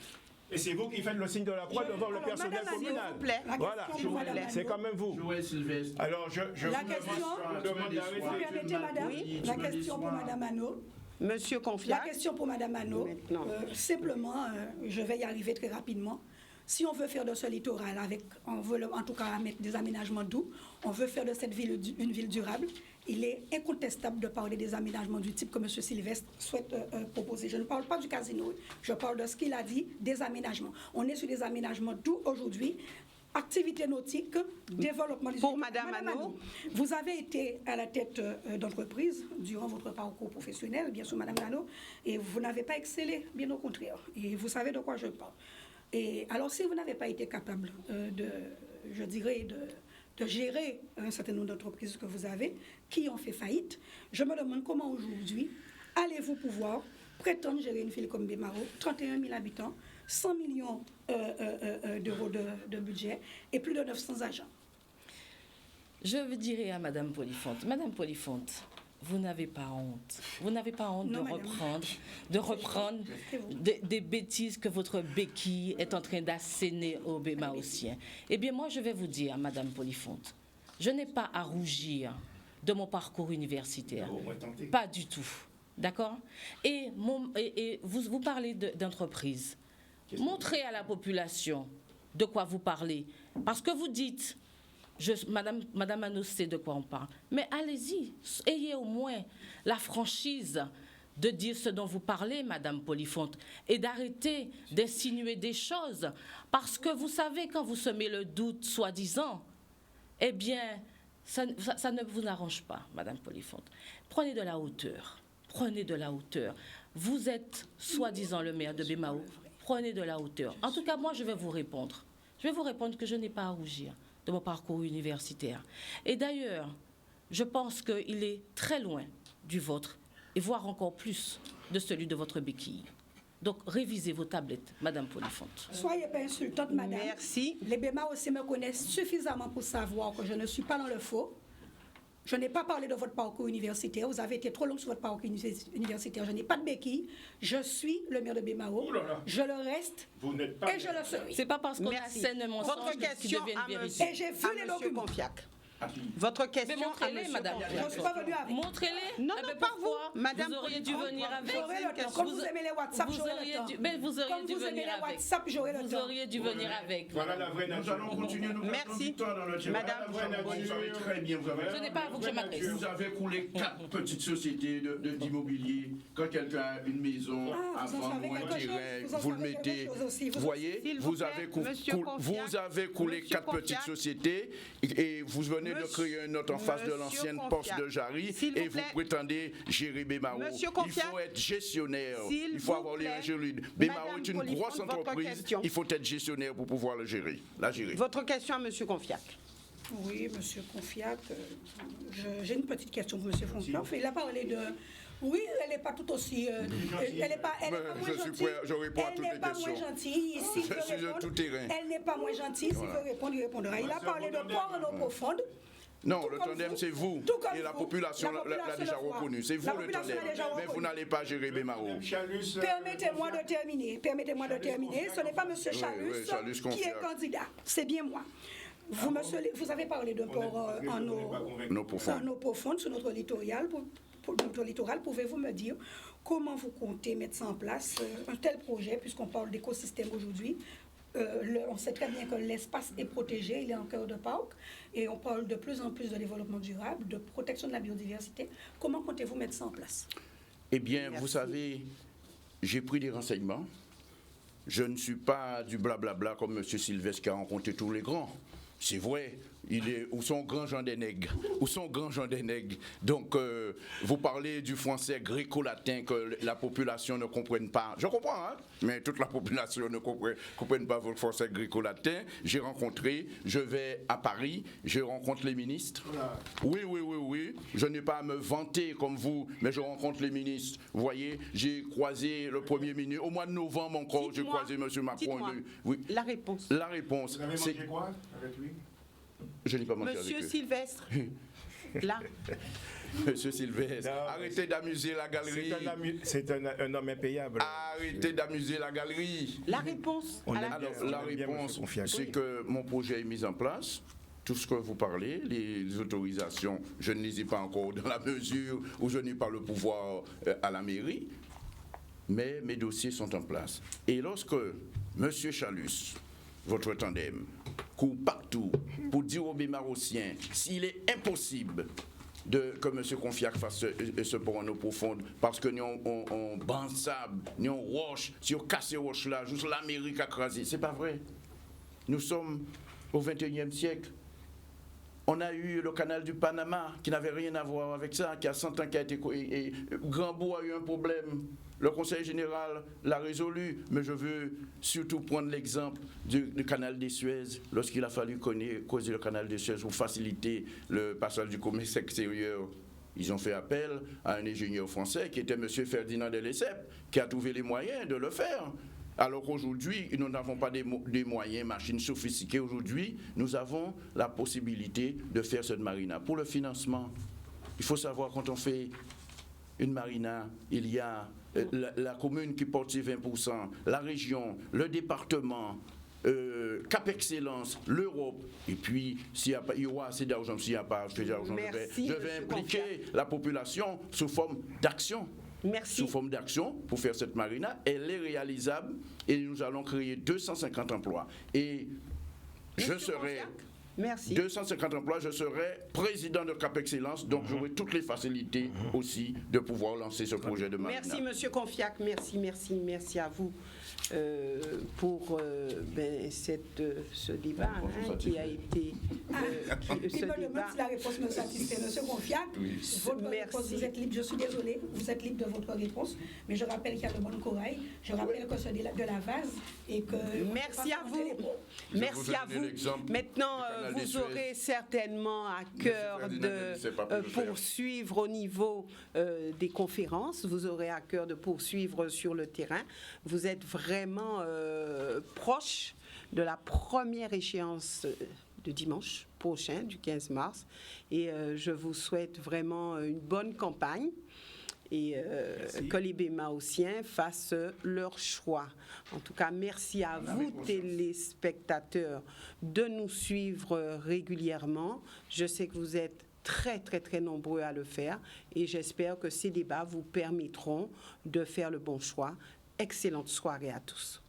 Et c'est vous qui faites le signe de la croix devant le personnel communal. Voilà, c'est quand même vous. Alors, je vous demande d'arrêter. Vous permettez, madame, la question pour madame Anneau. Monsieur Confiac. La question pour madame Anneau. Simplement, je vais y arriver très rapidement. Si on veut faire de ce littoral, on veut en tout cas mettre des aménagements doux, on veut faire de cette ville une ville durable, il est incontestable de parler des aménagements du type que M. Sylvestre souhaite proposer. Je ne parle pas du casino, je parle de ce qu'il a dit, des aménagements. On est sur des aménagements doux aujourd'hui. Activité nautique, développement du Pour Madame Anneau. Vous avez été à la tête d'entreprise durant votre parcours professionnel, bien sûr, Madame Anneau, et vous n'avez pas excellé, bien au contraire. Et vous savez de quoi je parle. Et alors, si vous n'avez pas été capable de gérer un certain nombre d'entreprises que vous avez, qui ont fait faillite, je me demande comment aujourd'hui allez-vous pouvoir prétendre gérer une ville comme Bémaro, 31 000 habitants, 100 millions d'euros de budget et plus de 900 agents. Je dirais à Madame Polifonte, vous n'avez pas honte. Vous n'avez pas honte de reprendre des bêtises que votre béquille est en train d'asséner aux Bémaossiens. Eh bien, moi, je vais vous dire, Madame Polifonte, je n'ai pas à rougir de mon parcours universitaire. Pas du tout. D'accord ? Et vous parlez d'entreprise. Montrez à la population de quoi vous parlez. Parce que vous dites... Madame Anneau sait de quoi on parle. Mais allez-y, ayez au moins la franchise de dire ce dont vous parlez, Madame Polifonte, et d'arrêter d'insinuer des choses. Parce que vous savez, quand vous semez le doute, soi-disant, eh bien, ça ne vous arrange pas, Madame Polifonte. Prenez de la hauteur. Prenez de la hauteur. Vous êtes, soi-disant, le maire de Bémao. Prenez de la hauteur. En tout cas, moi, je vais vous répondre. Je vais vous répondre que je n'ai pas à rougir de mon parcours universitaire. Et d'ailleurs, je pense qu'il est très loin du vôtre, et voire encore plus de celui de votre béquille. Donc, révisez vos tablettes, Madame Polifonte. Soyez pas insultante, Madame. Merci. Les Béma aussi me connaissent suffisamment pour savoir que je ne suis pas dans le faux. Je n'ai pas parlé de votre parcours universitaire. Vous avez été trop long sur votre parcours universitaire. Je n'ai pas de béquille. Je suis le maire de Bémao. Je le reste. Vous n'êtes pas et je le serai. C'est pas parce qu'on assène un mensonge qui devient une vérité. Et j'ai vu les documents. Votre question. Mais montrez-les, Madame. Je ne suis pas venue avec. Montrez-les. Non, non, pas vous. Madame, vous auriez dû venir avec. J'aurai le temps. Comme vous aimez les WhatsApp, j'aurai le temps. Mais vous auriez dû Comme vous aimez venir les avec. WhatsApp, j'aurai le temps. Vous auriez dû venir avec. Voilà la vraie nature. Nous allons continuer, nous Merci. du temps dans notre Madame, vous savez très bien, Ce n'est pas à vous que je m'adresse. vous avez coulé 4 petites sociétés d'immobilier. Quand quelqu'un a une maison à vendre ou un terrain, vous le mettez. Vous voyez, vous avez coulé 4 petites sociétés et vous venez de créer un autre en face de l'ancienne poste de Jarry et vous prétendez gérer Bémao. Il faut être gestionnaire. Il faut avoir les ingénieurs. Bémao est une grosse entreprise. Il faut être gestionnaire pour pouvoir la gérer. Votre question à Monsieur Confiac. Oui, Monsieur Confiac, j'ai une petite question pour Monsieur Confiac. Il a parlé de... Oui, elle n'est pas tout aussi... elle n'est pas moins gentille. Je réponds à toutes les questions. Elle n'est pas moins gentille. Je suis de tout terrain. Elle n'est pas moins gentille. S'il veut répondre, il répondra. Il a parlé de port en eau profonde. Non, le tandem, c'est vous. Et la population l'a déjà reconnu. C'est vous le tandem. Mais vous n'allez pas gérer Bémao. Permettez-moi de terminer. Ce n'est pas M. Chalus qui est candidat. C'est bien moi. Vous avez parlé de port en eau profonde sur notre littoral. Pouvez-vous me dire comment vous comptez mettre ça en place, un tel projet, puisqu'on parle d'écosystème aujourd'hui? On sait très bien que l'espace est protégé, il est en cœur de parc, et on parle de plus en plus de développement durable, de protection de la biodiversité. Comment comptez-vous mettre ça en place? Eh bien, vous savez, j'ai pris des renseignements. Je ne suis pas du blablabla comme M. Sylvestre qui a rencontré tous les grands. C'est vrai, Où sont grand Jean des Nègres? Où sont grand Jean des Nègres? Donc, vous parlez du français gréco-latin que la population ne comprenne pas. Je comprends, hein? Mais toute la population ne comprenne pas votre français gréco-latin. J'ai rencontré, je vais à Paris, je rencontre les ministres. Oui. Je n'ai pas à me vanter comme vous, mais je rencontre les ministres. Vous voyez, j'ai croisé le Premier ministre. Au mois de novembre encore, j'ai croisé M. Macron. Oui. La réponse. La réponse. Vous avez mangé quoi avec lui? Je n'ai pas mangé Monsieur avec eux. Sylvestre. Là. Monsieur Sylvestre, Non, arrêtez d'amuser la galerie. C'est un homme impayable. Arrêtez d'amuser la galerie. La réponse. Alors, la réponse, c'est que mon projet est mis en place. Tout ce que vous parlez, les autorisations, je ne les ai pas encore dans la mesure où je n'ai pas le pouvoir à la mairie, mais mes dossiers sont en place. Et lorsque M. Chalus, votre tandem, court partout pour dire aux Bémarossiens s'il est impossible que M. Confiac fasse ce pont en eau profonde, parce que nous on banc de sable, nous on roche, si on casse ces roches là, juste l'Amérique a crasé. C'est pas vrai. Nous sommes au XXIe siècle. On a eu le canal du Panama qui n'avait rien à voir avec ça, qui a 100 ans qui a été... Et Grambourg a eu un problème. Le Conseil général l'a résolu, mais je veux surtout prendre l'exemple du canal des Suez. Lorsqu'il a fallu causer le canal des Suez pour faciliter le passage du commerce extérieur, ils ont fait appel à un ingénieur français qui était M. Ferdinand de Lesseps, qui a trouvé les moyens de le faire. Alors qu'aujourd'hui, nous n'avons pas des moyens, machines sophistiquées. Aujourd'hui, nous avons la possibilité de faire cette marina. Pour le financement, il faut savoir, quand on fait une marina, il y a la commune qui porte ses 20%, la région, le département, Cap Excellence, l'Europe, et puis s'il y aura assez d'argent, s'il n'y a pas assez d'argent, je vais impliquer la population sous forme d'action. Merci. Sous forme d'action pour faire cette marina. Elle est réalisable et nous allons créer 250 emplois. Et je serai... Merci. 250 emplois, je serai président de Cap Excellence, donc j'aurai toutes les facilités aussi de pouvoir lancer ce projet de marina. Merci, Monsieur Confiac. Merci à vous pour ce débat qui a été... Il me demande si la réponse me satisfait. Monsieur Confiac, votre réponse, vous êtes libre, je suis désolée, vous êtes libre de votre réponse, mais je rappelle qu'il y a le bon corail, je rappelle que c'est de la vase et que... Merci à vous. Merci à vous. Maintenant, vous aurez certainement à cœur de poursuivre au niveau des conférences, vous aurez à cœur de poursuivre sur le terrain. Vous êtes vraiment proche de la première échéance de dimanche prochain, du 15 mars. Et je vous souhaite vraiment une bonne campagne et que les Bémaossiens fassent leur choix. En tout cas, merci à vous, téléspectateurs, de nous suivre régulièrement. Je sais que vous êtes très nombreux à le faire et j'espère que ces débats vous permettront de faire le bon choix. Excellente soirée à tous.